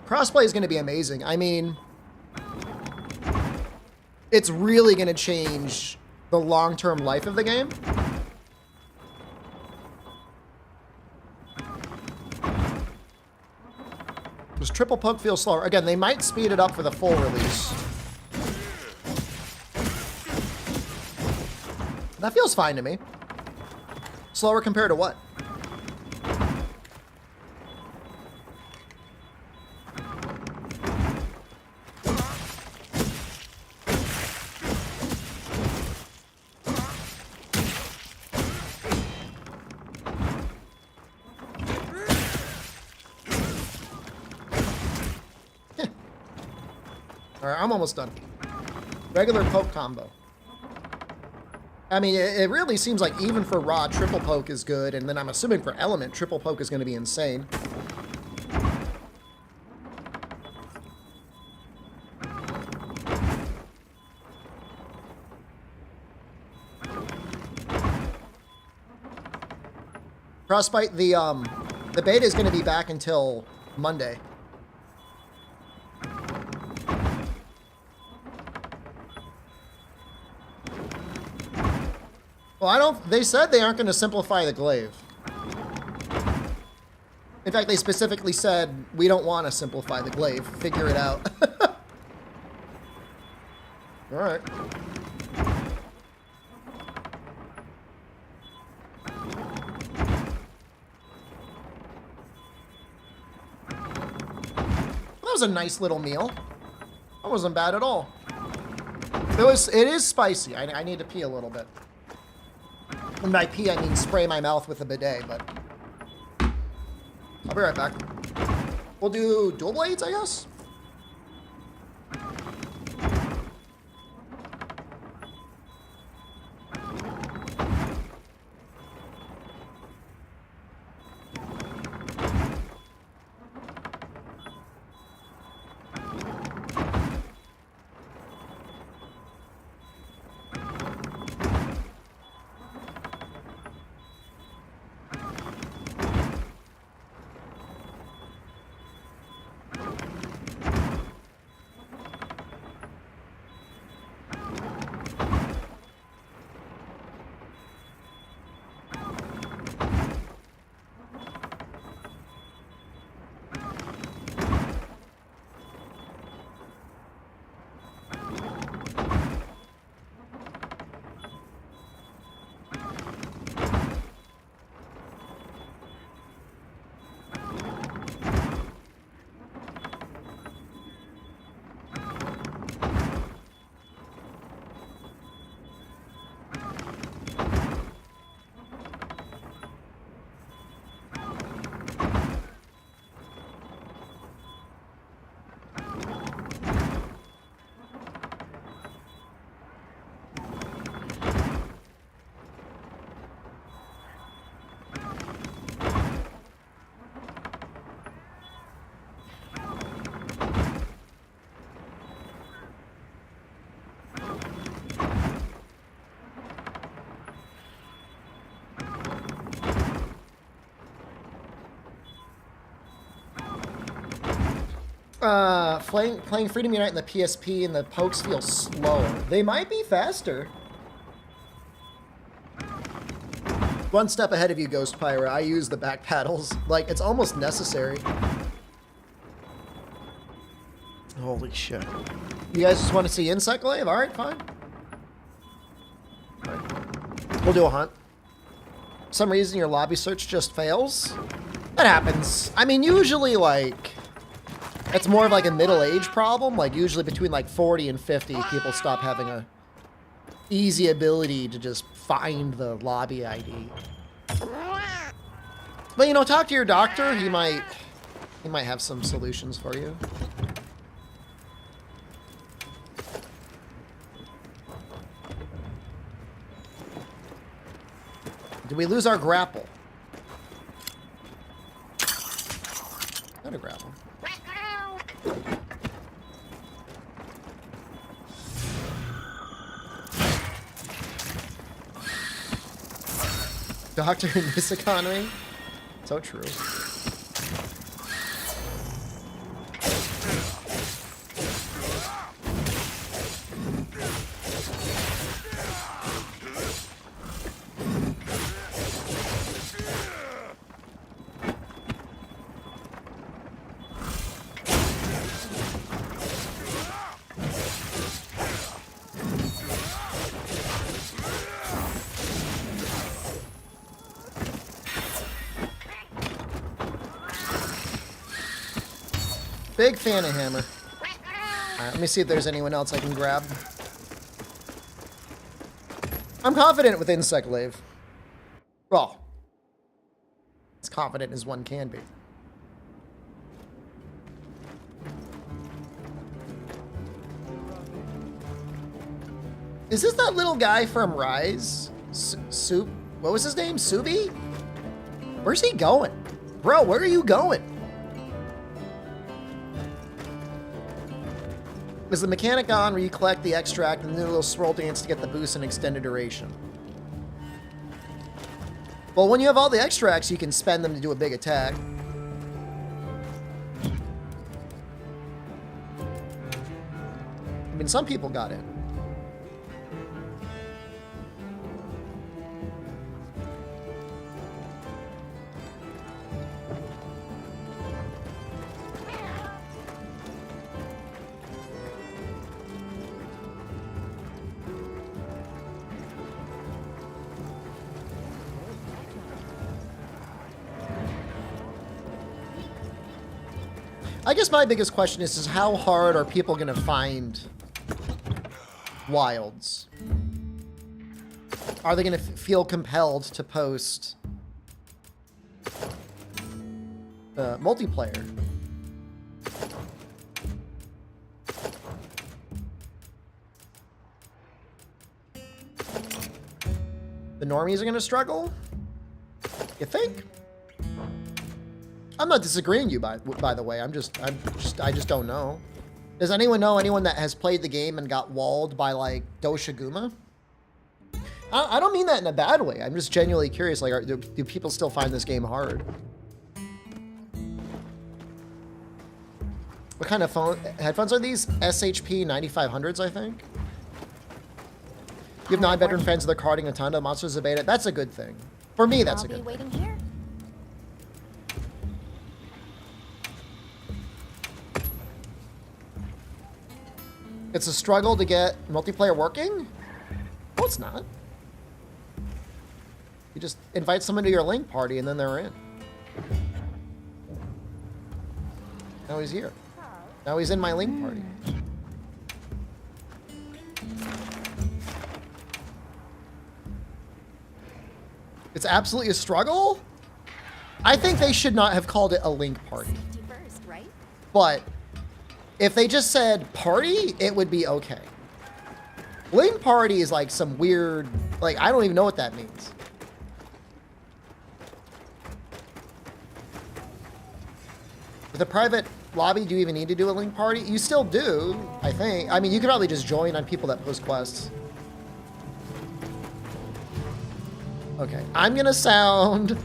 Crossplay is going to be amazing. I mean, it's really going to change the long-term life of the game. Does triple poke feel slower? Again, they might speed it up for the full release. That feels fine to me. Slower compared to what? Alright, I'm almost done. Regular poke combo. I mean, it really seems like even for raw, triple poke is good, and then I'm assuming for element, triple poke is going to be insane. Frostbite, the beta is going to be back until Monday. Well, they said they aren't going to simplify the glaive. In fact, they specifically said, we don't want to simplify the glaive. Figure it out. All right. That was a nice little meal. That wasn't bad at all. It is spicy. I need to pee a little bit. When by pee, I mean spray my mouth with a bidet, but I'll be right back. We'll do dual blades, I guess? Playing Freedom Unite in the PSP and the pokes feel slower. They might be faster. One step ahead of you, Ghost Pyra. I use the back paddles. Like, it's almost necessary. Holy shit. You guys just want to see Insect Glaive? Alright, fine. Alright. We'll do a hunt. For some reason your lobby search just fails. That happens. I mean, usually, like, it's more of like a middle-age problem. Like, usually between like 40 and 50, people stop having a easy ability to just find the lobby ID. But, you know, talk to your doctor. He might have some solutions for you. Did we lose our grapple? Not a grapple. Doctor in this economy? So true. Big fan of hammer. Alright, let me see if there's anyone else I can grab. I'm confident with insect glaive. Well, as confident as one can be. Is this that little guy from Rise? Soup? What was his name? Subi? Where's he going? Bro, where are you going? Is the mechanic on where you collect the extract and do a little swirl dance to get the boost and extended duration? Well, when you have all the extracts, you can spend them to do a big attack. I mean, some people got it. I guess my biggest question is how hard are people going to find wilds? Are they going to feel compelled to post multiplayer? The normies are going to struggle? You think? I'm not disagreeing you by the way. I just don't know. Does anyone know anyone that has played the game and got walled by like Doshiguma? I don't mean that in a bad way. I'm just genuinely curious. Like, do people still find this game hard? What kind of headphones are these? SHP 9500s, I think. You have non-veteran fans that are carding a ton of Monsters of Beta. That's a good thing. For me, that's a good thing. Waiting here. It's a struggle to get multiplayer working? No, it's not. You just invite someone to your link party and then they're in. Now he's here. Now he's in my link party. It's absolutely a struggle? I think they should not have called it a link party. First, right? But if they just said party, it would be okay. Link party is like some weird, like, I don't even know what that means. With a private lobby, do you even need to do a link party? You still do, I think. I mean, you could probably just join on people that post quests. Okay, I'm gonna sound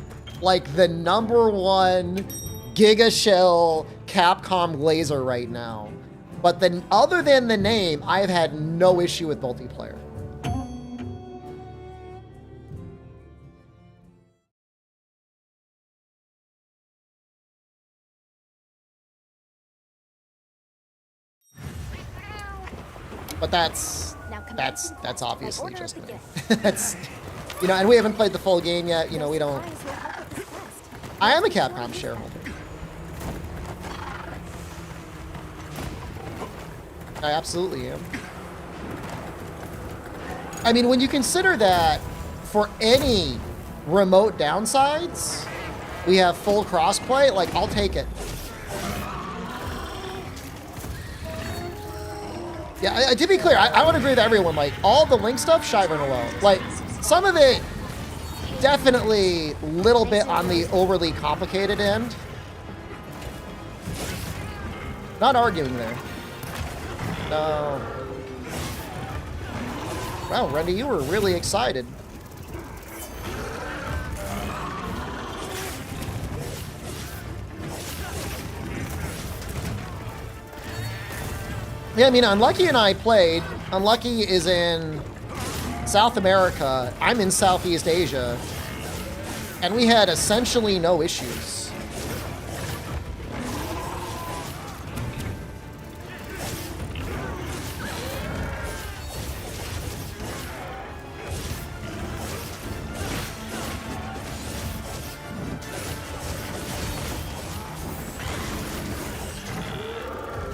like the #1 Giga Shell Capcom Glazer right now. But then, other than the name, I've had no issue with multiplayer. But that's obviously just me. That's, you know, and we haven't played the full game yet. You know, we don't. I am a Capcom shareholder. I absolutely am. I mean, when you consider that for any remote downsides, we have full crossplay, like, I'll take it. Yeah, to be clear, I would agree with everyone. Like, all the link stuff, Shiver and alone. Like, some of it definitely a little bit on the overly complicated end. Not arguing there. No. Wow, Randy, you were really excited. Yeah, I mean, Unlucky and I played. Unlucky is in South America. I'm in Southeast Asia. And we had essentially no issues.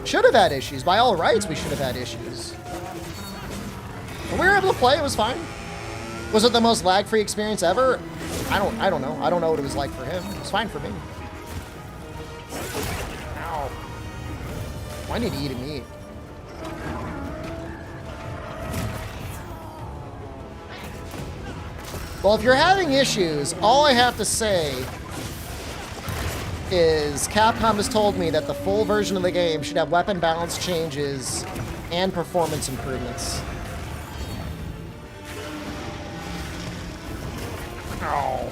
Should have had issues. By all rights, we should have had issues. But we were able to play. It was fine. Was it the most lag-free experience ever? I don't know. I don't know what it was like for him. It was fine for me. Ow. I need to eat a meat. Well, if you're having issues, all I have to say is Capcom has told me that the full version of the game should have weapon balance changes and performance improvements. Oh.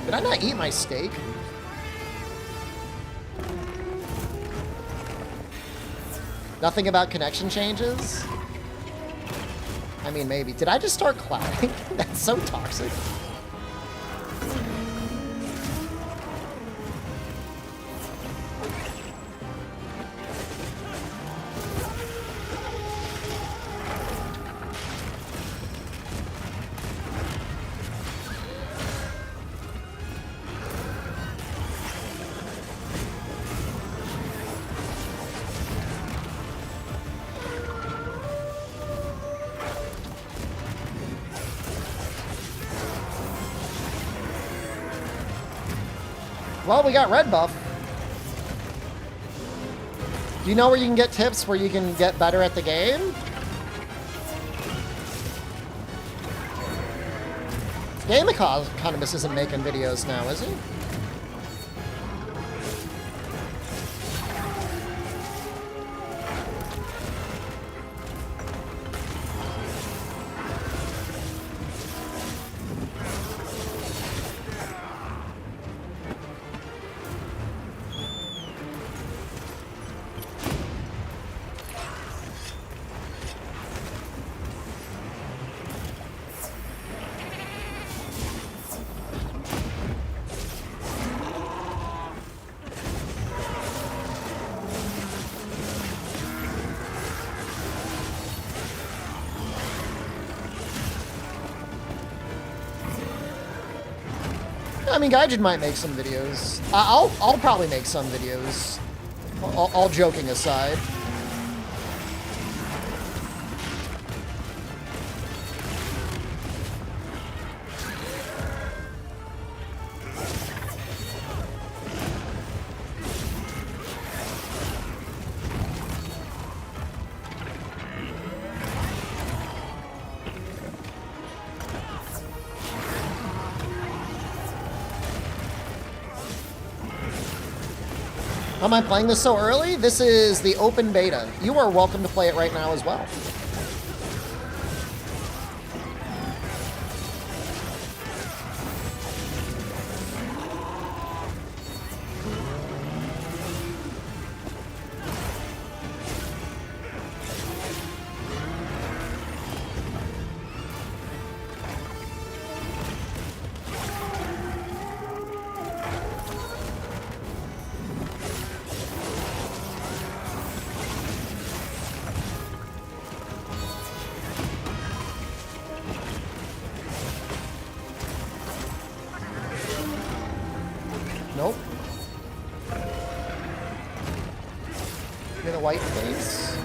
Did I not eat my steak? Nothing about connection changes? I mean, maybe. Did I just start clouding? That's so toxic. Well, we got red buff. Do you know where you can get tips where you can get better at the game? Game Economist isn't making videos now, is he? I mean, Gaijin might make some videos. I'll probably make some videos. All joking aside. Am I playing this so early? This is the open beta. You are welcome to play it right now as well. Nope. Give me the white, please.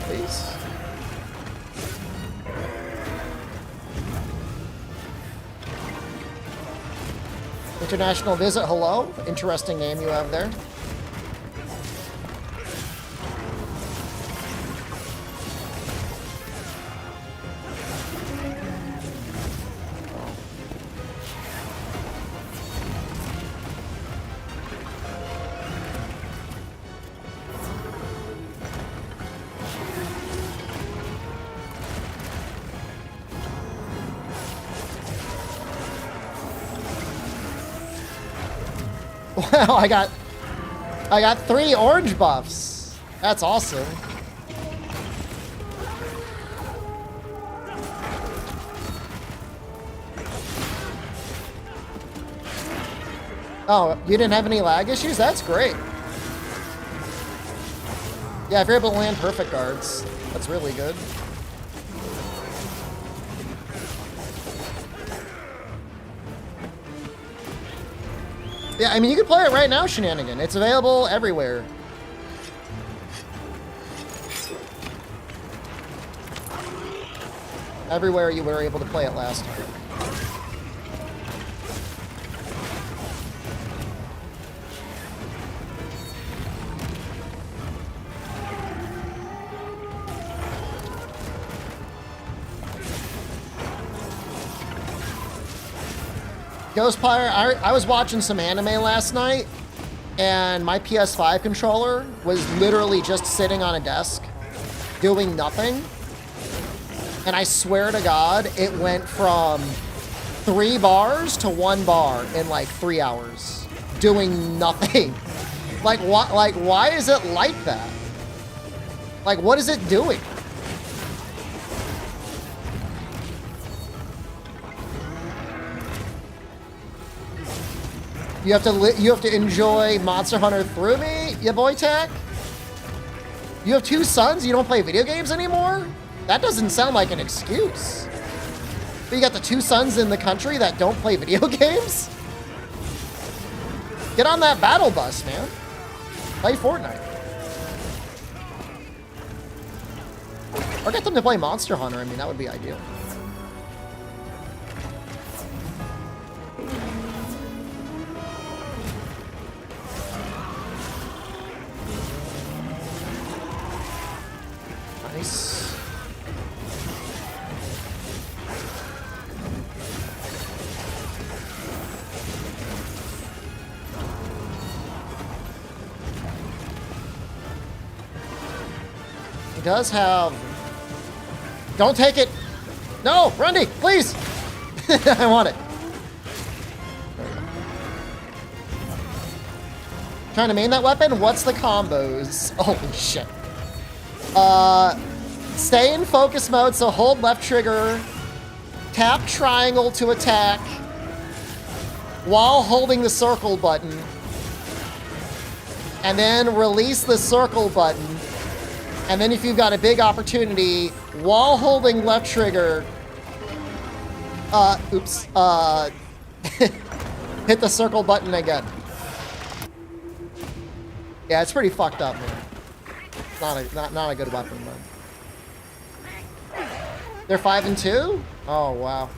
Please. International Visit, hello. Interesting name you have there. Wow, I got 3 orange buffs. That's awesome. Oh, you didn't have any lag issues? That's great. Yeah, if you're able to land perfect guards, that's really good. Yeah, I mean, you can play it right now, Shenanigan. It's available everywhere. Everywhere you were able to play it last time. Ghostpire, I was watching some anime last night, and my PS5 controller was literally just sitting on a desk, doing nothing. And I swear to God, it went from 3 bars to 1 bar in like 3 hours, doing nothing. Like, why is it like that? Like, what is it doing? You have to enjoy Monster Hunter through me, ya boy Tack? You have 2 sons, you don't play video games anymore? That doesn't sound like an excuse. But you got the 2 sons in the country that don't play video games? Get on that battle bus, man. Play Fortnite. Or get them to play Monster Hunter, I mean, that would be ideal. Nice. He does have... Don't take it! No! Grundy, please! I want it. Trying to main that weapon? What's the combos? Holy shit. Stay in focus mode, so hold left trigger, tap triangle to attack, while holding the circle button, and then release the circle button, and then if you've got a big opportunity, while holding left trigger, hit the circle button again. Yeah, it's pretty fucked up, man. Not a good weapon, but they're 5 and 2. Oh wow.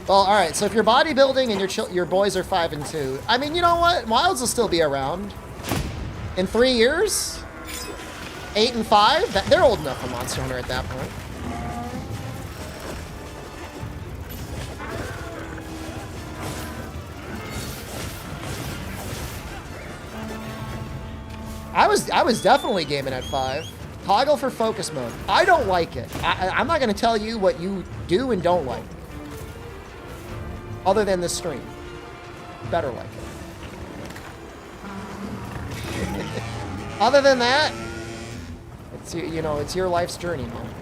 Well, all right. So if you're bodybuilding and your boys are 5 and 2, I mean, you know what? Wilds will still be around in 3 years. 8 and 5. They're old enough for Monster Hunter at that point. I was definitely gaming at 5. Toggle for focus mode. I don't like it. I'm not going to tell you what you do and don't like. Other than this stream. Better like it. Other than that, it's, you know, it's your life's journey, man.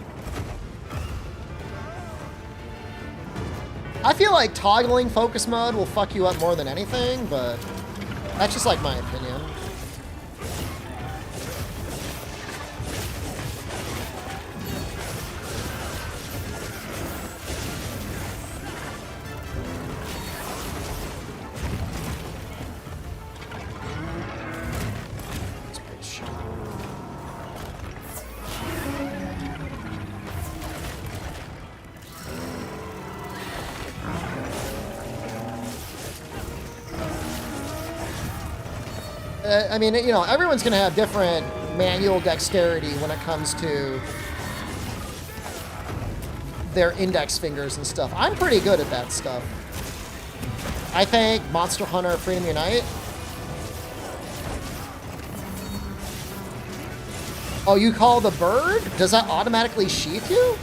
I feel like toggling focus mode will fuck you up more than anything, but that's just like my opinion. I mean, you know, everyone's going to have different manual dexterity when it comes to their index fingers and stuff. I'm pretty good at that stuff. I think Monster Hunter Freedom Unite. Oh, you call the bird? Does that automatically sheath you?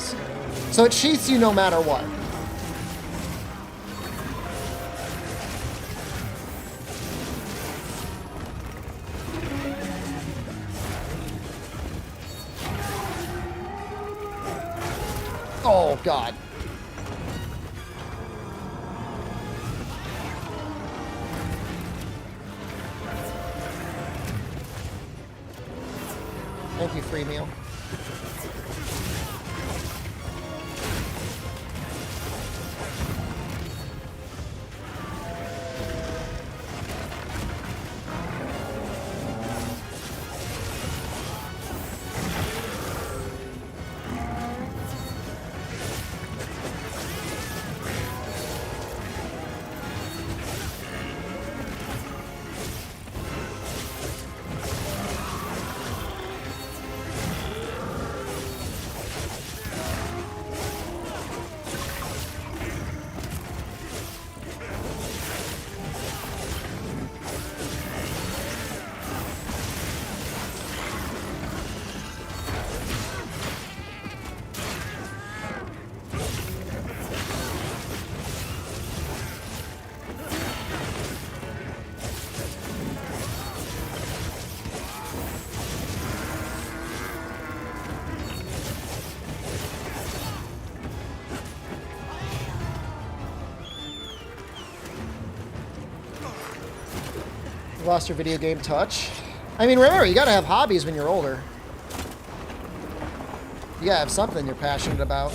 settings. So it cheats you no matter what. Oh, God. Thank you, free meal. Lost your video game touch. I mean, remember, you gotta have hobbies when you're older. You gotta have something you're passionate about.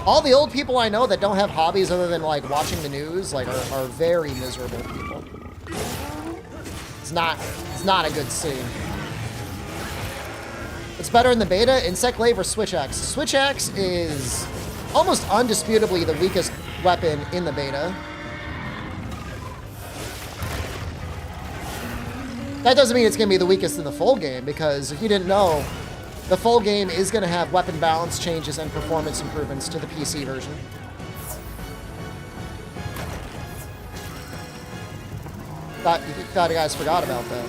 All the old people I know that don't have hobbies other than, like, watching the news, like, are very miserable people. It's not a good scene. It's better in the beta. Insect Glaive or Switch Axe? Switch Axe is almost undisputably the weakest weapon in the beta. That doesn't mean it's going to be the weakest in the full game, because if you didn't know, the full game is going to have weapon balance changes and performance improvements to the PC version. Thought you guys forgot about that.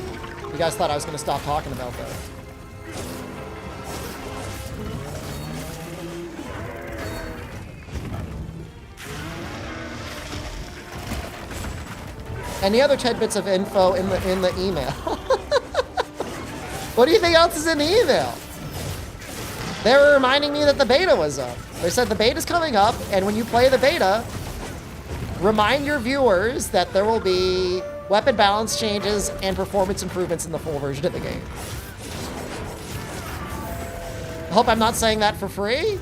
You guys thought I was going to stop talking about that. Any other tidbits of info in the email? What do you think else is in the email? They were reminding me that the beta was up. They said the beta's coming up, and when you play the beta, remind your viewers that there will be weapon balance changes and performance improvements in the full version of the game. I hope I'm not saying that for free.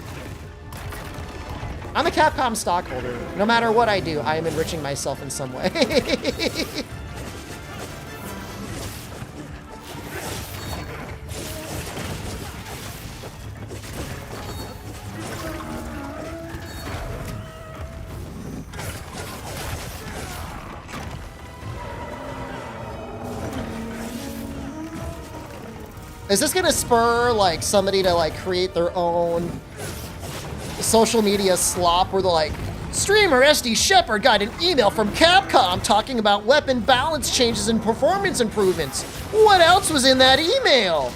I'm a Capcom stockholder. No matter what I do, I am enriching myself in some way. Is this gonna spur, like, somebody to, like, create their own social media slop where they're like, streamer SD Shepard got an email from Capcom talking about weapon balance changes and performance improvements. What else was in that email?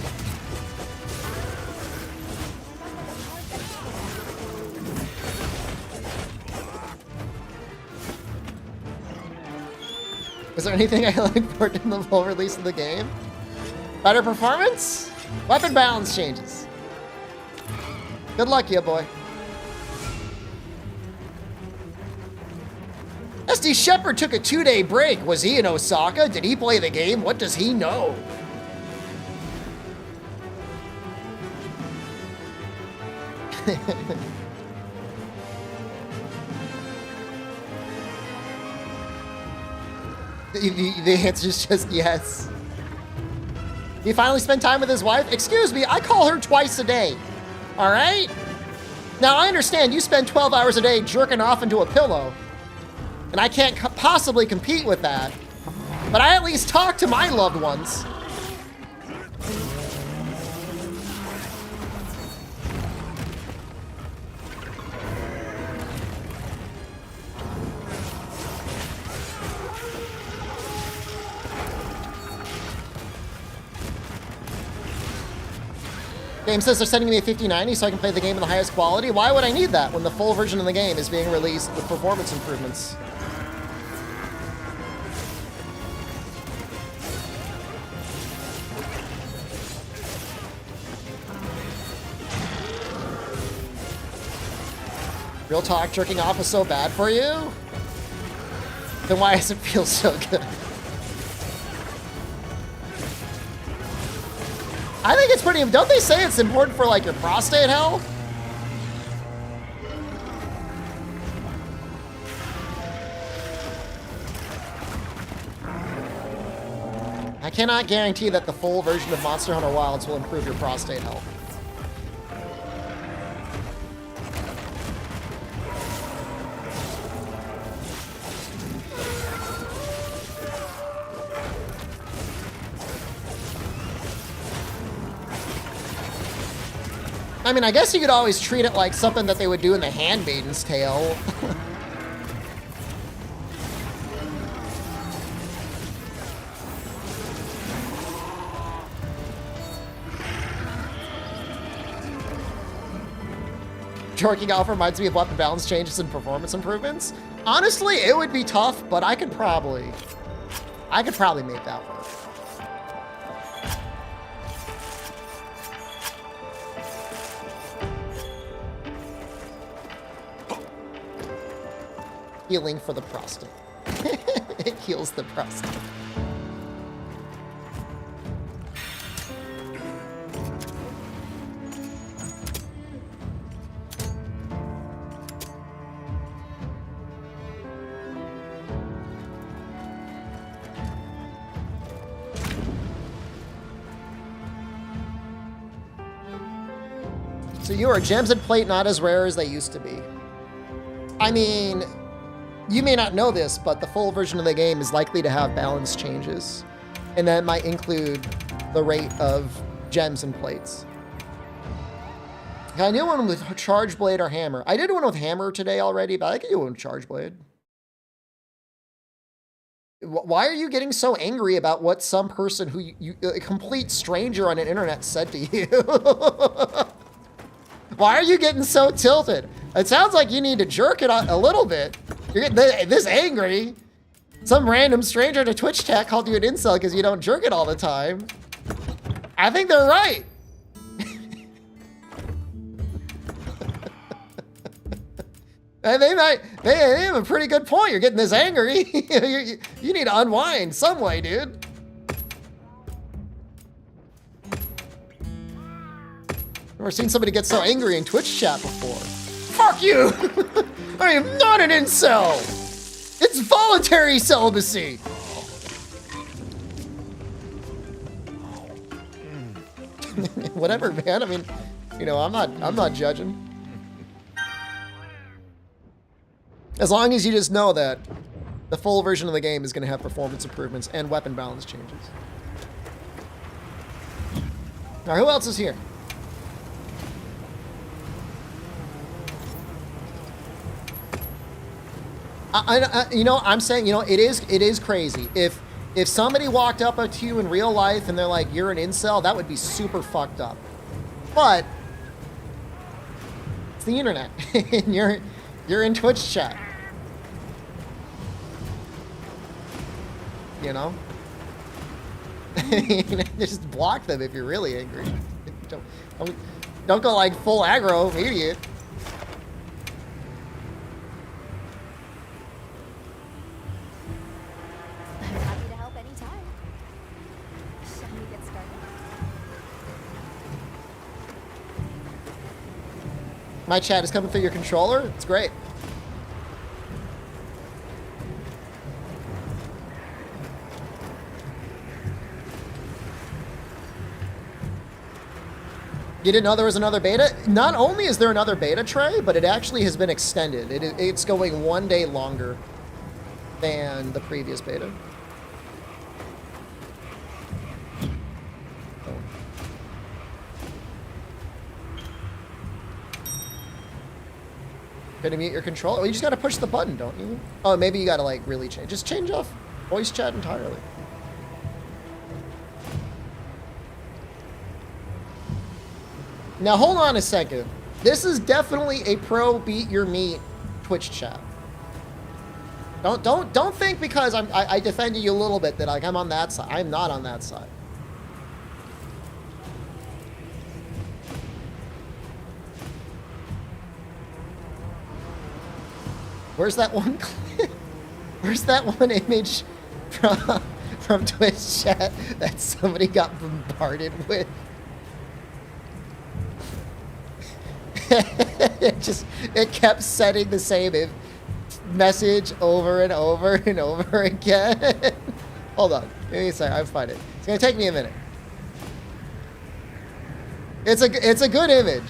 Is there anything I look forward to in the full release of the game? Better performance? Weapon balance changes. Good luck, ya boy. SD Shepard took a 2-day break. Was he in Osaka? Did he play the game? What does he know? The answer is just yes. He finally spent time with his wife? Excuse me, I call her twice a day. All right? Now, I understand you spend 12 hours a day jerking off into a pillow, and I can't possibly compete with that, but I at least talk to my loved ones. Game says they're sending me a 5090 so I can play the game in the highest quality. Why would I need that when the full version of the game is being released with performance improvements? Real talk, jerking off is so bad for you? Then why does it feel so good? I think it's pretty, don't they say it's important for like your prostate health? I cannot guarantee that the full version of Monster Hunter Wilds will improve your prostate health. I mean, I guess you could always treat it like something that they would do in The Handmaiden's Tale. Jerking off reminds me of weapon balance changes and performance improvements. Honestly, it would be tough, but I could probably make that work. Healing for the prostate. It heals the prostate. So your gems and plate not as rare as they used to be. I mean, you may not know this, but the full version of the game is likely to have balance changes. And that might include the rate of gems and plates. I knew one with charge blade or hammer. I did one with hammer today already, but I could do one with charge blade. Why are you getting so angry about what some person who a complete stranger on an internet said to you? Why are you getting so tilted? It sounds like you need to jerk it a little bit. You're getting this angry. Some random stranger at a Twitch chat called you an incel because you don't jerk it all the time. I think they're right. And they have a pretty good point. You're getting this angry. You need to unwind some way, dude. Never seen somebody get so angry in Twitch chat before. Fuck you! I am not an incel! It's voluntary celibacy! Whatever, man. I mean, you know, I'm not judging. As long as you just know that the full version of the game is going to have performance improvements and weapon balance changes. Now, who else is here? You know, I'm saying, you know, it is crazy. If somebody walked up to you in real life and they're like, you're an incel, that would be super fucked up. But it's the internet, and you're in Twitch chat. You know? Just block them if you're really angry. Don't go like full aggro immediate. My chat is coming through your controller. It's great. You didn't know there was another beta? Not only is there another beta, Trey, but it actually has been extended. It's going 1 day longer than the previous beta. Gonna mute your controller? Well, you just gotta push the button, don't you? Oh, maybe you gotta like really change. Just change off voice chat entirely. Now hold on a second. This is definitely a pro beat your meat Twitch chat. Don't think because I defended you a little bit that like I'm on that side. I'm not on that side. Where's that one clip? Where's that one image from Twitch chat that somebody got bombarded with? It kept sending the same message over and over and over again. Hold on, give me a second. I'll find it. It's gonna take me a minute. It's a good image.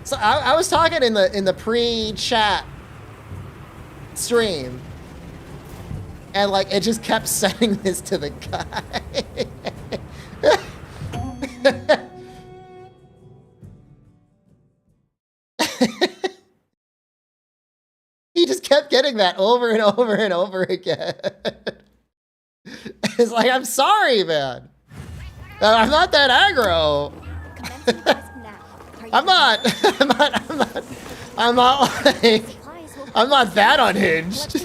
So I was talking in the pre-chat stream, and like it just kept sending this to the guy. He just kept getting that over and over and over again. It's like, I'm sorry, man. I'm not that aggro. I'm not like, I'm not that unhinged.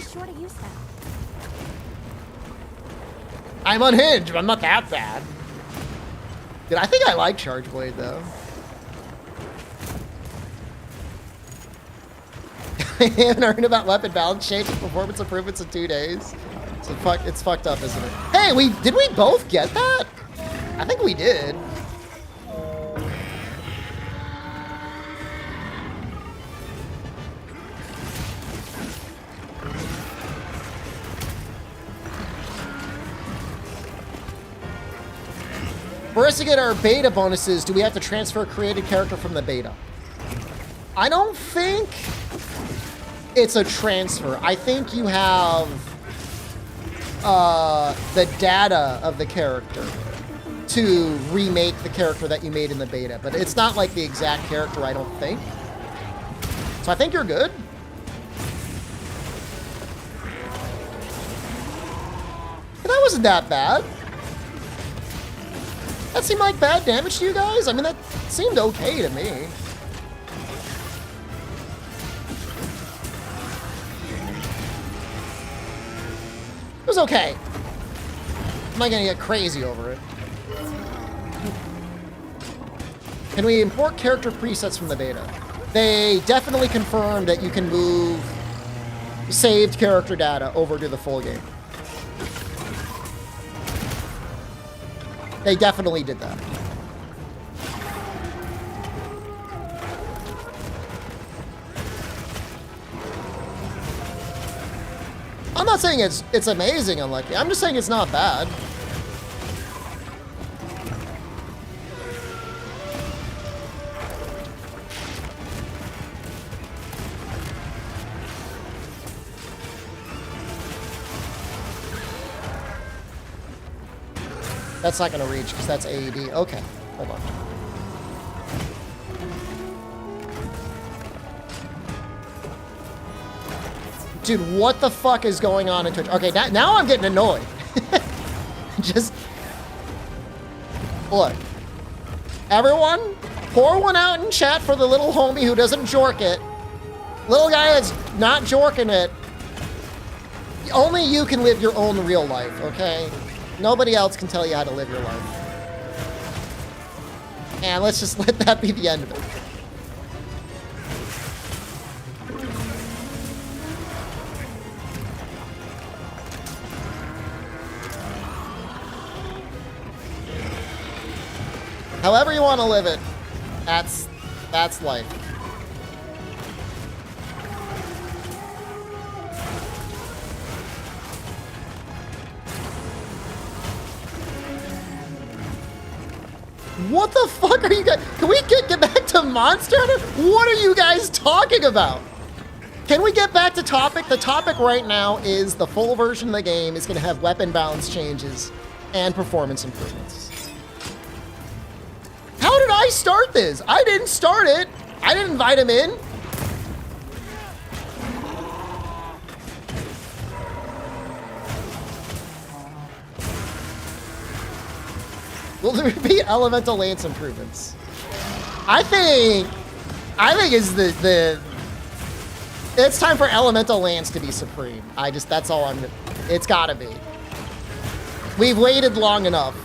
I'm unhinged, but I'm not that bad. Dude, I think I like Charge Blade though. I haven't heard about weapon balance change and performance improvements in 2 days. So it's fucked up, isn't it? Hey, did we both get that? I think we did. For us to get our beta bonuses, do we have to transfer a created character from the beta? I don't think it's a transfer. I think you have the data of the character to remake the character that you made in the beta, but it's not like the exact character, I don't think. So I think you're good. But that wasn't that bad. That seemed like bad damage to you guys? I mean, that seemed okay to me. It was okay. I'm not gonna get crazy over it. Can we import character presets from the beta? They definitely confirmed that you can move saved character data over to the full game. They definitely did that. I'm not saying it's amazing unlucky. I'm just saying it's not bad. That's not gonna reach because that's AED. Okay, hold on. Dude, what the fuck is going on in Twitch? Okay, now I'm getting annoyed. Just look. Everyone, pour one out in chat for the little homie who doesn't jork it. Little guy that's not jorking it. Only you can live your own real life, okay? Nobody else can tell you how to live your life. And let's just let that be the end of it. However you want to live it, that's life. What the fuck are you guys? Can we get back to Monster Hunter? What are you guys talking about? Can we get back to topic? The topic right now is the full version of the game is going to have weapon balance changes and performance improvements. How did I start this? I didn't start it. I didn't invite him in. Will there be elemental lance improvements? I think is it's time for elemental lance to be supreme. That's all it's gotta be. We've waited long enough.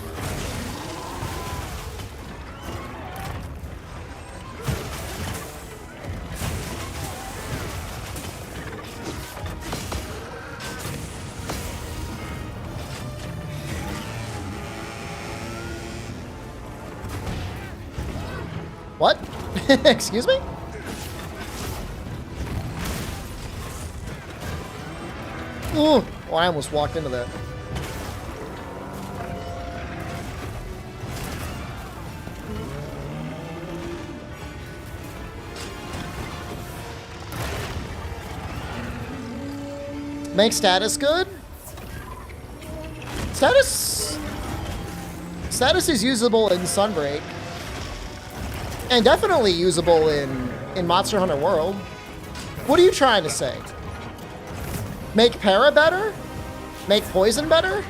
What? Excuse me? Ooh, oh, I almost walked into that. Make status good? Status is usable in Sunbreak. And definitely usable in Monster Hunter World. What are you trying to say? Make para better? Make poison better?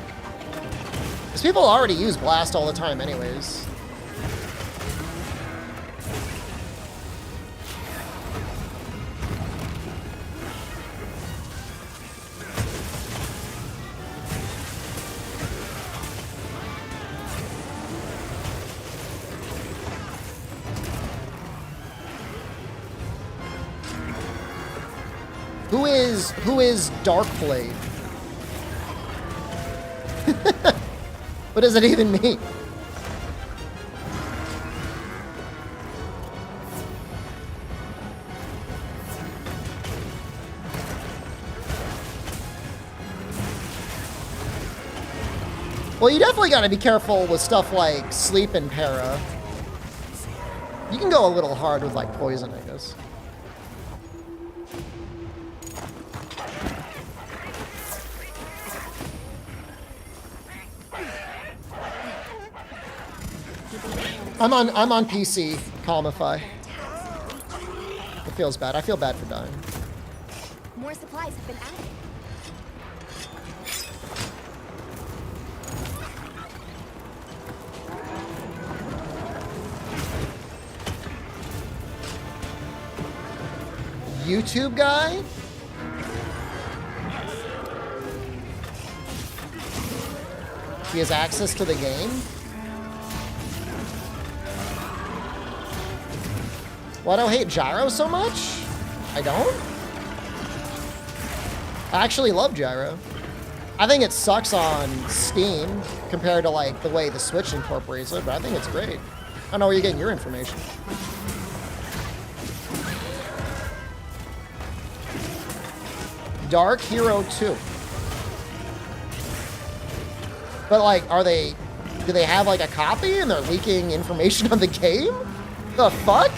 Because people already use blast all the time anyways. Who is Darkblade? What does it even mean? Well, you definitely got to be careful with stuff like sleep and para. You can go a little hard with like poison, I guess. I'm on PC, Calmify. It feels bad. I feel bad for dying. More supplies have been added. YouTube guy? He has access to the game? Why do I hate Gyro so much? I don't? I actually love Gyro. I think it sucks on Steam compared to like the way the Switch incorporates it, but I think it's great. I don't know where you're getting your information. Dark Hero 2. But like, do they have like a copy and they're leaking information on the game? The fuck?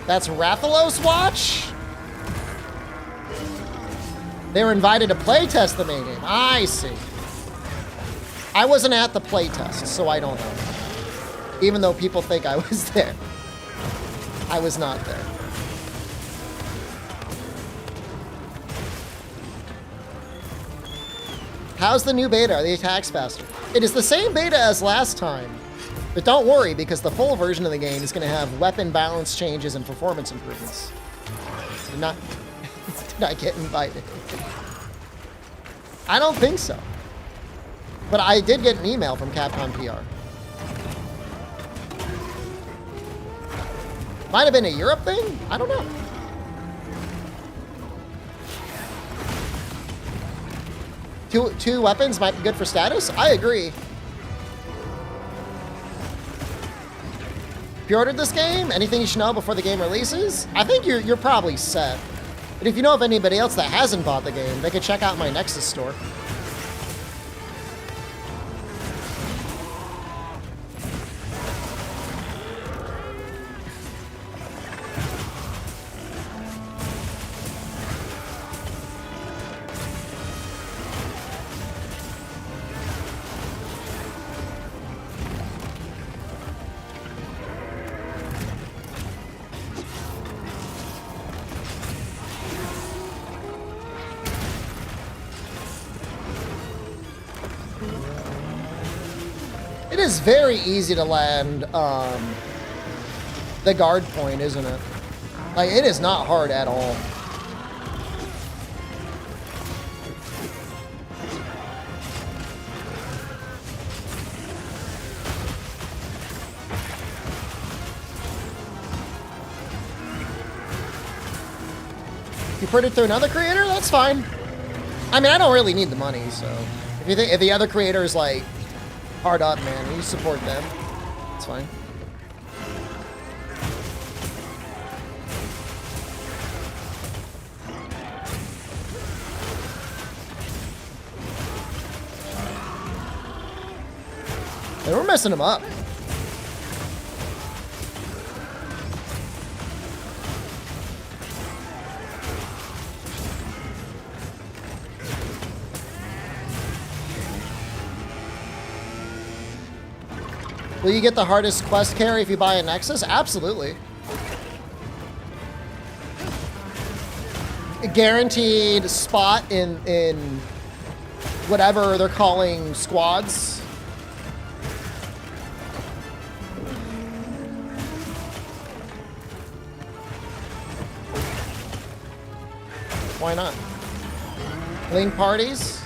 That's Rathalos Watch? They were invited to playtest the main game. I see. I wasn't at the playtest, so I don't know. Even though people think I was there. I was not there. How's the new beta? Are the attacks faster? It is the same beta as last time. But don't worry, because the full version of the game is going to have weapon balance changes and performance improvements. Did not get invited. I don't think so. But I did get an email from Capcom PR. Might have been a Europe thing? I don't know. Two weapons might be good for status? I agree. If you ordered this game, anything you should know before the game releases? I think you're probably set. But if you know of anybody else that hasn't bought the game, they could check out my Nexus store. It is very easy to land the guard point, isn't it? Like, it is not hard at all. You put it through another creator? That's fine. I mean, I don't really need the money, so if you think if the other creator is like hard up, man, you support them. It's fine. And we're messing them up. Will you get the hardest quest carry if you buy a Nexus? Absolutely. A guaranteed spot in whatever they're calling squads. Why not? Link parties?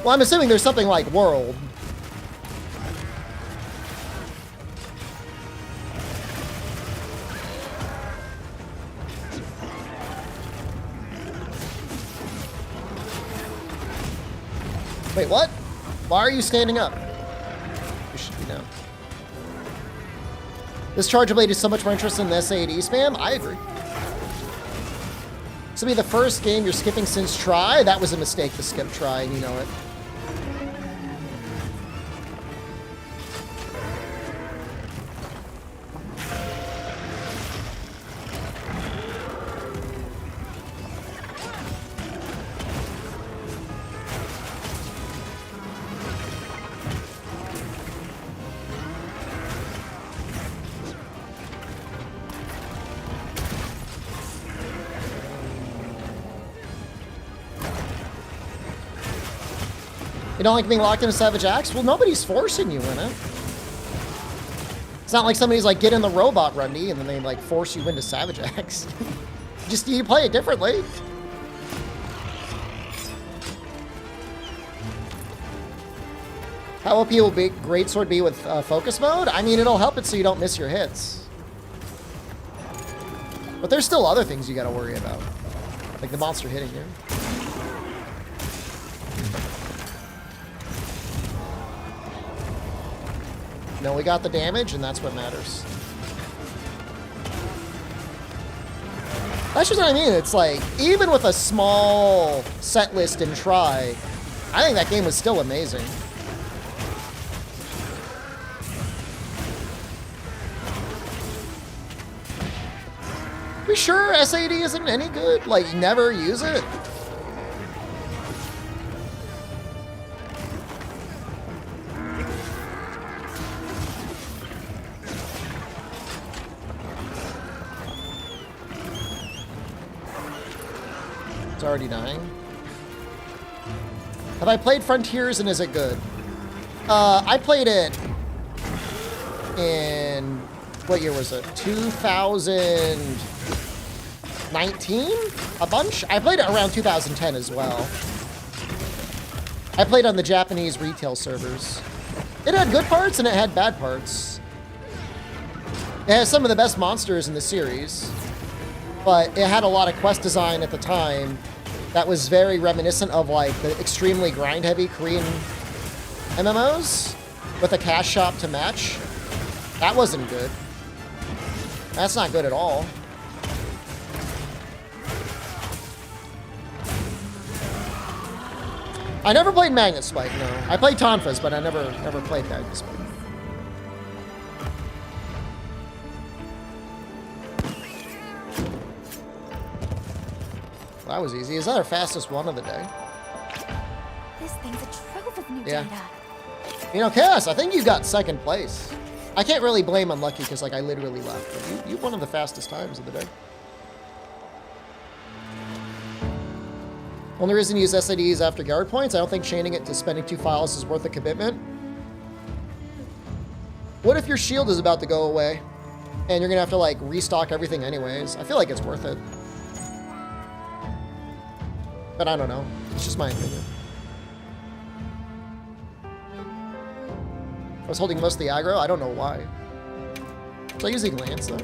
Well, I'm assuming there's something like World. Wait, what? Why are you standing up? You should be down. This Charger Blade is so much more interesting than the SAD spam? I agree. This will be the first game you're skipping since Try. That was a mistake to skip Try, and you know it. You don't like being locked into Savage Axe? Well, nobody's forcing you in it. It's not like somebody's like, get in the robot, Rundy, and then they like force you into Savage Axe. Just you play it differently. How OP will be Greatsword be with focus mode? I mean, it'll help it so you don't miss your hits. But there's still other things you gotta worry about. Like the monster hitting you. No, we got the damage, and that's what matters. That's just what I mean. It's like, even with a small set list and Try, I think that game was still amazing. We sure SAD isn't any good? Like, never use it? It's already dying. Have I played Frontiers and is it good? I played it in, what year was it? 2019? A bunch? I played it around 2010 as well. I played on the Japanese retail servers. It had good parts and it had bad parts. It has some of the best monsters in the series, but it had a lot of quest design at the time that was very reminiscent of like the extremely grind-heavy Korean MMOs with a cash shop to match. That wasn't good. That's not good at all. I never played Magnet Spike, no. I played Tonfas, but I never played Magnet Spike. That was easy. Is that our fastest one of the day? This thing's a trove of new Yeah. data. You know, Chaos, I think you got second place. I can't really blame Unlucky because, like, I literally left. But you one of the fastest times of the day. Only reason to use SIDs after guard points, I don't think chaining it to spending 2 files is worth the commitment. What if your shield is about to go away and you're gonna have to like restock everything anyways? I feel like it's worth it. But I don't know. It's just my opinion. I was holding most of the aggro. I don't know why. So I usually glance though.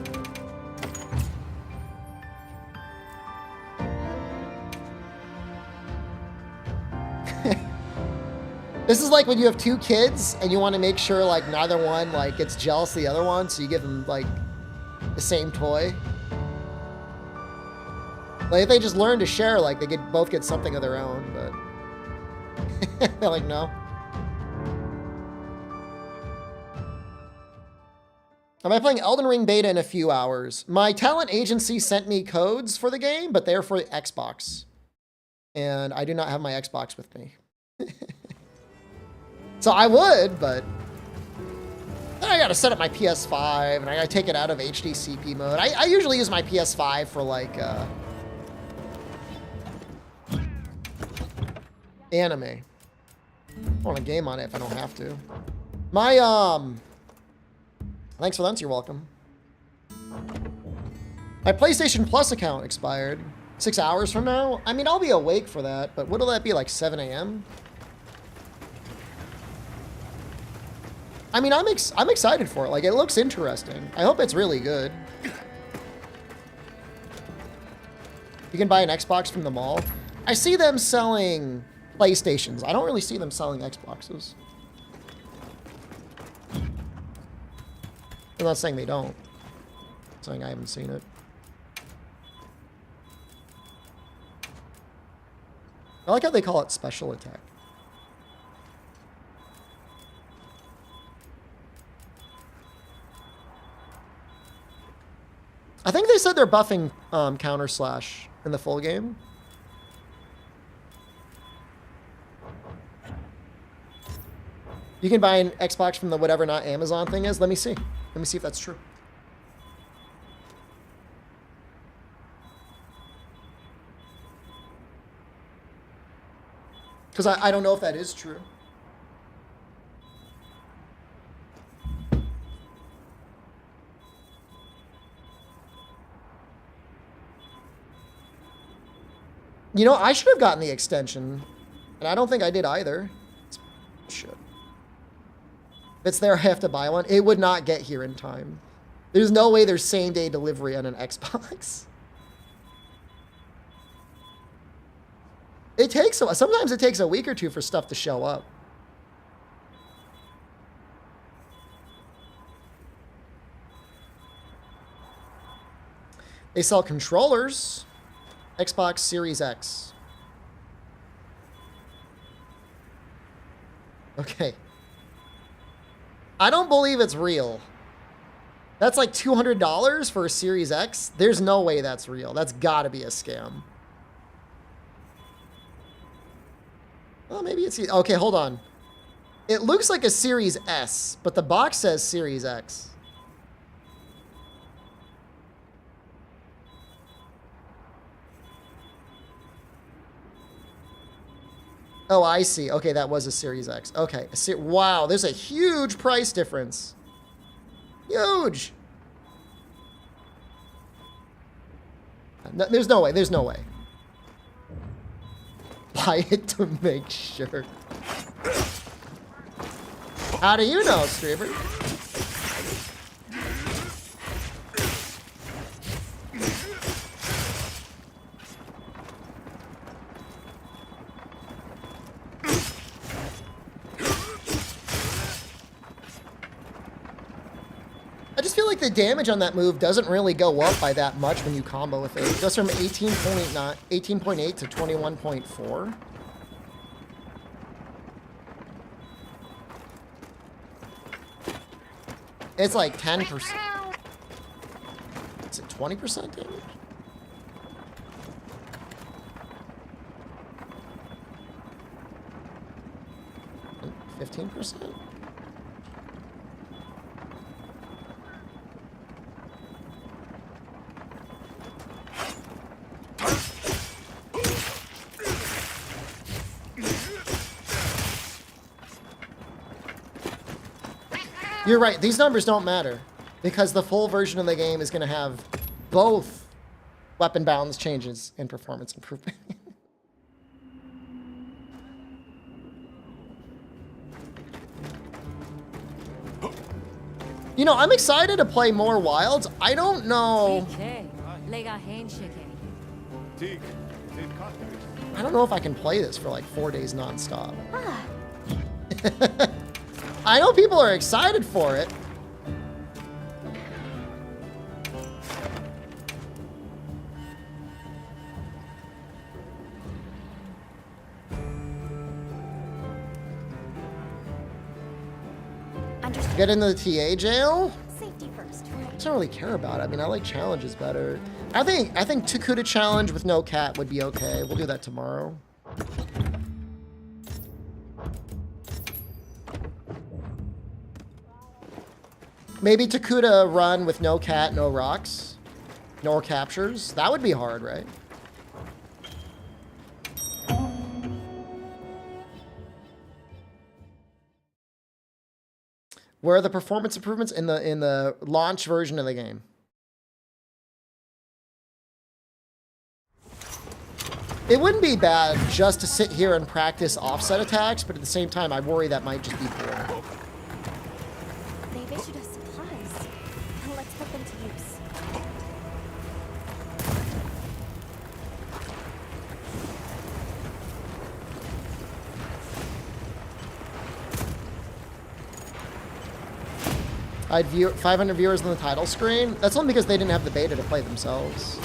This is like when you have 2 kids and you want to make sure like neither one like gets jealous of the other one, so you give them like the same toy. Like if they just learn to share, like they both get something of their own, but they're like, no. Am I playing Elden Ring beta in a few hours? My talent agency sent me codes for the game, but they're for the Xbox. And I do not have my Xbox with me. So I would, but then I gotta set up my PS5 and I gotta take it out of HDCP mode. I usually use my PS5 for like anime. I want a game on it if I don't have to. My thanks for that, you're welcome. My PlayStation Plus account expired 6 hours from now. I mean, I'll be awake for that, but what'll that be, like 7 a.m.? I mean, I'm excited for it. Like, it looks interesting. I hope it's really good. You can buy an Xbox from the mall. I see them selling PlayStations. I don't really see them selling Xboxes. I'm not saying they don't. I'm saying I haven't seen it. I like how they call it special attack. I think they said they're buffing counter slash in the full game. You can buy an Xbox from the whatever not Amazon thing is. Let me see. Let me see if that's true. Because I don't know if that is true. You know, I should have gotten the extension. And I don't think I did either. Shit. If it's there, I have to buy one. It would not get here in time. There's no way there's same-day delivery on an Xbox. It takes sometimes it takes a week or two for stuff to show up. They sell controllers. Xbox Series X. Okay. I don't believe it's real. That's like $200 for a Series X? There's no way that's real. That's gotta be a scam. Well, maybe it's... Okay, hold on. It looks like a Series S, but the box says Series X. Oh, I see. Okay, that was a Series X. Okay. Wow, there's a huge price difference. Huge. No, there's no way. There's no way. Buy it to make sure. How do you know, streamer? I just feel like the damage on that move doesn't really go up by that much when you combo with it. It goes from 18.8 to 21.4. It's like 10%. Is it 20% damage? And 15%? You're right. These numbers don't matter because the full version of the game is going to have both weapon balance changes and performance improvement. You know, I'm excited to play more Wilds. I don't know. I don't know if I can play this for like 4 days nonstop. I know people are excited for it. Get into the TA jail? Safety first. I don't really care about it. I mean, I like challenges better. I think TOKUDA challenge with no cat would be okay. We'll do that tomorrow. Maybe TOKUDA run with no cat, no rocks, nor captures. That would be hard, right? Where are the performance improvements in the launch version of the game? It wouldn't be bad just to sit here and practice offset attacks, but at the same time, I worry that might just be poor. They've issued us supplies. Let's put them to use. I'd view 500 viewers on the title screen. That's only because they didn't have the beta to play themselves.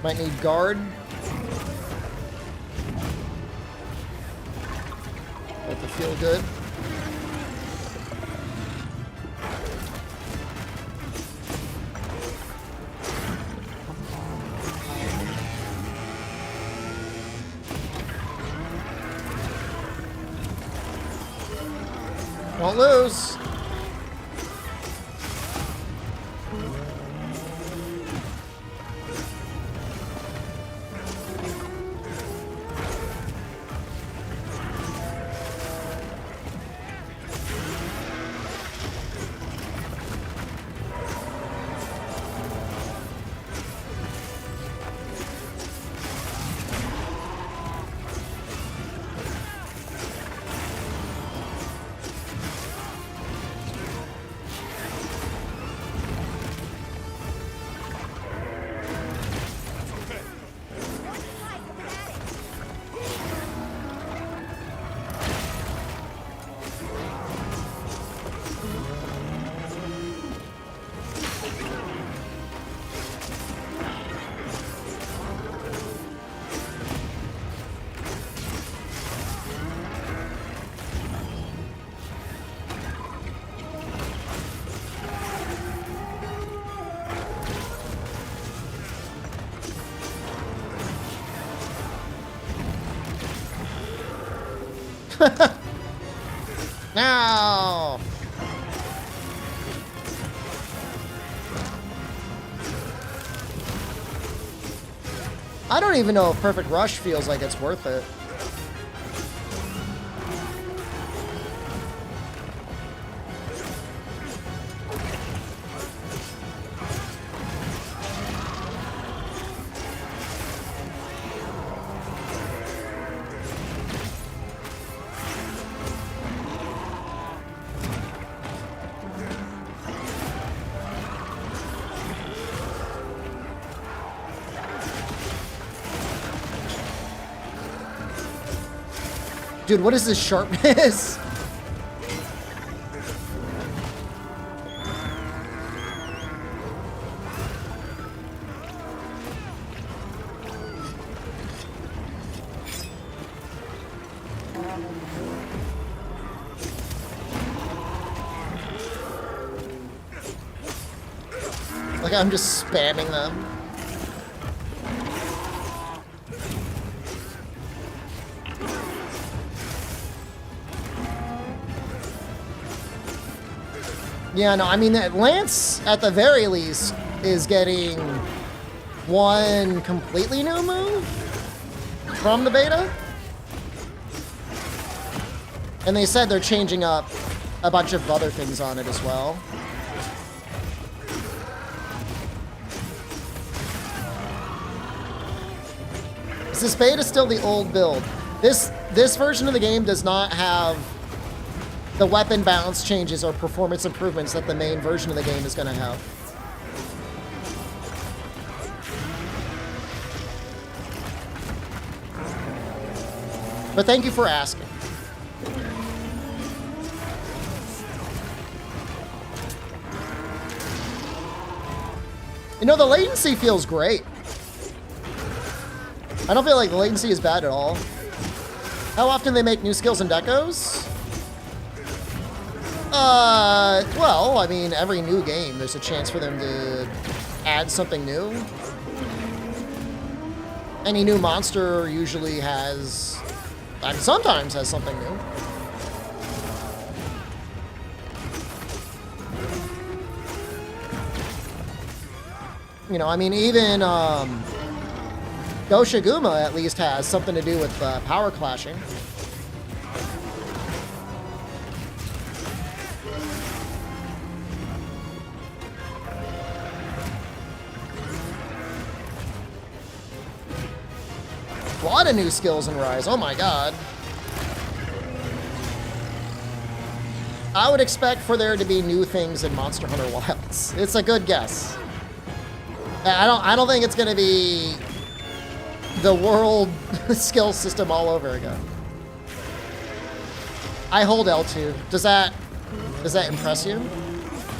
Might need guard. Let it feel good. Don't lose. No! I don't even know if Perfect Rush feels like it's worth it. Dude, what is this sharpness? Like I'm just spamming them. Yeah, no, I mean, Lance, at the very least, is getting one completely new move from the beta. And they said they're changing up a bunch of other things on it as well. This beta is still the old build. This version of the game does not have the weapon balance changes or performance improvements that the main version of the game is going to have. But thank you for asking. You know, the latency feels great. I don't feel like the latency is bad at all. How often they make new skills and decos? Well, I mean, every new game, there's a chance for them to add something new. Any new monster usually has, and sometimes has something new. You know, I mean, even Goshiguma at least has something to do with power clashing. A lot of new skills in Rise. Oh my god. I would expect for there to be new things in Monster Hunter Wilds. It's a good guess. I don't think it's going to be the world skill system all over again. I hold L2. Does that impress you?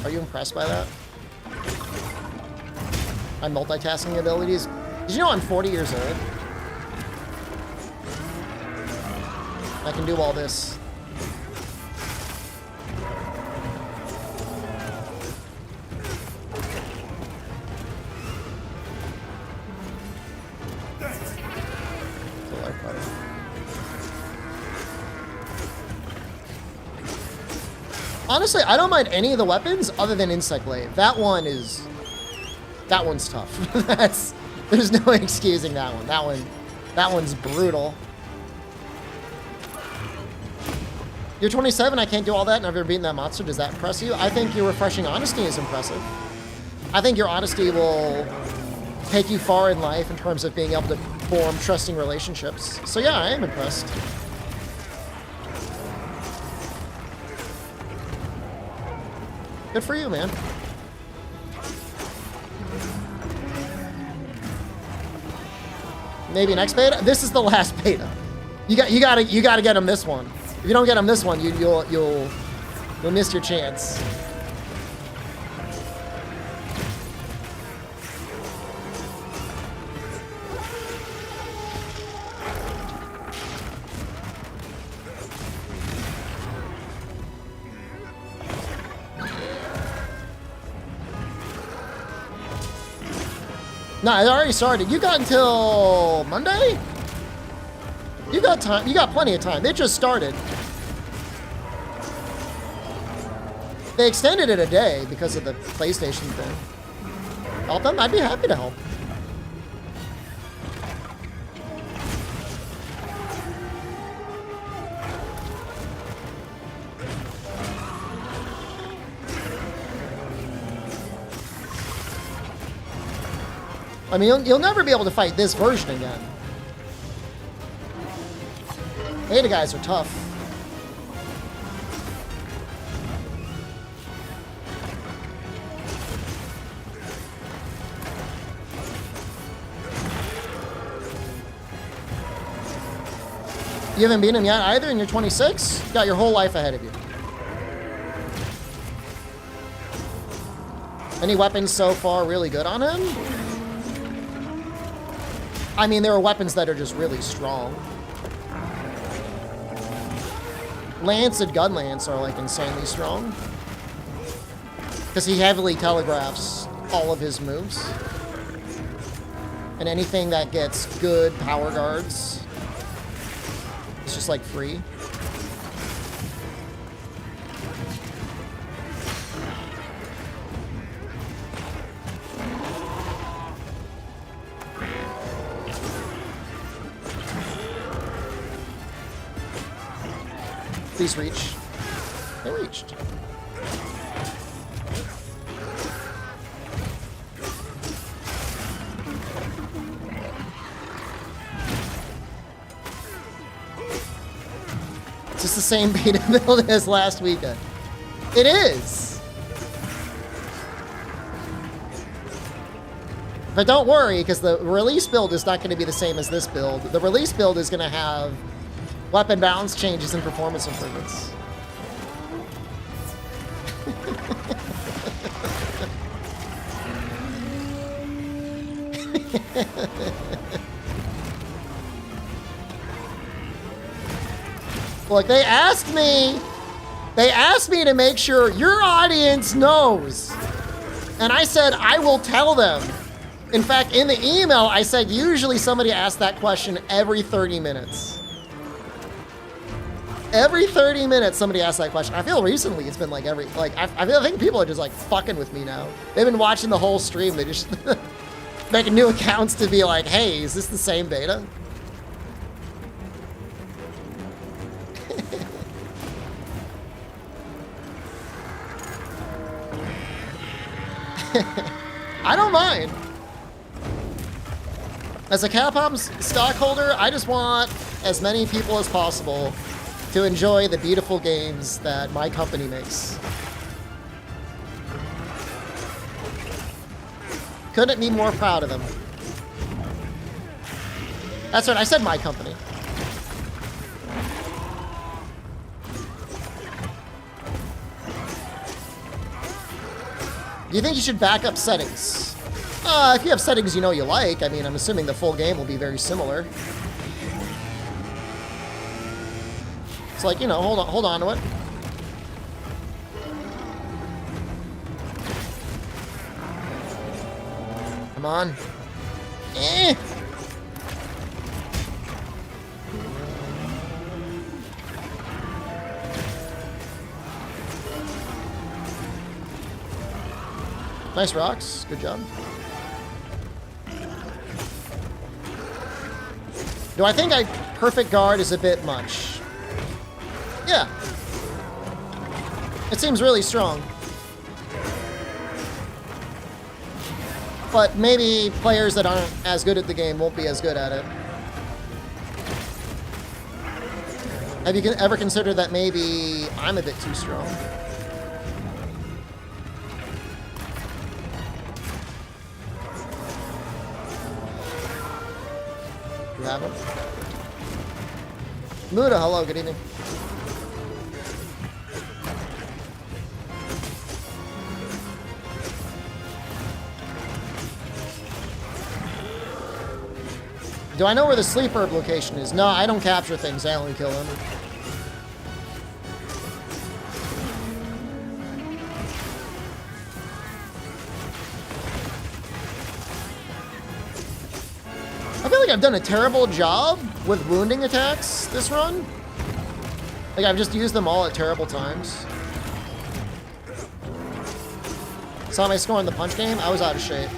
Are you impressed by that? My multitasking abilities? Did you know I'm 40 years old? I can do all this. Honestly, I don't mind any of the weapons other than Insect Glaive. That one's tough. There's no excusing that one. That one's brutal. You're 27, I can't do all that, and I've never beaten that monster. Does that impress you? I think your refreshing honesty is impressive. I think your honesty will take you far in life in terms of being able to form trusting relationships. So yeah, I am impressed. Good for you, man. Maybe next beta? This is the last beta. You gotta get him this one. If you don't get him this one, you'll miss your chance. No, it already started. You got until Monday? You got time. You got plenty of time. It just started. They extended it a day because of the PlayStation thing. Help them? I'd be happy to help. I mean, you'll never be able to fight this version again. Beta guys are tough. You haven't beaten him yet either, and you're 26? You got your whole life ahead of you. Any weapons so far really good on him? I mean, there are weapons that are just really strong. Lance and Gun Lance are like insanely strong. Because he heavily telegraphs all of his moves. And anything that gets good power guards, it's just like free. Please reach. They reached. It's just the same beta build as last weekend. It is. But don't worry, because the release build is not going to be the same as this build. The release build is going to have weapon balance changes and performance improvements. Look, they asked me to make sure your audience knows. And I said, I will tell them. In fact, in the email, I said, usually somebody asks that question every 30 minutes. Every 30 minutes, somebody asks that question. I feel recently it's been like I think people are just like fucking with me now. They've been watching the whole stream. They just making new accounts to be like, hey, is this the same beta? I don't mind. As a Capcom stockholder, I just want as many people as possible to enjoy the beautiful games that my company makes. Couldn't be more proud of them. That's right, I said my company. Do you think you should back up settings? If you have settings you know you like, I mean, I'm assuming the full game will be very similar. It's like, you know, hold on to it. Come on. Eh. Nice rocks. Good job. Do I think perfect guard is a bit much? Yeah. It seems really strong. But maybe players that aren't as good at the game won't be as good at it. Have you ever considered that maybe I'm a bit too strong? You have him? Muda, hello, good evening. Do I know where the sleep herb location is? No, I don't capture things, I only kill them. I feel like I've done a terrible job with wounding attacks this run. Like, I've just used them all at terrible times. Saw my score in the punch game? I was out of shape.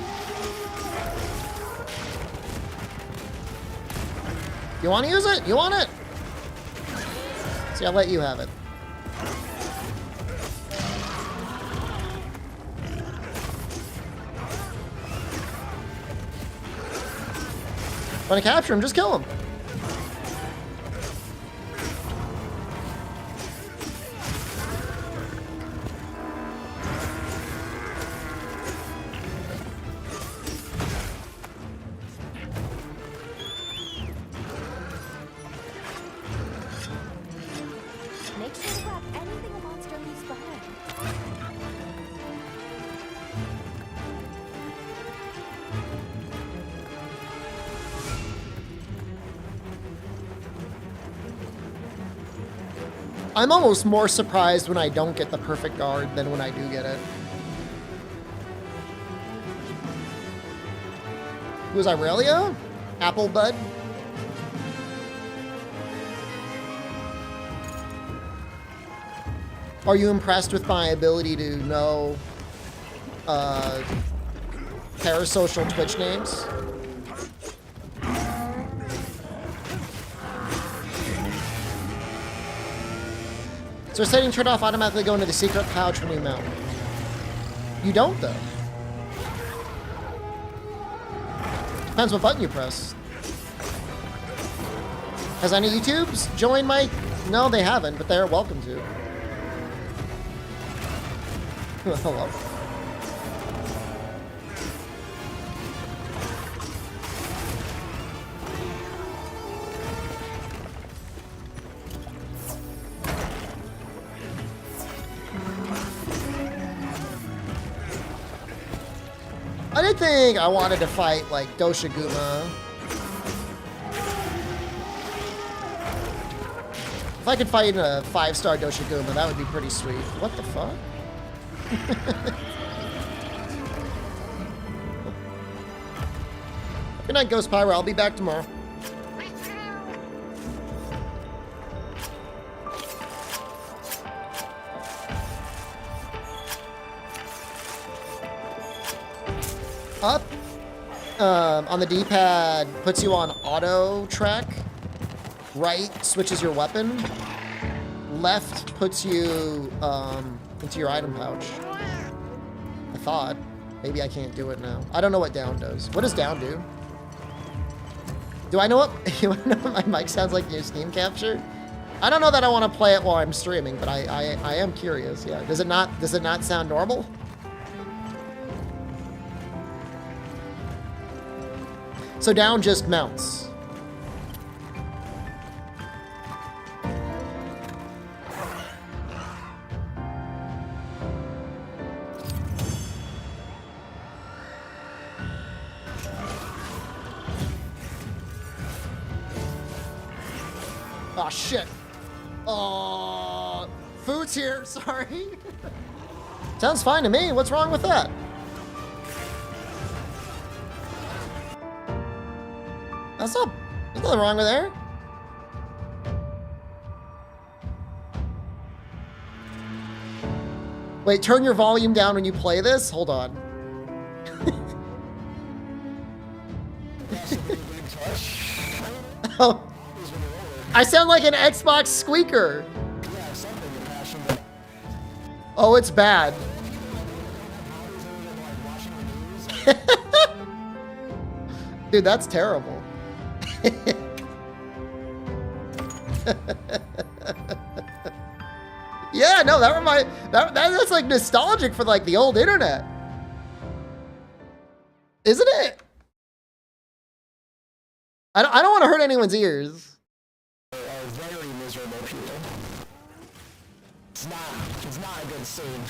You want to use it? You want it? See, I'll let you have it. Want to capture him? Just kill him. Make sure to grab anything a monster leaves behind. I'm almost more surprised when I don't get the perfect guard than when I do get it. Who's Irelia? Apple Bud? Are you impressed with my ability to know parasocial Twitch names? So setting turn off automatically go into the secret pouch when you mount. You don't though. Depends what button you press. Has any YouTubes joined my... No, they haven't, but they're welcome to. Hello. I didn't think I wanted to fight like Doshiguma. If I could fight a 5-star Doshiguma, that would be pretty sweet. What the fuck? Good night, Ghost Pyro. I'll be back tomorrow. Up on the D-pad puts you on auto track. Right switches your weapon. Left puts you into your item pouch. I thought. Maybe I can't do it now. I don't know what down does. What does down do? Do I know what, you wanna know what my mic sounds like in your Steam capture? I don't know that I want to play it while I'm streaming, but I am curious. Yeah. Does it not sound normal? So down just mounts. Oh shit. Food's here, sorry. Sounds fine to me. What's wrong with that? There's nothing wrong with there. Wait, turn your volume down when you play this? Hold on. Oh. I sound like an Xbox squeaker. Oh, it's bad. Dude, that's terrible. Yeah, no, that's like nostalgic for like the old internet. Isn't it? I don't want to hurt anyone's ears. Very miserable people. It's not a good scene.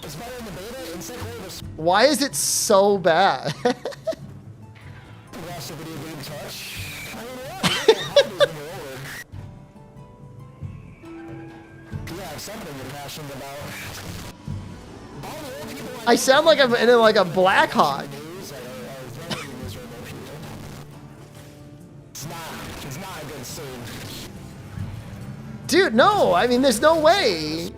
It's better in the beta. In second order, Why is it so bad? watch the video game touch. I don't know. You have something you're passionate about. All the old people I sound like I'm in like a Black Hawk. news are very miserable people. It's not a good scene. Dude, no, I mean, there's no way.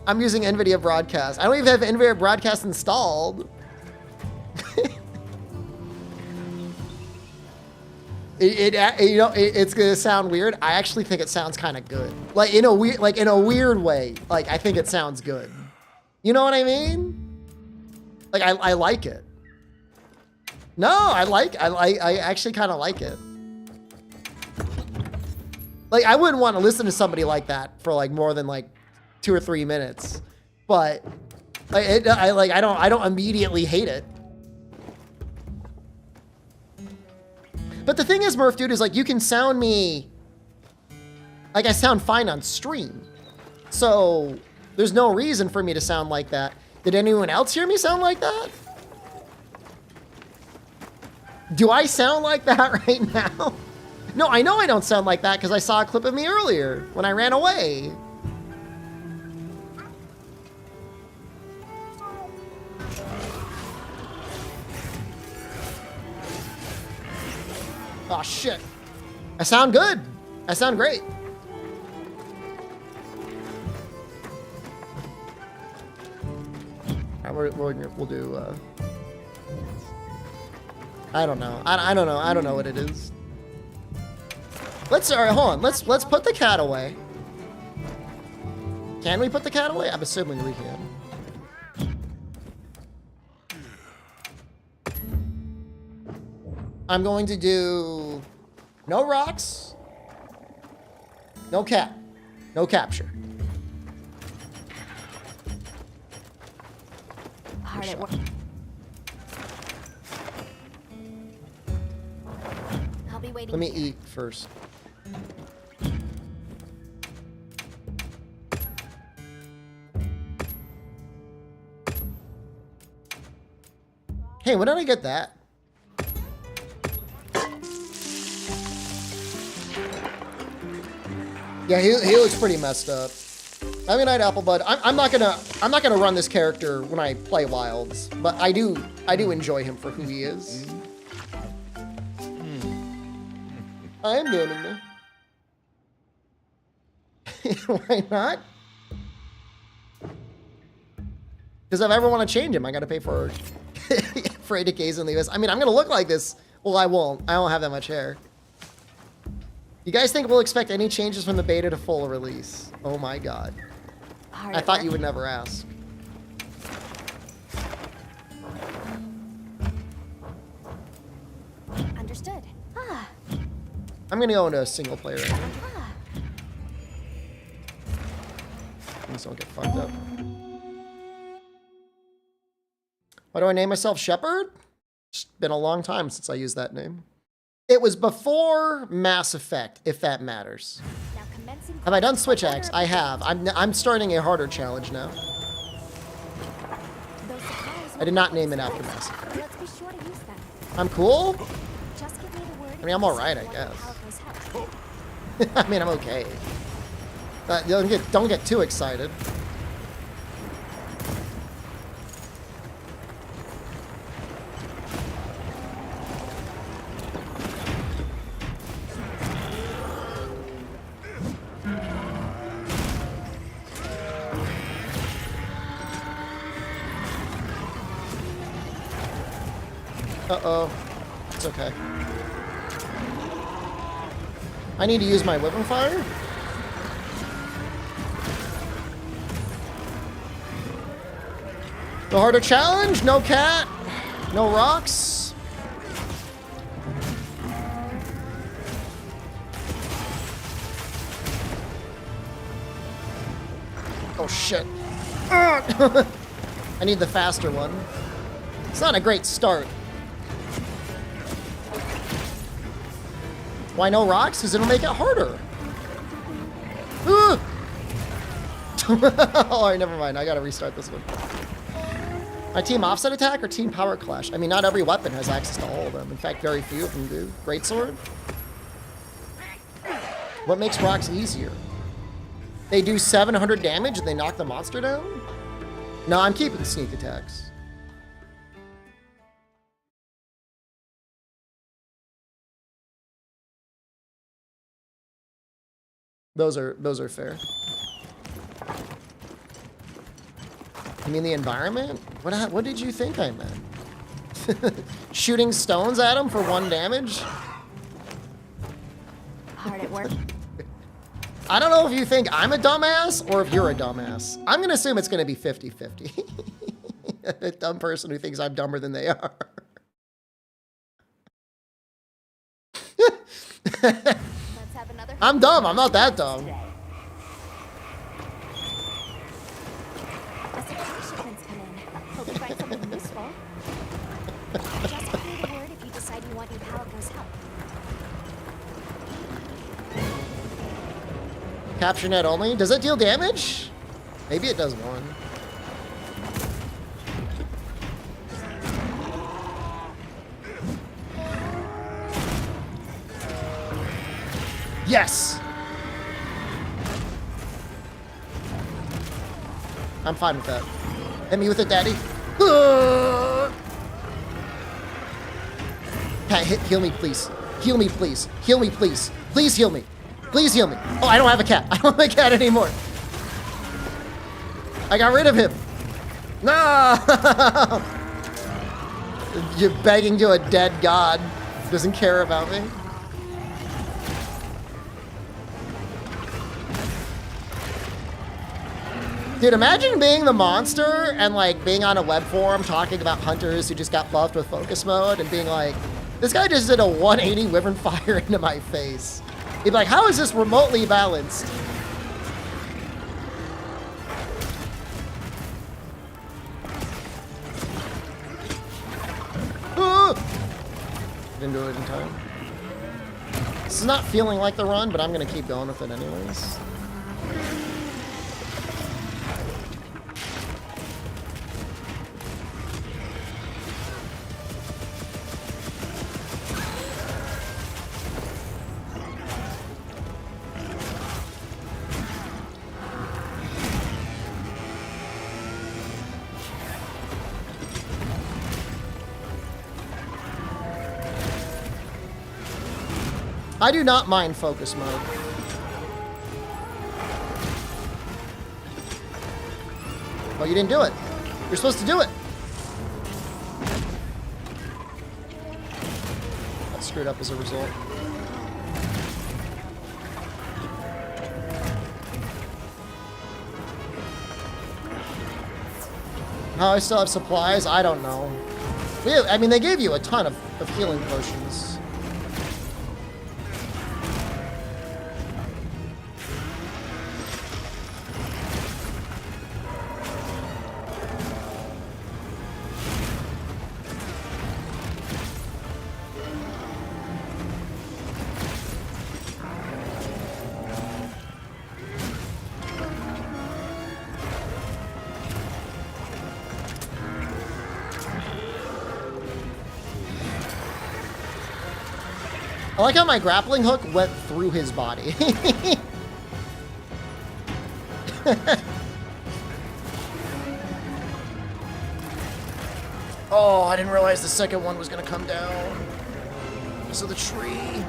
I'm using NVIDIA Broadcast. I don't even have NVIDIA Broadcast installed. It's gonna sound weird. I actually think it sounds kind of good. Like in a weird way. Like I think it sounds good. You know what I mean? Like I like it. No, I actually kind of like it. Like I wouldn't want to listen to somebody like that for like more than like 2 or 3 minutes, but I don't immediately hate it. But the thing is, Murph, dude, is like you can sound me like I sound fine on stream, so there's no reason for me to sound like that. Did anyone else hear me sound like that? Do I sound like that right now? No, I know I don't sound like that because I saw a clip of me earlier when I ran away. Oh, shit. I sound good. I sound great. All right, we'll do, I don't know. I don't know. I don't know what it is. All right, hold on. Let's put the cat away. Can we put the cat away? I'm assuming we can. I'm going to do no rocks, no cat, no capture. Hard at work. I'll be waiting. Let me eat first. Hey, when did I get that? Yeah, he looks pretty messed up. Have a good night, Applebud. I'm not gonna run this character when I play Wilds, but I do enjoy him for who he is. I am doing it. Why not? Because if I ever want to change him, I gotta pay for for 80Ks in the US. I mean, I'm gonna look like this. Well, I won't. I don't have that much hair. You guys think we'll expect any changes from the beta to full release? Oh my god. Hard I at thought work. you would never ask. Understood. Ah. I'm gonna go into a single player right now. Ah. Things don't get fucked up. Why do I name myself Shepard? It's been a long time since I used that name. It was before Mass Effect, if that matters. Now commencing. Have I done Switch Axe? I have. I'm starting a harder challenge now. Those supplies I did not name it after Mass Effect. Let's be sure to use them. I'm cool? Just give me the word. I mean, I'm alright, I guess. I mean, I'm okay. Don't get too excited. Uh-oh. It's okay. I need to use my weapon fire? No harder challenge? No cat? No rocks? Oh shit. I need the faster one. It's not a great start. Why no rocks? Because it'll make it harder. Alright, never mind. I gotta restart this one. My team offset attack or team power clash? I mean, not every weapon has access to all of them. In fact, very few of them do. Greatsword? What makes rocks easier? They do 700 damage and they knock the monster down? No, I'm keeping sneak attacks. Those are fair. You mean the environment? What did you think I meant? Shooting stones at him for 1 damage? Hard at work. I don't know if you think I'm a dumbass or if you're a dumbass. I'm gonna assume it's gonna be 50-50. A dumb person who thinks I'm dumber than they are. Let's have another. I'm dumb, I'm not that dumb. As supply shipments come in, hope you find something useful. Just give me the word if you decide you want your Palico's help. Capture net only? Does it deal damage? Maybe it does 1. Yes! I'm fine with that. Hit me with it, daddy. Pat, heal me, please. Heal me, please. Heal me, please. Please heal me. Please heal me. Oh, I don't have a cat. I don't have a cat anymore. I got rid of him. No! You're begging to a dead god who doesn't care about me. Dude, imagine being the monster and like being on a web forum talking about hunters who just got buffed with focus mode and being like, this guy just did a 180 wyvern fire into my face. He'd be like, how is this remotely balanced? Didn't do it in time. This is not feeling like the run, but I'm gonna keep going with it anyways. I do not mind focus mode. Well, you didn't do it. You're supposed to do it. Got screwed up as a result. How I still have supplies? I don't know. I mean, they gave you a ton of healing potions. I like how my grappling hook went through his body. Oh, I didn't realize the second one was gonna come down. So the tree.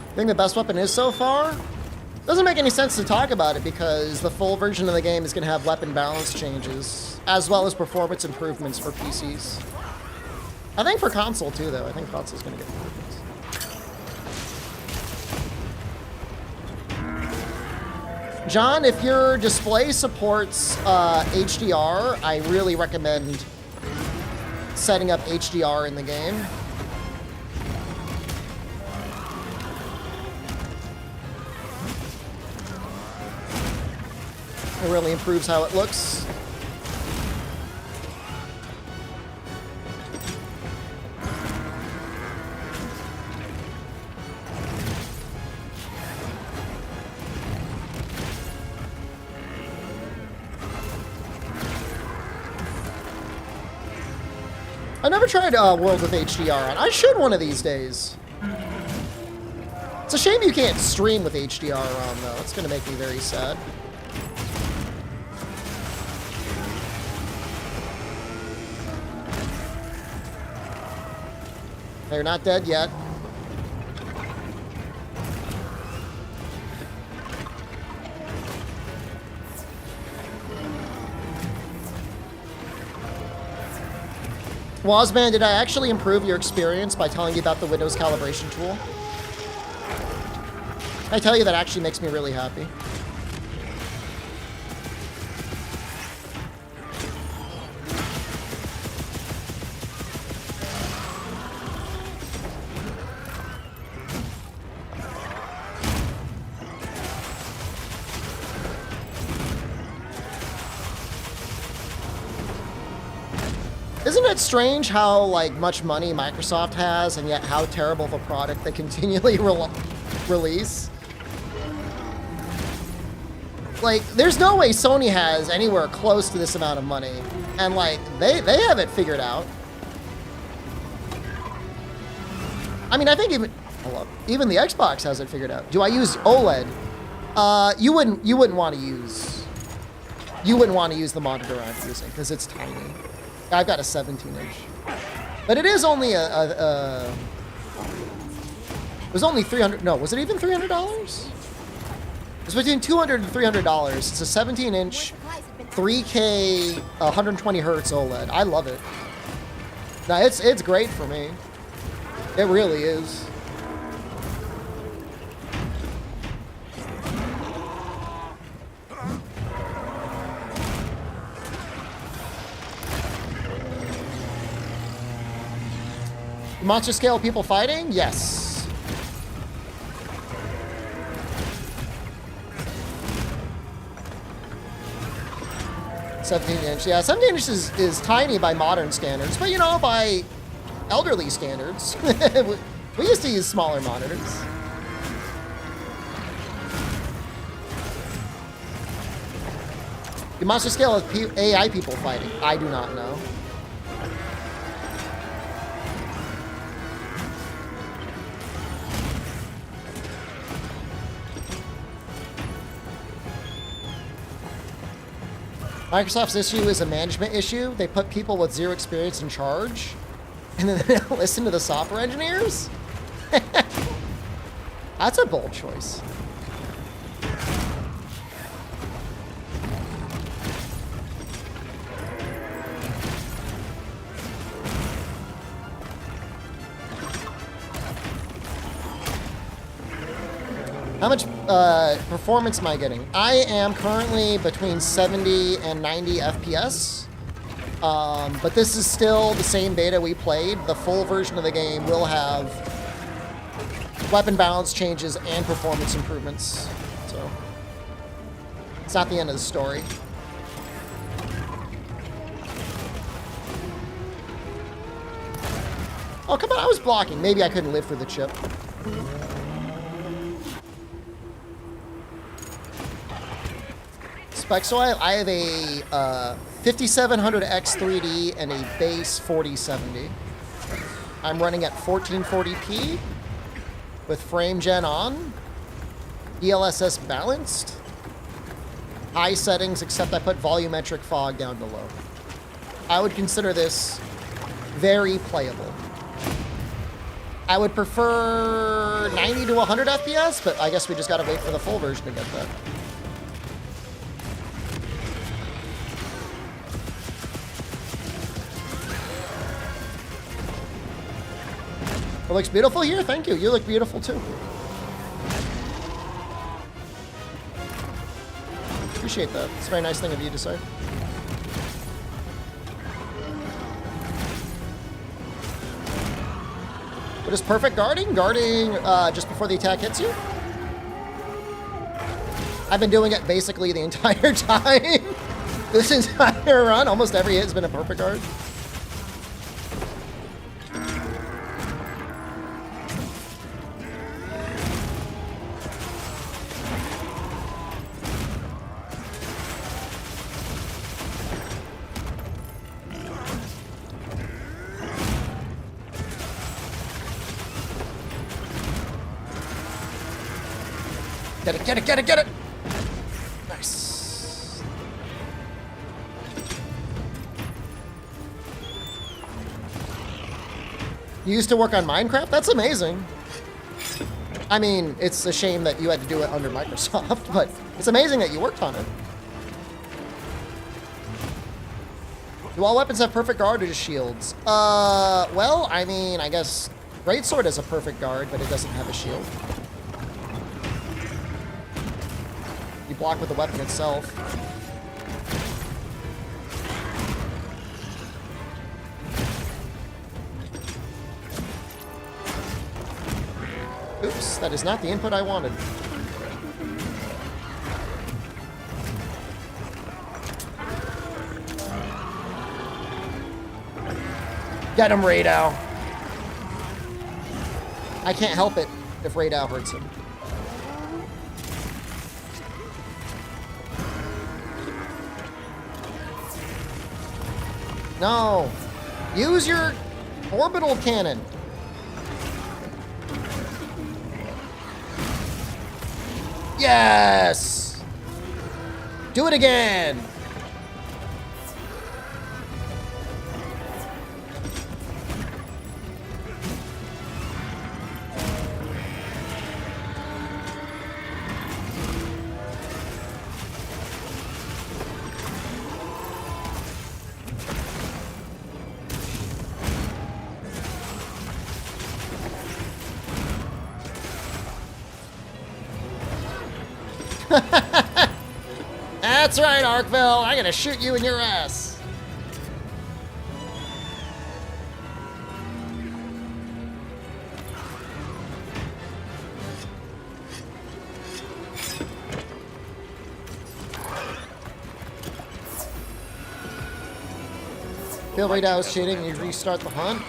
I think the best weapon is so far? Doesn't make any sense to talk about it because the full version of the game is going to have weapon balance changes, as well as performance improvements for PCs. I think for console too, though. I think console's going to get improvements. John, if your display supports HDR, I really recommend setting up HDR in the game. It really improves how it looks. I never tried World with HDR on. I should one of these days. It's a shame you can't stream with HDR on, though. It's going to make me very sad. They're not dead yet. Wazman, did I actually improve your experience by telling you about the Windows calibration tool? I tell you, that actually makes me really happy. Isn't it strange how like much money Microsoft has and yet how terrible of a product they continually release? Like, there's no way Sony has anywhere close to this amount of money. And like, they have it figured out. I mean, I think even the Xbox has it figured out. Do I use OLED? You wouldn't want to use the monitor I'm using because it's tiny. I've got a 17-inch, but it is only it was only $300. No, was it even $300? It's between $200 and $300. It's a 17-inch, 3K, 120 hertz OLED. I love it. Now it's great for me. It really is. Monster scale people fighting? Yes. $17-inch. Yeah, 17-inch is tiny by modern standards, but you know, by elderly standards, we used to use smaller monitors. The monster scale is AI people fighting. I do not know. Microsoft's issue is a management issue. They put people with zero experience in charge, and then they don't listen to the software engineers? That's a bold choice. How much performance am I getting? I am currently between 70 and 90 FPS. But this is still the same beta we played. The full version of the game will have weapon balance changes and performance improvements. So it's not the end of the story. Oh, come on, I was blocking. Maybe I couldn't live through the chip. So I have a 5700X 3D and a base 4070. I'm running at 1440p with frame gen on, DLSS balanced, high settings except I put volumetric fog down to low. I would consider this very playable. I would prefer 90 to 100 FPS, but I guess we just gotta wait for the full version to get that. It looks beautiful here. Thank you. You look beautiful too. Appreciate that. It's a very nice thing of you to say. What is perfect guarding? Guarding just before the attack hits you. I've been doing it basically the entire time. This entire run, almost every hit has been a perfect guard. Get it, get it, get it, get it! Nice. You used to work on Minecraft? That's amazing. I mean, it's a shame that you had to do it under Microsoft, but it's amazing that you worked on it. Do all weapons have perfect guard or just shields? Well, I mean, I guess Greatsword has a perfect guard, but it doesn't have a shield. You block with the weapon itself. Oops, that is not the input I wanted. Get him, Radau. I can't help it if Radau hurts him. No. Use your orbital cannon. Yes! Do it again! That's right, Arkveld. I'm gonna shoot you in your ass. Feel like I was cheating and you restart the hunt?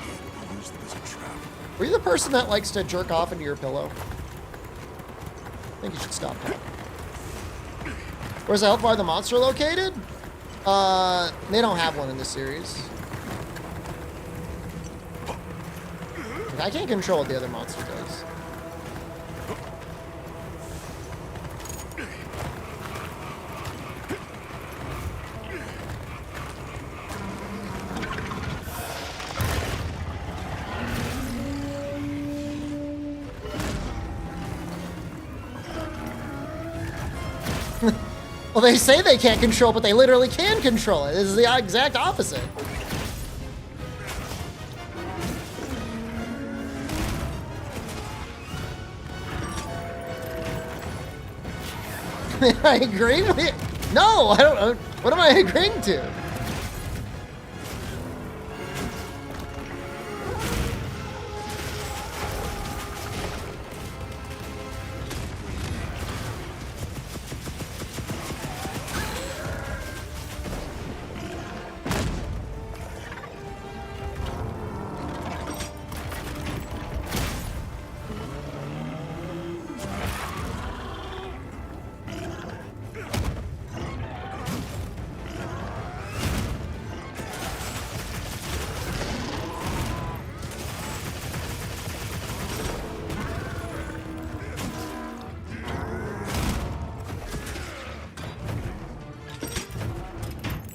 Use them as a trap. Were you the person that likes to jerk off into your pillow? I think you should stop that. Where's the health bar of the monster located? They don't have one in this series. I can't control what the other monster does. Well, they say they can't control, but they literally can control it. This is the exact opposite. I agree with it. No, I don't know. What am I agreeing to?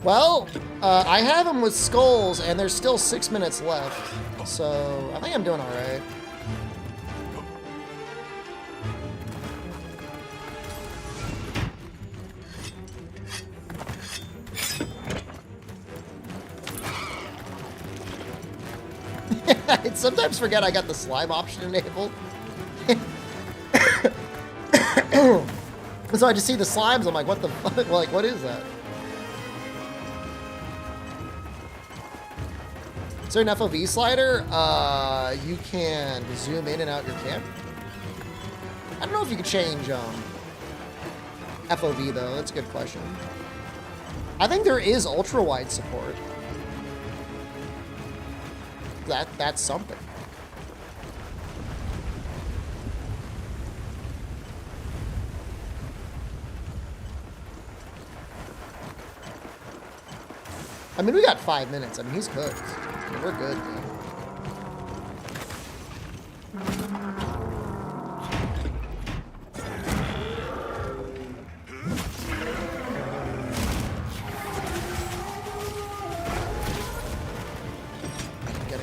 Well, I have them with skulls, and there's still 6 minutes left, so I think I'm doing all right. I sometimes forget I got the slime option enabled. So I just see the slimes, I'm like, what the fuck? Like, what is that? Is there an FOV slider? You can zoom in and out your camera. I don't know if you can change FOV though. That's a good question. I think there is ultra wide support. That's something. I mean, we got 5 minutes. I mean, he's cooked. I mean, we're good, man.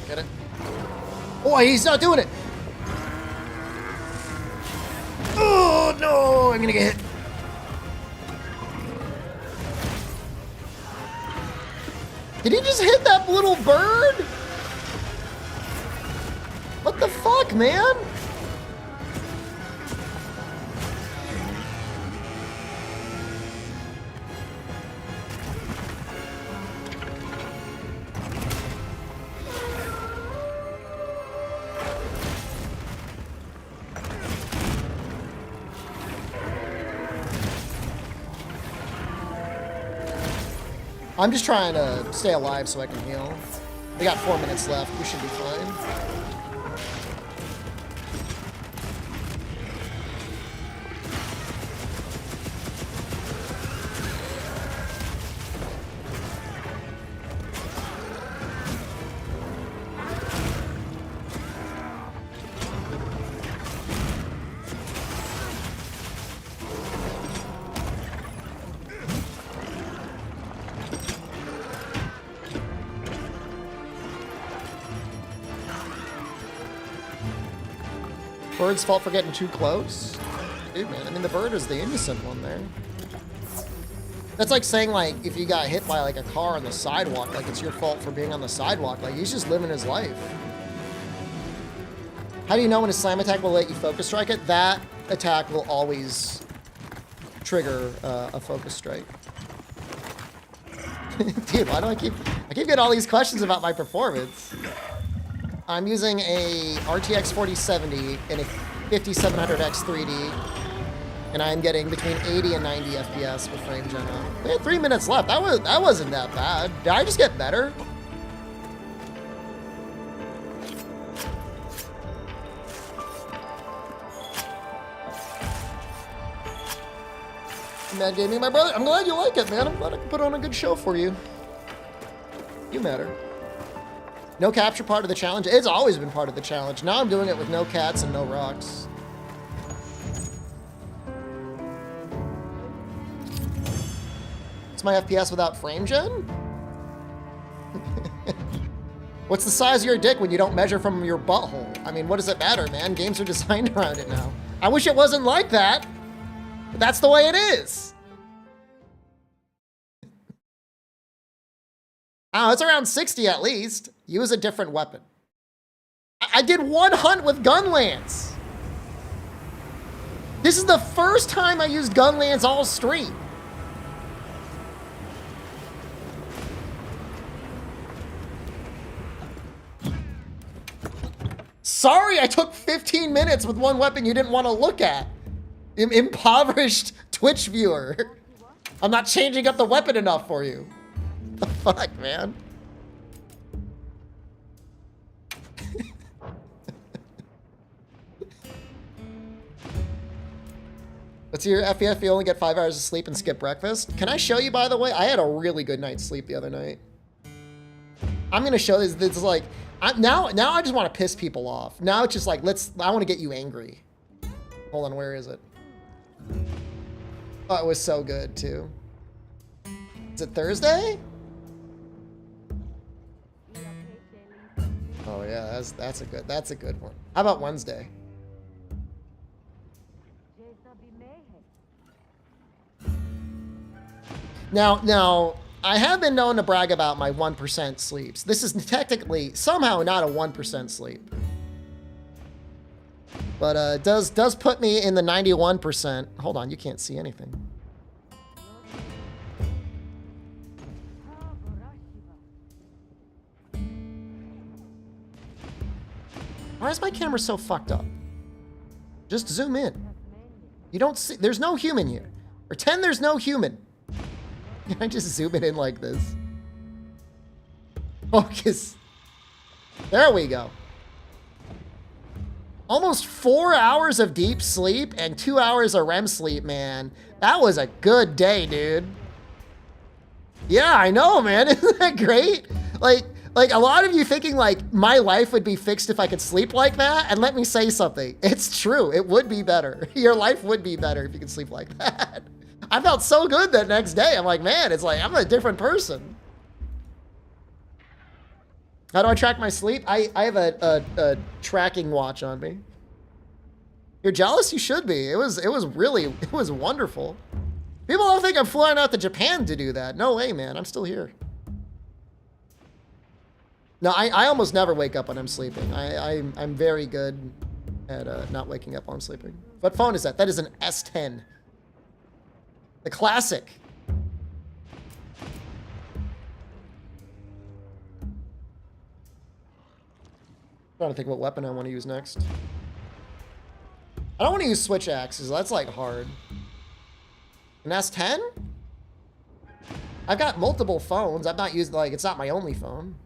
Get it. Oh, he's not doing it. Oh, no. I'm going to get hit. Did he just hit that little bird? What the fuck, man? I'm just trying to stay alive so I can heal. We got 4 minutes left. We should be fine. bird's fault for getting too close? Dude, man, I mean, the bird is the innocent one there. That's like saying, like, if you got hit by, like, a car on the sidewalk, like, it's your fault for being on the sidewalk. Like, he's just living his life. How do you know when a slam attack will let you focus strike it? That attack will always trigger a focus strike. Dude, why do I keep getting all these questions about my performance? I'm using a RTX 4070 and a 5700X 3D, and I'm getting between 80 and 90 FPS with frame gen on. We had 3 minutes left. That wasn't that bad. Did I just get better? Mad Gaming, my brother. I'm glad you like it, man. I'm glad I can put on a good show for you. You matter. No capture part of the challenge. It's always been part of the challenge. Now I'm doing it with no cats and no rocks. It's my FPS without frame gen? What's the size of your dick when you don't measure from your butthole? I mean, what does it matter, man? Games are designed around it now. I wish it wasn't like that. But that's the way it is. Oh, it's around 60 at least. Use a different weapon. I did one hunt with gun lance. This is the first time I used gun lance all stream. Sorry, I took 15 minutes with one weapon you didn't want to look at. Impoverished Twitch viewer. I'm not changing up the weapon enough for you. The fuck, man? What's your FEF? You only get 5 hours of sleep and skip breakfast? Can I show you, by the way? I had a really good night's sleep the other night. I'm gonna show this. This is like, now I just want to piss people off. Now it's just like, I want to get you angry. Hold on, where is it? Oh, it was so good too. Is it Thursday? Oh yeah, that's a good one. How about Wednesday? Now I have been known to brag about my 1% sleeps. This is technically somehow not a 1% sleep. But does put me in the 91%. Hold on, you can't see anything. Why is my camera so fucked up? Just zoom in. You don't see, there's no human here. Pretend there's no human. Can I just zoom it in like this? Focus. There we go. Almost 4 hours of deep sleep and 2 hours of REM sleep, man. That was a good day, dude. Yeah, I know, man. Isn't that great? Like a lot of you thinking like my life would be fixed if I could sleep like that. And let me say something. It's true. It would be better. Your life would be better if you could sleep like that. I felt so good that next day. I'm like, man, it's like I'm a different person. How do I track my sleep? I have a tracking watch on me. You're jealous? You should be. It was wonderful. People don't think I'm flying out to Japan to do that. No way, man. I'm still here. No, I almost never wake up when I'm sleeping. I'm very good at not waking up while I'm sleeping. What phone is that? That is an S10. The classic. Trying to think what weapon I want to use next. I don't want to use switch axes. That's like hard. An S10? I've got multiple phones. I've not used, like, it's not my only phone.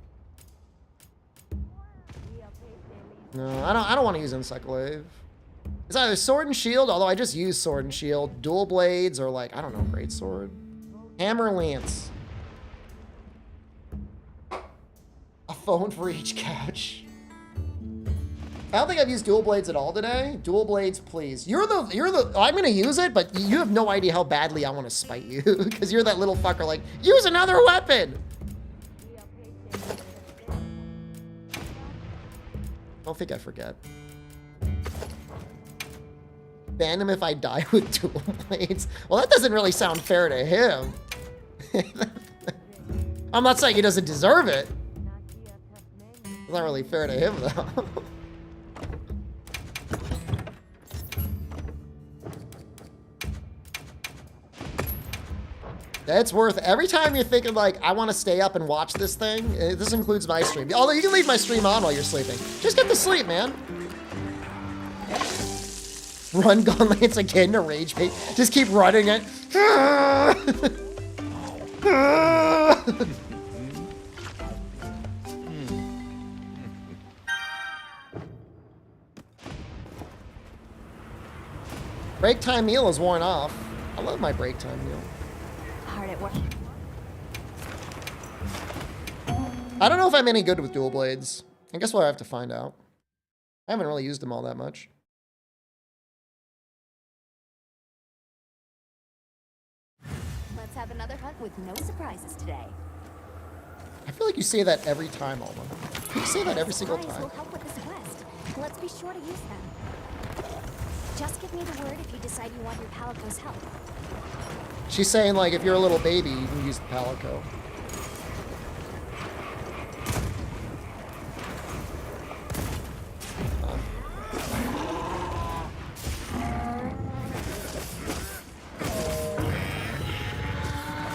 No, I don't want to use Glaive. It's either sword and shield, although I just use sword and shield, dual blades, or like, I don't know, great sword. Hammer lance. A phone for each couch. I don't think I've used dual blades at all today. Dual blades, please. I'm gonna use it, but you have no idea how badly I want to spite you, because you're that little fucker like, use another weapon! I don't think I forget. Ban him if I die with dual blades. Well, that doesn't really sound fair to him. I'm not saying he doesn't deserve it. It's not really fair to him, though. It's worth it. Every time you're thinking, like, I want to stay up and watch this thing, this includes my stream. Although you can leave my stream on while you're sleeping. Just get to sleep, man. Run gauntlets again to rage bait. Just keep running it. Break time meal is worn off. I love my break time meal. Hard at work. I don't know if I'm any good with dual blades. I guess we'll have to find out. I haven't really used them all that much. Let's have another hunt with no surprises today. I feel like you say that every time, Alma. You say that every single Supplies time. will help with this quest. Let's be sure to use them. Just give me the word if you decide you want your Palico's help. She's saying, like, if you're a little baby, you can use the Palico.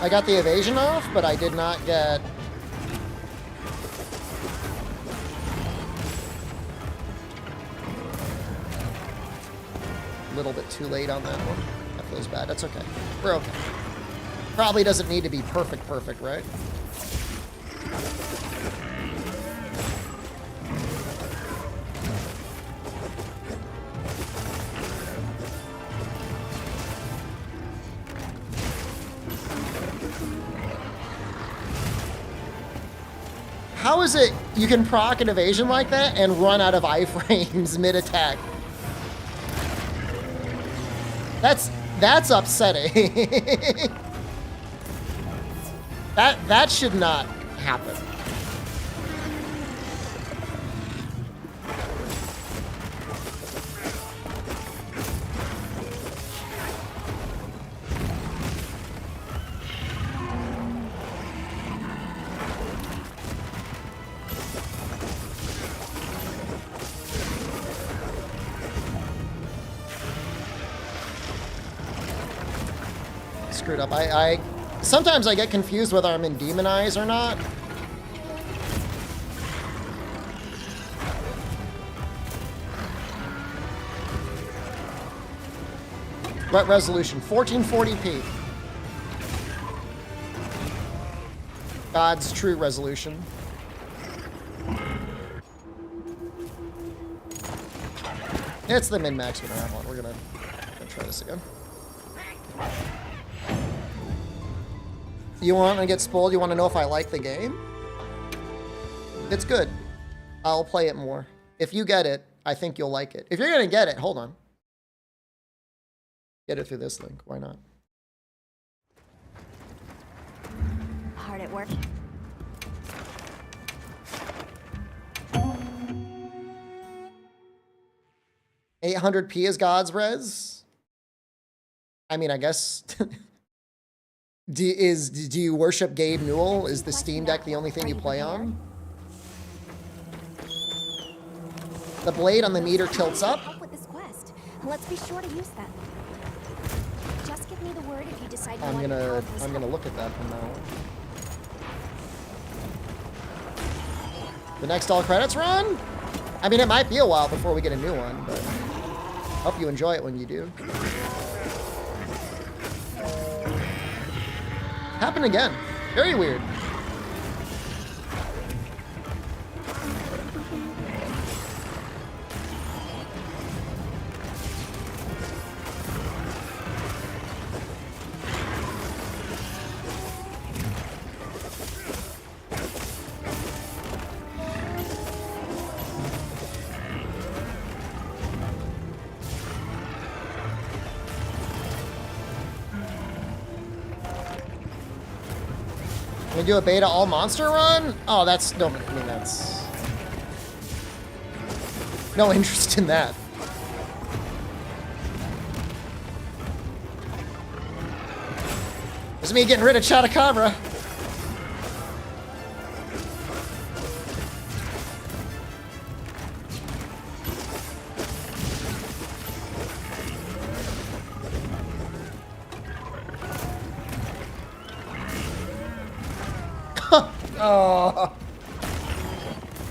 I got the evasion off, but I did not get... A little bit too late on that one. That feels bad. That's okay. We're okay. Probably doesn't need to be perfect, right? How is it you can proc an evasion like that and run out of iframes mid-attack? That's upsetting. That should not happen. Screwed up. I sometimes I get confused whether I'm in Demonize or not. What resolution? 1440p. God's true resolution. It's the min-max we don't have one. We're gonna try this again. You want to get spoiled? You want to know if I like the game? It's good. I'll play it more. If you get it, I think you'll like it. If you're going to get it, hold on. Get it through this link. Why not? Hard at work. $800p is God's res? I mean, I guess... Do you worship Gabe Newell? Is the Steam Deck the only thing you play on? The blade on the meter tilts up. Help with this quest. Let's be sure to use them. Just give me the word if you decide you want your Palico's I'm gonna help. look at that from now on. The next all credits run? I mean, it might be a while before we get a new one, but hope you enjoy it when you do. Happened again. Very weird. Can we do a beta all monster run? Oh, that's no. I mean, that's no interest in that. That's me getting rid of Chotacabra. Oh.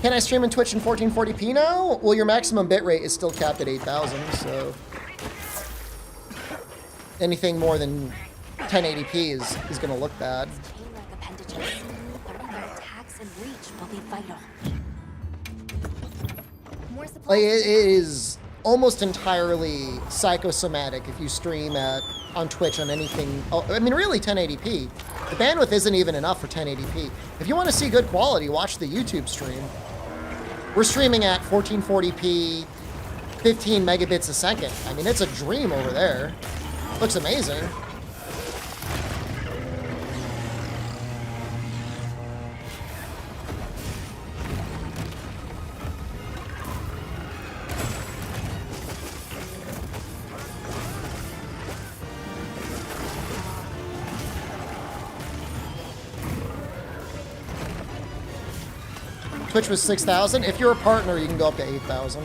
Can I stream in Twitch in 1440p now? Well, your maximum bitrate is still capped at 8,000, so anything more than 1080p is going to look bad. Chain-like appendages. Learning their attacks and reach will be vital. More supplies. Like, it is almost entirely psychosomatic if you stream on Twitch on anything. Oh, I mean, really 1080p. The bandwidth isn't even enough for 1080p. If you want to see good quality, watch the YouTube stream. We're streaming at 1440p, 15 megabits a second. I mean, it's a dream over there. Looks amazing. Twitch was 6,000. If you're a partner, you can go up to 8,000.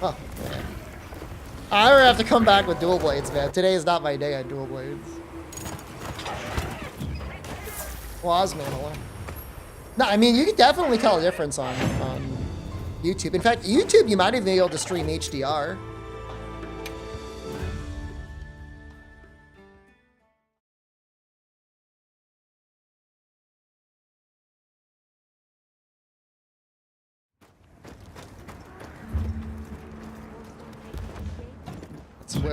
Oh, man. I don't have to come back with dual blades, man. Today is not my day on dual blades. Wasmanala. No, I mean, you can definitely tell a difference on YouTube. In fact, YouTube, you might even be able to stream HDR.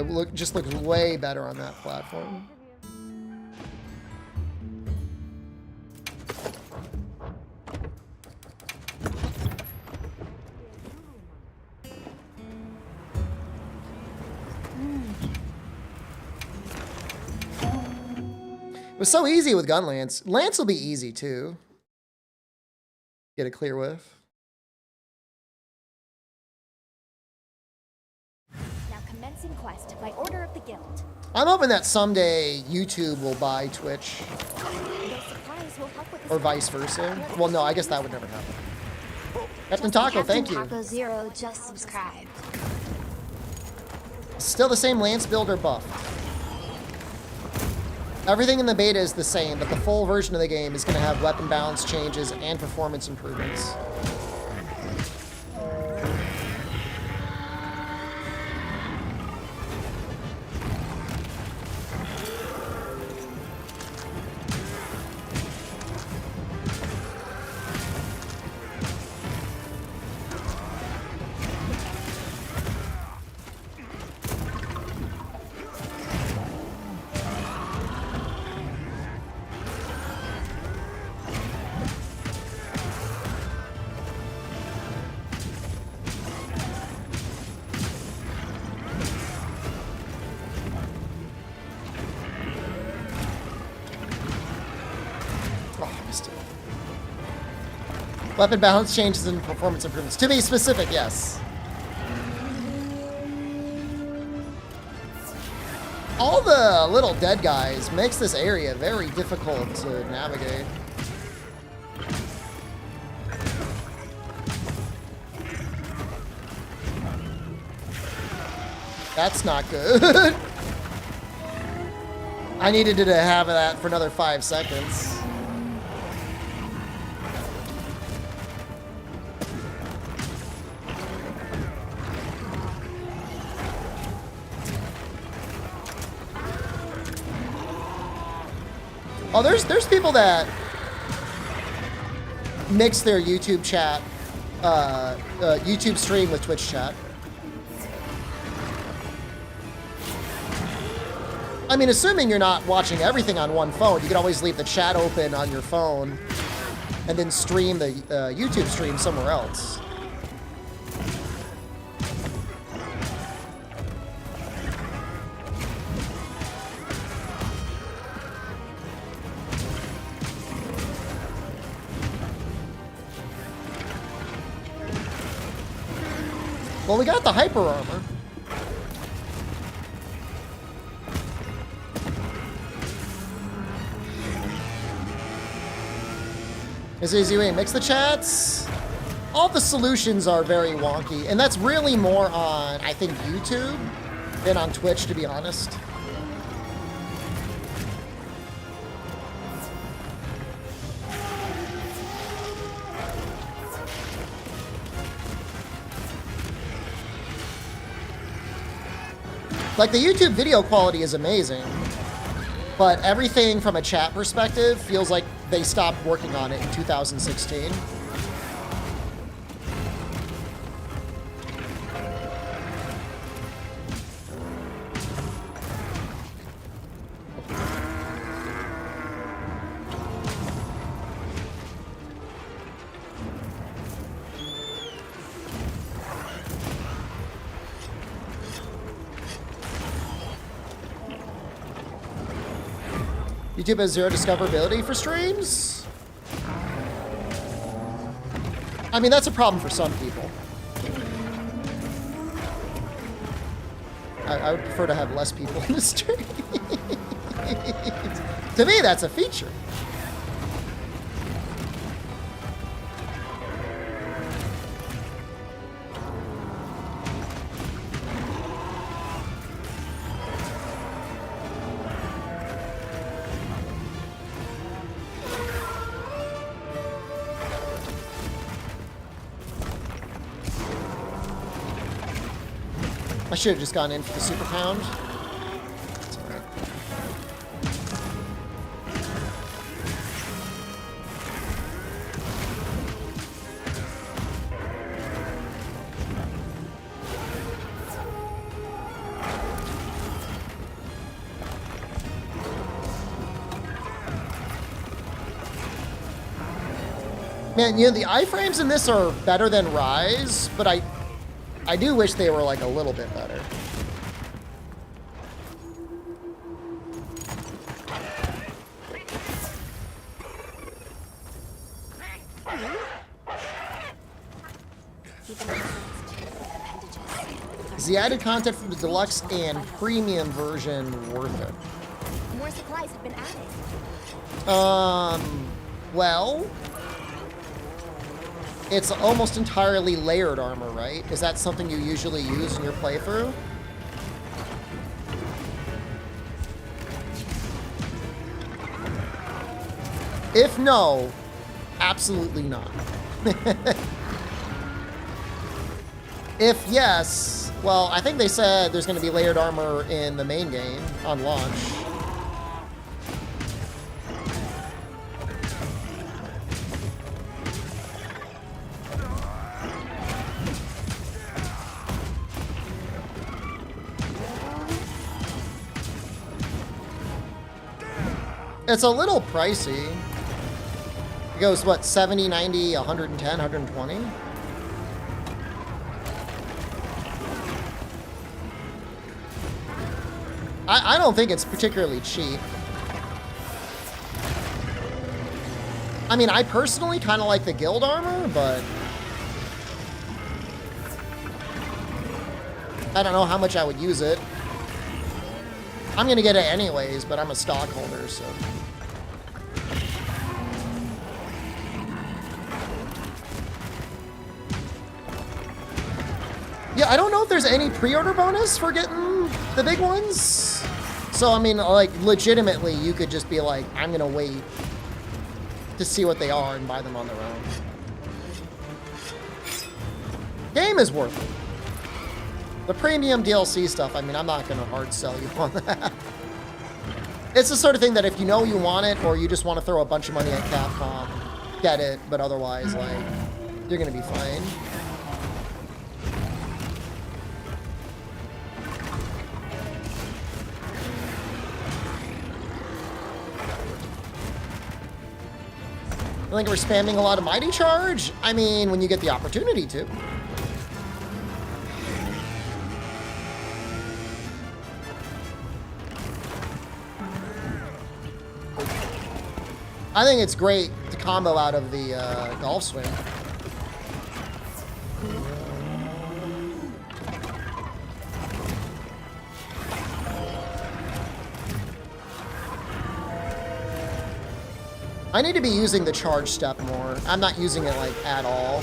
It just looks way better on that platform. It was so easy with gun lance. Lance will be easy too. Get a clear whiff. Quest by order of the guild. I'm hoping that someday YouTube will buy Twitch. Or vice versa. Well, no, I guess that would never happen. Captain Taco, thank you. Taco Zero just subscribed. Still the same Lance build or buff. Everything in the beta is the same, but the full version of the game is going to have weapon balance changes and performance improvements. Weapon balance changes and performance improvements. To be specific, yes. All the little dead guys makes this area very difficult to navigate. That's not good. I needed to have that for another 5 seconds. Oh, there's people that mix their YouTube chat, YouTube stream with Twitch chat. I mean, assuming you're not watching everything on one phone, you can always leave the chat open on your phone and then stream the YouTube stream somewhere else. Well, we got the hyper armor. Is easy way mix the chats? All the solutions are very wonky, and that's really more on, I think, YouTube than on Twitch, to be honest. Like, the YouTube video quality is amazing, but everything from a chat perspective feels like they stopped working on it in 2016. YouTube has zero discoverability for streams? I mean, that's a problem for some people. I would prefer to have less people in the stream. To me, that's a feature. I should have just gone in for the super pound. It's all right. Man, you know, the iframes in this are better than Rise, but I do wish they were like a little bit better. Is the added content from the deluxe and premium version worth it? More supplies have been added. Well, it's almost entirely layered armor, right? Is that something you usually use in your playthrough? If no, absolutely not. If yes, well, I think they said there's going to be layered armor in the main game on launch. It's a little pricey. It goes, what, 70, 90, 110, 120? I don't think it's particularly cheap. I mean, I personally kind of like the guild armor, but I don't know how much I would use it. I'm gonna get it anyways, but I'm a stockholder, so. Yeah, I don't know if there's any pre-order bonus for getting the big ones. So, I mean, like, legitimately, you could just be like, I'm gonna wait to see what they are and buy them on their own. Game is worth it. The premium DLC stuff, I mean, I'm not gonna hard sell you on that. It's the sort of thing that if you know you want it, or you just want to throw a bunch of money at Capcom, get it, but otherwise, like, you're gonna be fine. I think we're spamming a lot of Mighty Charge. I mean, when you get the opportunity to. I think it's great to combo out of the golf swing. I need to be using the charge step more. I'm not using it, like, at all.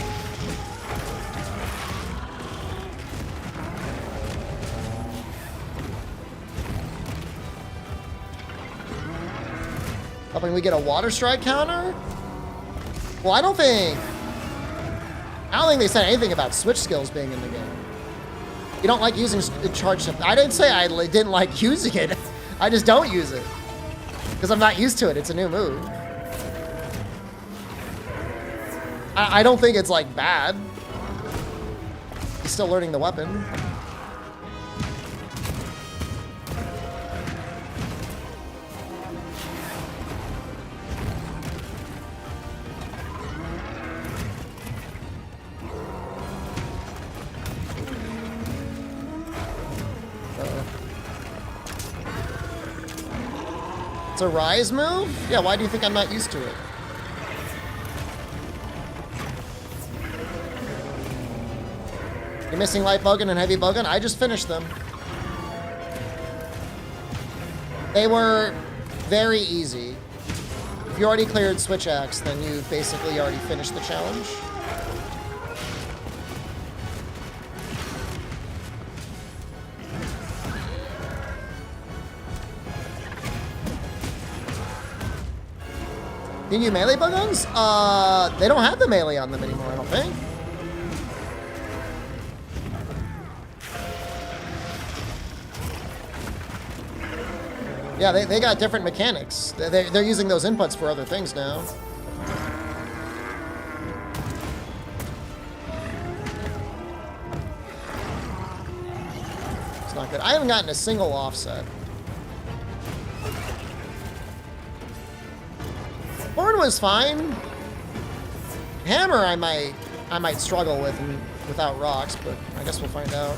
Hoping we get a water strike counter? Well, I don't think they said anything about switch skills being in the game. You don't like using charge step. I didn't say I didn't like using it. I just don't use it. Because I'm not used to it. It's a new move. I don't think it's, like, bad. He's still learning the weapon. It's a rise move? Yeah, why do you think I'm not used to it? You're missing light bogan and heavy bogan? I just finished them. They were very easy. If you already cleared Switch Axe, then you basically already finished the challenge. Can you melee buttons? They don't have the melee on them anymore, I don't think. Yeah, they got different mechanics. They're using those inputs for other things now. It's not good. I haven't gotten a single offset. Horn was fine. Hammer I might struggle with without rocks, but I guess we'll find out.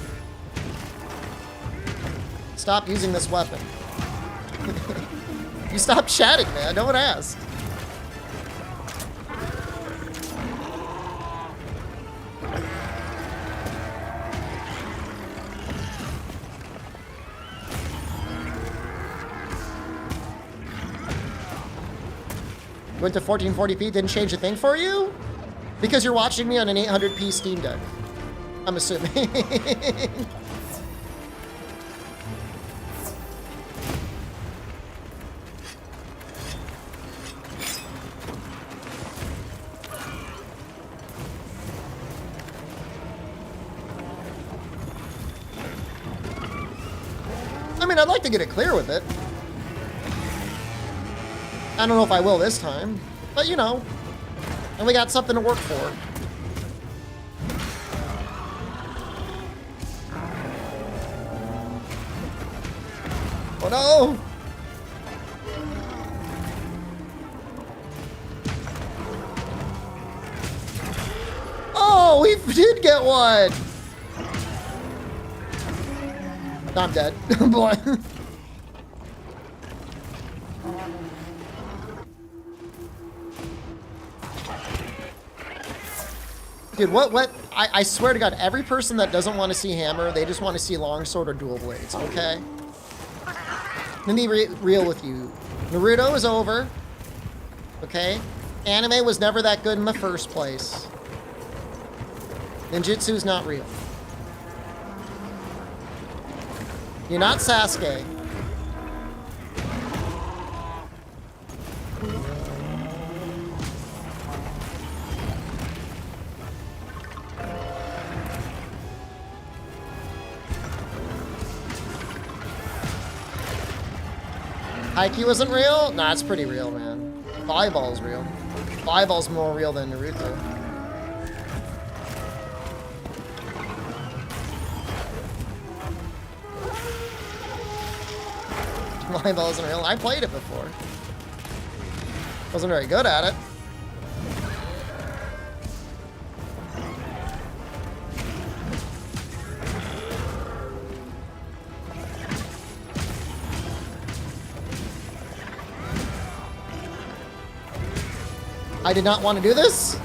Stop using this weapon. You stop chatting, man. No one asked. Went to 1440p, didn't change a thing for you? Because you're watching me on an 800p Steam Deck. I'm assuming. I mean, I'd like to get it clear with it. I don't know if I will this time, but you know, and we got something to work for. Oh no! Oh, we did get one! I'm dead. Boy. Dude, what? I swear to God, every person that doesn't want to see Hammer, they just want to see Longsword or Dual Blades, okay? Let me be real with you. Naruto is over, okay? Anime was never that good in the first place. Ninjutsu's not real. You're not Sasuke. Haikyuu isn't real? Nah, it's pretty real, man. Volleyball's real. Volleyball's more real than Naruto. Volleyball isn't real. I played it before. Wasn't very good at it. I did not want to do this.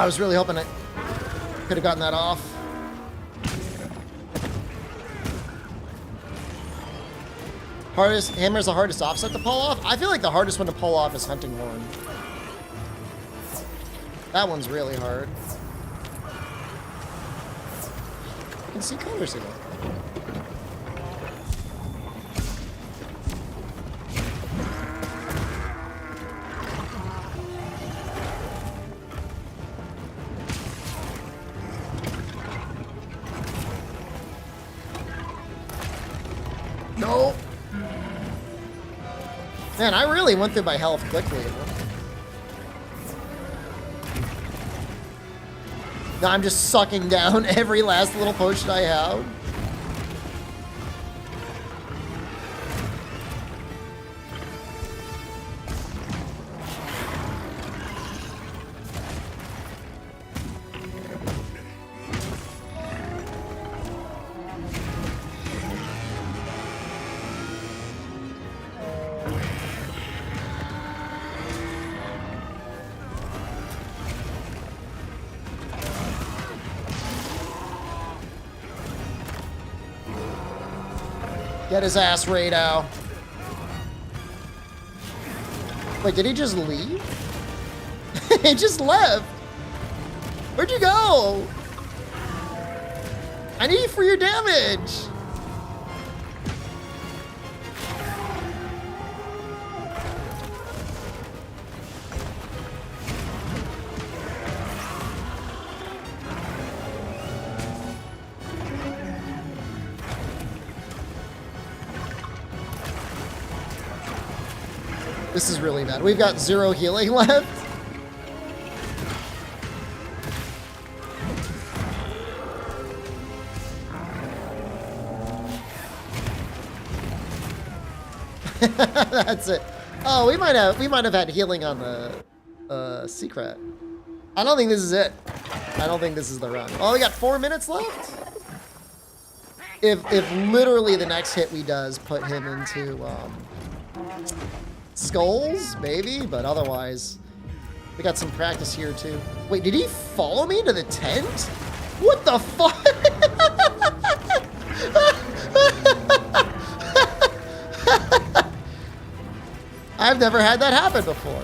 I was really hoping I could have gotten that off. Hammer's the hardest offset to pull off? I feel like the hardest one to pull off is Hunting Horn. That one's really hard. You can see colors again. No. Man, I really went through my health quickly. Now I'm just sucking down every last little potion I have. Get his ass, Rado. Wait, did he just leave? He just left. Where'd you go? I need you for your damage. This is really bad. We've got 0 healing left. That's it. Oh, we might have had healing on the secret. I don't think this is it. I don't think this is the run. Oh, we got 4 minutes left. If literally the next hit we does put him into skulls, maybe, but otherwise, we got some practice here too. Wait, did he follow me to the tent? What the fuck? I've never had that happen before.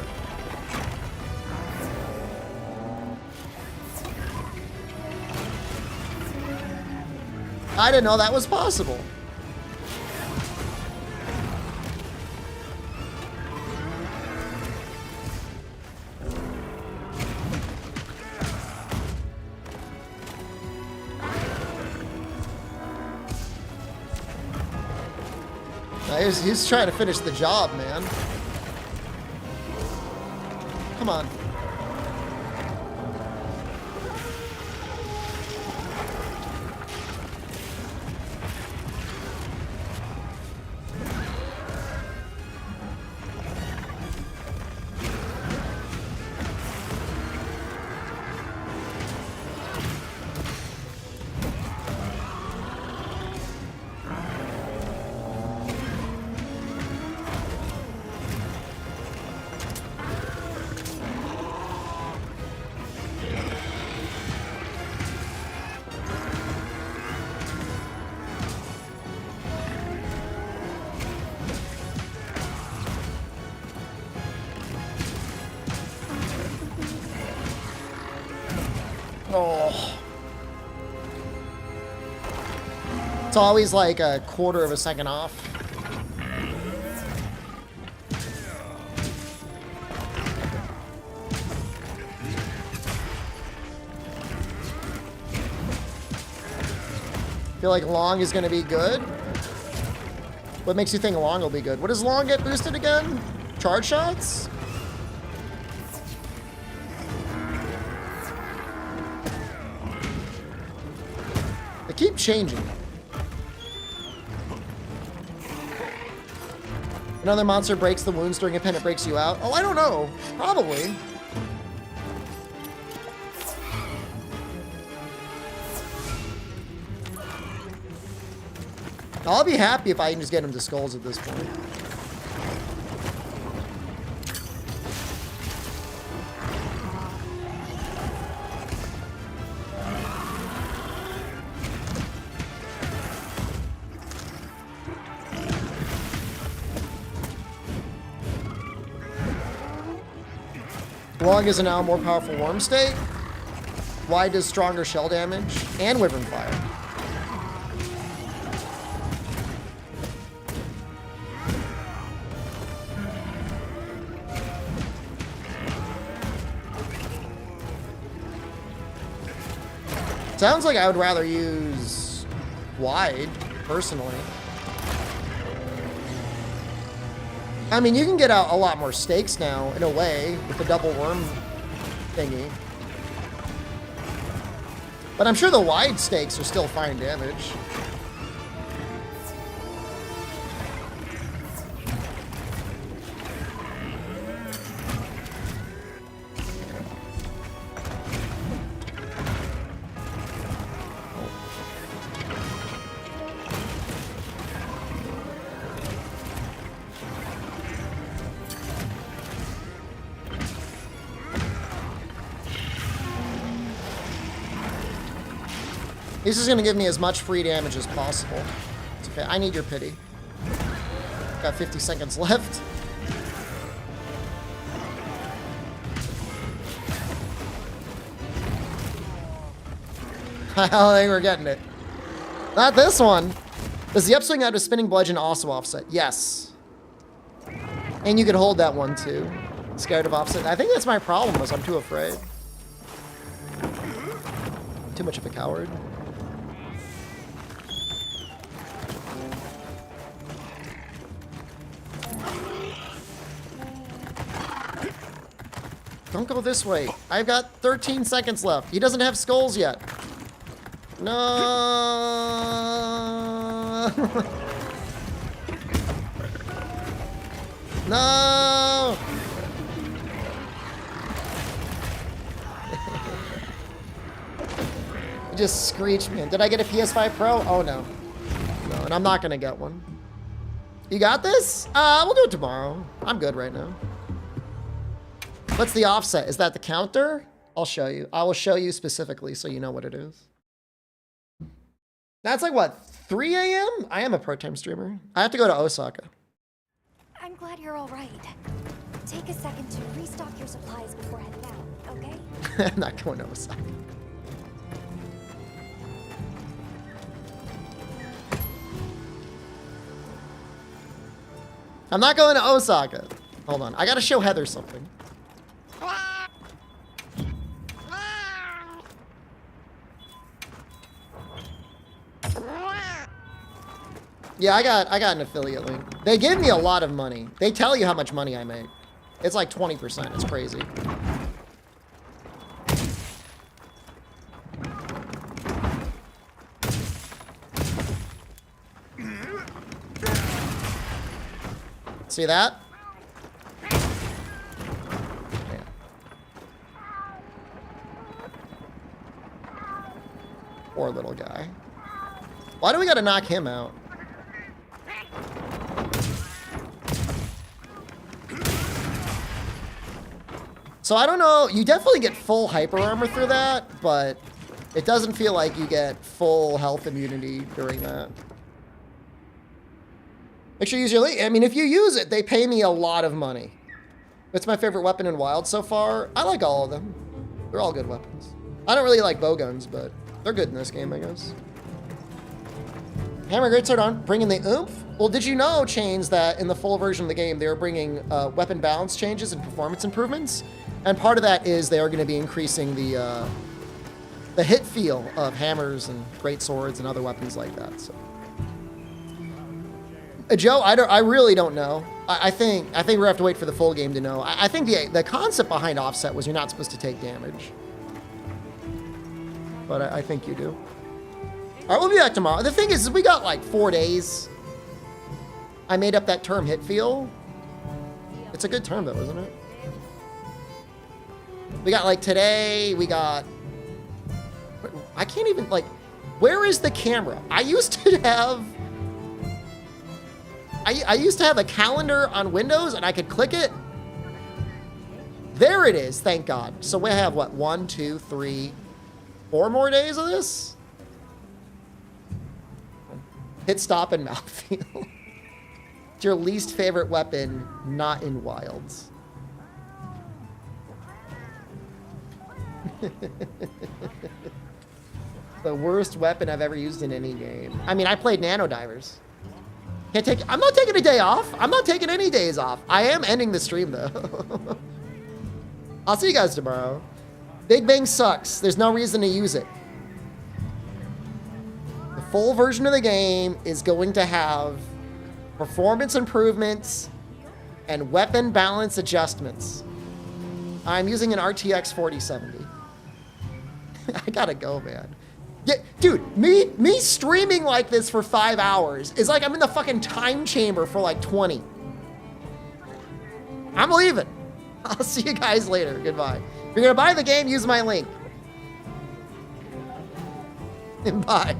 I didn't know that was possible. He's trying to finish the job, man. Come on. Oh. It's always like a quarter of a second off. Feel like long is gonna be good? What makes you think long will be good? What does long get boosted again? Charge shots? They keep changing. Another monster breaks the wounds during a pen, it breaks you out. Oh, I don't know. Probably. I'll be happy if I can just get him to skulls at this point. Lung is a now more powerful worm state. Wide does stronger shell damage and wyvern fire. Sounds like I would rather use wide, personally. I mean, you can get out a lot more stakes now, in a way, with the double worm thingy. But I'm sure the wide stakes are still fine damage. This is going to give me as much free damage as possible. It's okay. I need your pity. Got 50 seconds left. I don't think we're getting it. Not this one. Does the upswing out of spinning bludgeon also offset? Yes. And you could hold that one too. Scared of offset. I think that's my problem, is I'm too afraid. Too much of a coward. Don't go this way. I've got 13 seconds left. He doesn't have skulls yet. No. No. He just screeched, man. Did I get a PS5 Pro? Oh, no. No, and I'm not going to get one. You got this? We'll do it tomorrow. I'm good right now. What's the offset? Is that the counter? I'll show you. I will show you specifically so you know what it is. That's like, what, 3 a.m.? I am a pro-time streamer. I have to go to Osaka. I'm glad you're all right. Take a second to restock your supplies before heading out, okay? I'm not going to Osaka. I'm not going to Osaka. Hold on. I got to show Heather something. Yeah, I got an affiliate link. They give me a lot of money. They tell you how much money I make. It's like 20%. It's crazy. See that? Yeah. Poor little guy. Why do we gotta knock him out? So I don't know, you definitely get full hyper armor through that, but it doesn't feel like you get full health immunity during that. Make sure you use your lead. I mean, if you use it, they pay me a lot of money. It's my favorite weapon in Wild so far. I like all of them. They're all good weapons. I don't really like bow guns, but they're good in this game, I guess. Hammer Greatsword on, bringing the oomph. Well, did you know, Chains, that in the full version of the game, they are bringing weapon balance changes and performance improvements? And part of that is they are going to be increasing the hit feel of hammers and great swords and other weapons like that. So, Joe, I really don't know. I think we're gonna have to wait for the full game to know. I think the concept behind offset was you're not supposed to take damage, but I think you do. All right, we'll be back tomorrow. The thing is we got like 4 days. I made up that term, hit feel. It's a good term though, isn't it? We got like today, we got, I can't even like, where is the camera? I used to have a calendar on Windows and I could click it. There it is, thank God. So we have what, 1, 2, 3, 4 more days of this? Hit stop and mouthfeel. It's your least favorite weapon, not in Wilds. The worst weapon I've ever used in any game. I mean, I played Nano Divers. I'm not taking a day off. I'm not taking any days off. I am ending the stream though. I'll see you guys tomorrow. Big Bang sucks. There's no reason to use it. The full version of the game is going to have performance improvements and weapon balance adjustments. I'm using an RTX 4070. I gotta go, man. Yeah, dude, me streaming like this for 5 hours is like I'm in the fucking time chamber for like 20. I'm leaving. I'll see you guys later. Goodbye. If you're gonna buy the game, use my link. Bye.